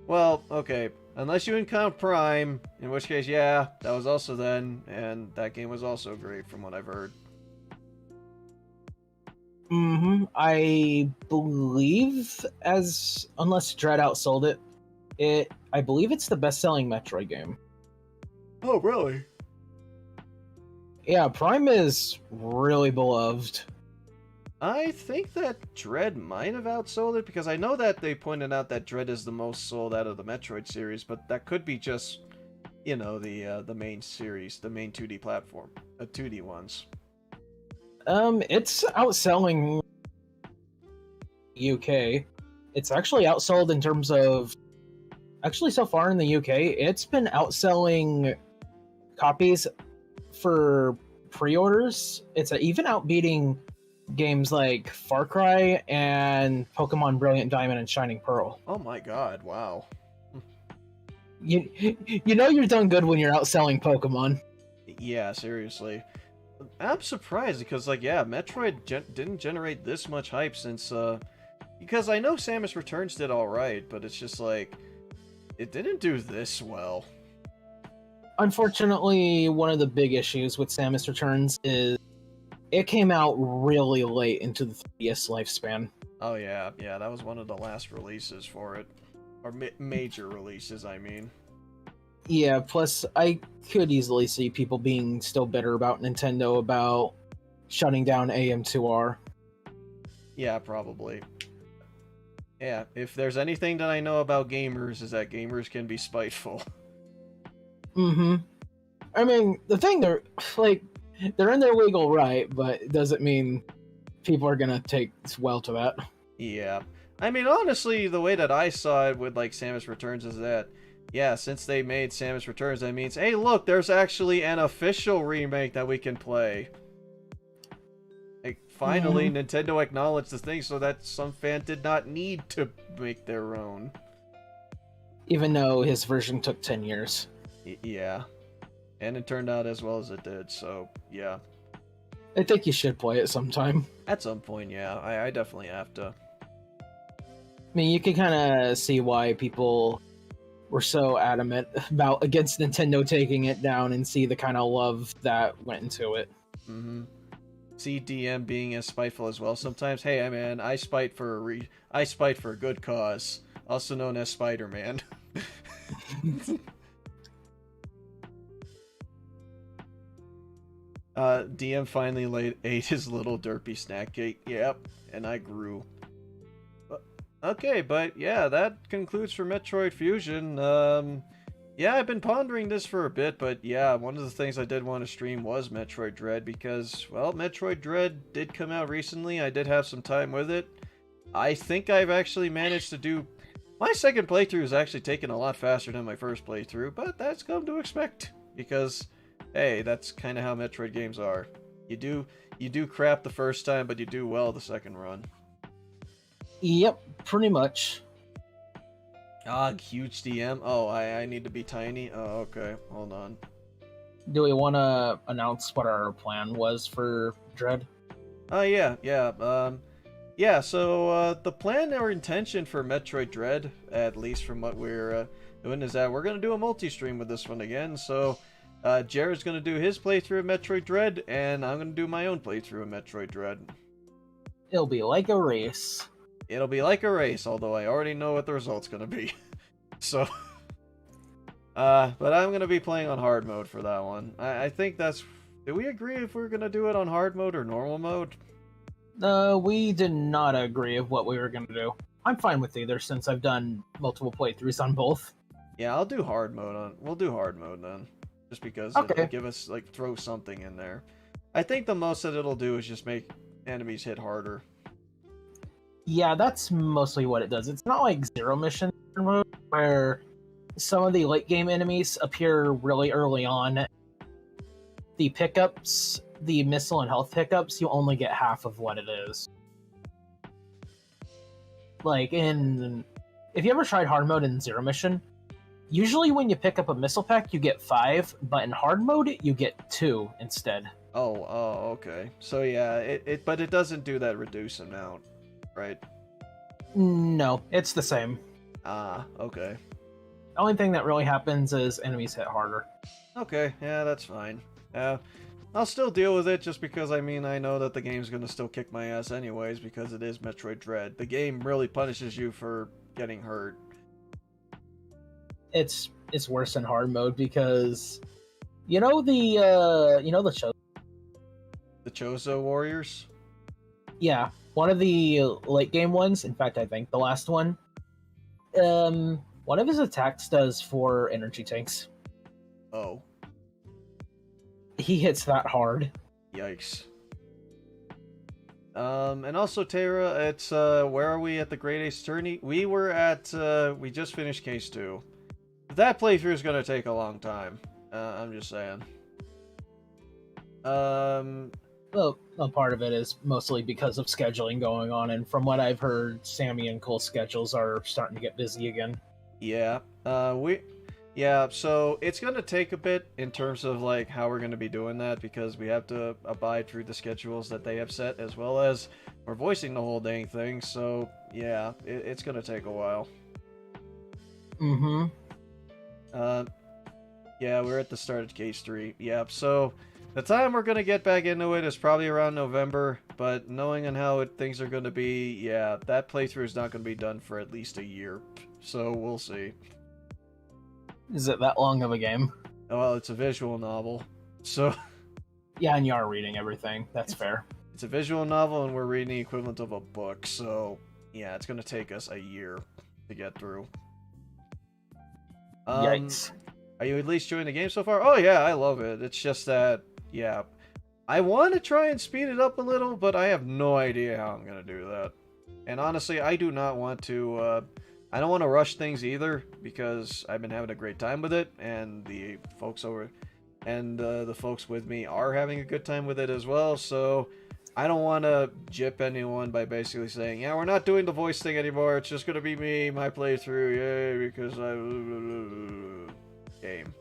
Well, okay, unless you count Prime, in which case, yeah, that was also then, and that game was also great from what I've heard. I believe, unless Dread outsold it, I believe it's the best-selling Metroid game. Oh, really? Yeah, Prime is really beloved. I think that Dread might have outsold it, because I know that they pointed out that Dread is the most sold out of the Metroid series, but that could be just, you know, the main series, the main 2D platform, 2D ones. It's outselling UK. It's actually outsold in terms of... Actually, so far in the UK, it's been outselling copies for pre-orders. It's even outbeating games like Far Cry and Pokemon Brilliant Diamond and Shining Pearl. Oh my god, wow. You know you're done good when you're outselling Pokemon. Yeah, seriously. I'm surprised because, like, yeah, Metroid didn't generate this much hype since, because I know Samus Returns did alright, but it's just like, it didn't do this well. Unfortunately, one of the big issues with Samus Returns is it came out really late into the 3DS lifespan. Oh yeah, yeah, that was one of the last releases for it. Or major releases, I mean. Yeah, plus I could easily see people being still bitter about Nintendo about shutting down AM2R. Yeah, probably. Yeah, if there's anything that I know about gamers is that gamers can be spiteful. I mean, the thing, they're in their legal right, but it doesn't mean people are gonna take well to that. Yeah. I mean, honestly, the way that I saw it with, like, Samus Returns is that, yeah, since they made Samus Returns, that means, hey, look, there's actually an official remake that we can play. Like, finally, Nintendo acknowledged the thing so that some fan did not need to make their own. Even though his version took 10 years. Yeah. And it turned out as well as it did, so, yeah. I think you should play it sometime. At some point, yeah. I definitely have to. I mean, you can kind of see why people were so adamant about against Nintendo taking it down and see the kind of love that went into it. See DM being as spiteful as well sometimes. Hey, man, I spite for a good cause, also known as Spider-Man. DM finally ate his little derpy snack cake. Yep, and I grew. Okay, but yeah, that concludes for Metroid Fusion. Yeah, I've been pondering this for a bit, but yeah, one of the things I did want to stream was Metroid Dread because, well, Metroid Dread did come out recently. I did have some time with it. I think I've actually managed to do... My second playthrough is actually taking a lot faster than my first playthrough, but that's come to expect because, hey, that's kind of how Metroid games are. You do crap the first time, but you do well the second run. Yep, pretty much. Ah, huge DM. Oh, I need to be tiny. Oh, okay. Hold on. Do we want to announce what our plan was for Dread? Yeah. Yeah, so the plan or intention for Metroid Dread, at least from what we're doing, is that we're going to do a multi-stream with this one again. So Jarrod's going to do his playthrough of Metroid Dread, and I'm going to do my own playthrough of Metroid Dread. It'll be like a race. It'll be like a race, although I already know what the result's going to be. So... But I'm gonna be playing on hard mode for that one. I think that's... Did we agree if we're gonna do it on hard mode or normal mode? We did not agree of what we were gonna do. I'm fine with either since I've done multiple playthroughs on both. Yeah, I'll do hard mode on... We'll do hard mode then. Just because Okay. it'll give us, like, throw something in there. I think the most that it'll do is just make enemies hit harder. Yeah, that's mostly what it does. It's not like Zero Mission mode where some of the late game enemies appear really early on. The pickups, the missile and health pickups, you only get half of what it is. Like if you ever tried hard mode in Zero Mission, usually when you pick up a missile pack you get 5, but in hard mode you get 2 instead. Oh, okay. So yeah, but it doesn't do that reduce amount, right? No, it's the same. Ah, okay. The only thing that really happens is enemies hit harder. Okay, yeah, that's fine. I'll still deal with it just because, I mean, I know that the game's gonna still kick my ass anyways because it is Metroid Dread. The game really punishes you for getting hurt. It's worse in hard mode because you know the show. The Chozo Warriors? Yeah, one of the late game ones. In fact, I think the last one. One of his attacks does 4 energy tanks. Oh. He hits that hard. Yikes. And also, Tara, it's, where are we at the Great Ace Attorney? We were at, we just finished Case 2. That playthrough is gonna take a long time. I'm just saying. Well, a part of it is mostly because of scheduling going on, and from what I've heard, Sammy and Cole's schedules are starting to get busy again. Yeah. Yeah, so it's gonna take a bit in terms of like how we're gonna be doing that because we have to abide through the schedules that they have set as well as we're voicing the whole dang thing, so yeah, it's gonna take a while. Mm-hmm. Yeah, we're at the start of Case 3. Yep, so the time we're gonna get back into it is probably around November, but knowing on how things are gonna be, yeah, that playthrough is not gonna be done for at least a year, so we'll see. Is it that long of a game? Well, it's a visual novel, so... Yeah, and you are reading everything. That's fair. It's a visual novel, and we're reading the equivalent of a book, so... Yeah, it's gonna take us a year to get through. Yikes. Are you at least enjoying the game so far? Oh yeah, I love it. It's just that, yeah... I want to try and speed it up a little, but I have no idea how I'm gonna do that. And honestly, I do not want to, I don't want to rush things either, because I've been having a great time with it, and the folks the folks with me are having a good time with it as well, so I don't want to gyp anyone by basically saying, yeah, we're not doing the voice thing anymore, it's just going to be me, my playthrough, yay, because I... game.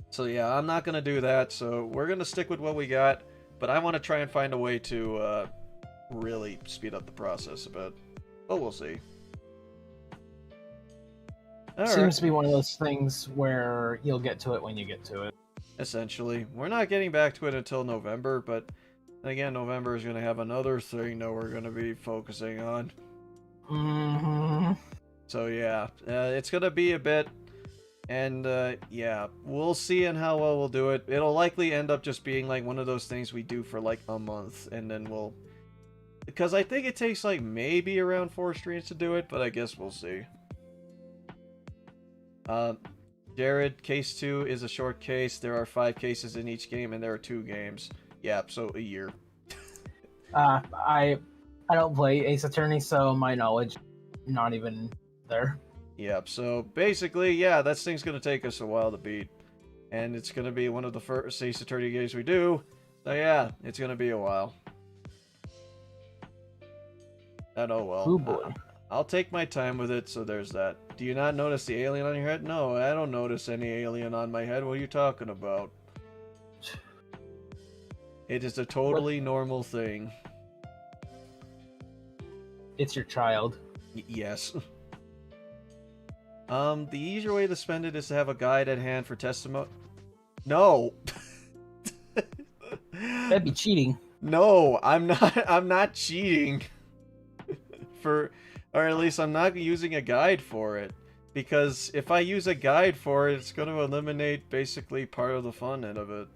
So yeah, I'm not going to do that, so we're going to stick with what we got, but I want to try and find a way to, really speed up the process a bit. But we'll see. Seems to be one of those things where you'll get to it when you get to it. Essentially. We're not getting back to it until November, but again, November is going to have another thing that we're going to be focusing on. Mm-hmm. So yeah, it's going to be a bit, and yeah, we'll see in how well we'll do it. It'll likely end up just being like one of those things we do for like a month, and then we'll... Because I think it takes like maybe around 4 streams to do it, but I guess we'll see. Jarrod, case 2 is a short case. There are 5 cases in each game, and there are 2 games. Yeah, so a year. I don't play Ace Attorney, so my knowledge not even there. Yep, so basically, yeah, that thing's gonna take us a while to beat. And it's gonna be one of the first Ace Attorney games we do. So yeah, it's gonna be a while. And oh well. Oh boy. I'll take my time with it, so there's that. Do you not notice the alien on your head? No, I don't notice any alien on my head. What are you talking about? It is a totally normal thing. It's your child. Yes. The easier way to spend it is to have a guide at hand for testimony. No! That'd be cheating. No, I'm not cheating. Or at least I'm not using a guide for it. because if I use a guide for it, it's going to eliminate basically part of the fun end of it.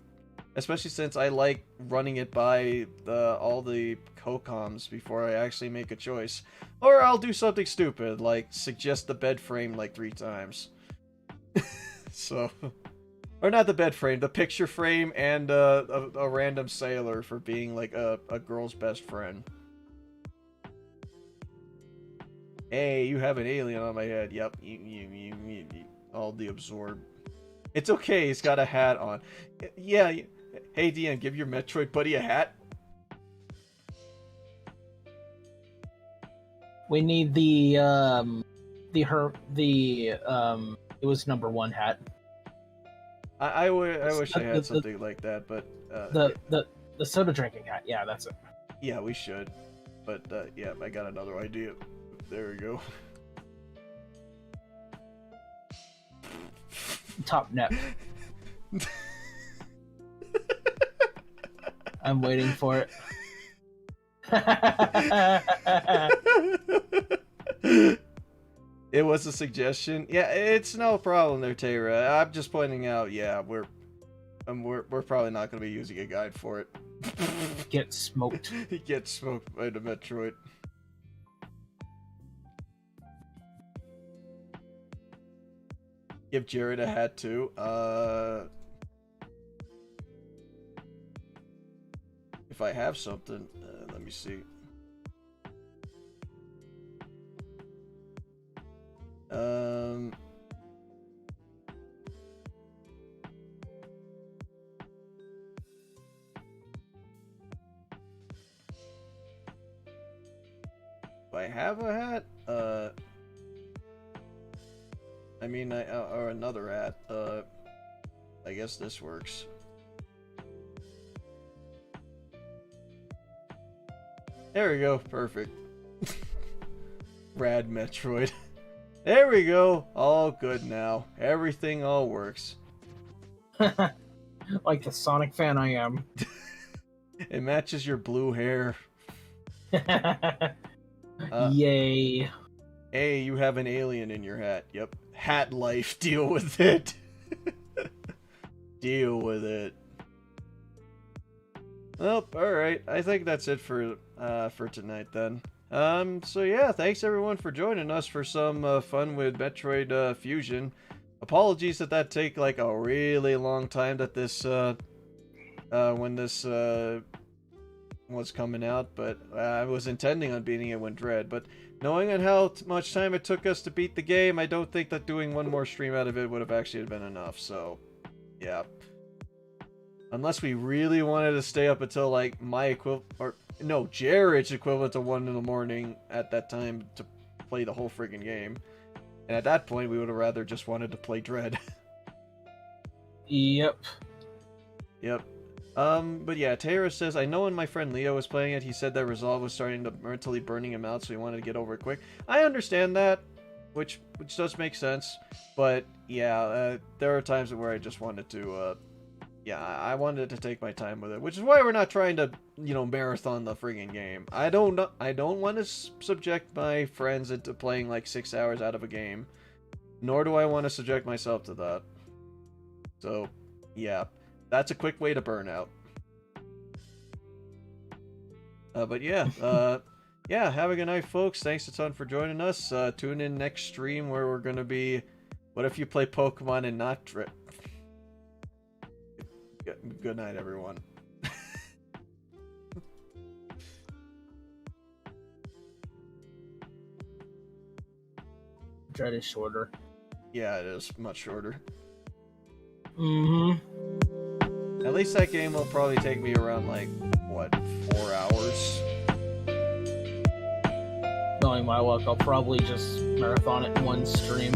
Especially since I like running it by all the co-coms before I actually make a choice. Or I'll do something stupid, like suggest the bed frame like 3 times. So, or not the bed frame, the picture frame and a random sailor for being like a girl's best friend. Hey, you have an alien on my head. Yep, you all the absorb. It's okay, he's got a hat on. Yeah, hey DM, give your Metroid buddy a hat. We need it was #1 hat. I wish I had something like that, but the soda drinking hat. Yeah, that's it. Yeah, we should. But yeah, I got another idea. There we go. Top net. I'm waiting for it. It was a suggestion. Yeah, it's no problem there, Tara. I'm just pointing out. Yeah, we're probably not going to be using a guide for it. Get smoked. Get smoked by the Metroid. Give Jarrod a hat too. If I have something, let me see. Do I have a hat? I mean, or another hat. I guess this works. There we go. Perfect. Rad Metroid. There we go. All good now. Everything all works. Like the Sonic fan I am. It matches your blue hair. Yay. Hey, you have an alien in your hat. Yep. Hat life. Deal with it. Deal with it. Well, alright. I think that's it for tonight then. So yeah, thanks everyone for joining us for some fun with Metroid Fusion. Apologies that take like a really long time that this when this was coming out, but I was intending on beating it when Dread, but knowing on how much time it took us to beat the game, I don't think that doing one more stream out of it would have actually been enough, so yeah. Unless we really wanted to stay up until like my equivalent, or no, Jarrod's equivalent to 1 in the morning at that time to play the whole friggin' game. And at that point, we would have rather just wanted to play Dread. Yep. Yep. But yeah, Tara says, I know when my friend Leo was playing it, he said that Resolve was starting to mentally burning him out, so he wanted to get over it quick. I understand that, which does make sense. But yeah, there are times where I just wanted to, yeah, I wanted to take my time with it, which is why we're not trying to, you know, marathon the friggin' game. I don't want to subject my friends into playing like 6 hours out of a game, nor do I want to subject myself to that. So, yeah, that's a quick way to burn out. But yeah, yeah, have a good night, folks. Thanks a ton for joining us. Tune in next stream where we're gonna be. What if you play Pokemon and not Drip? Good night, everyone. Dread is shorter. Yeah, it is much shorter. Mm-hmm. At least that game will probably take me around, like, what, 4 hours? Knowing my luck, I'll probably just marathon it in one stream.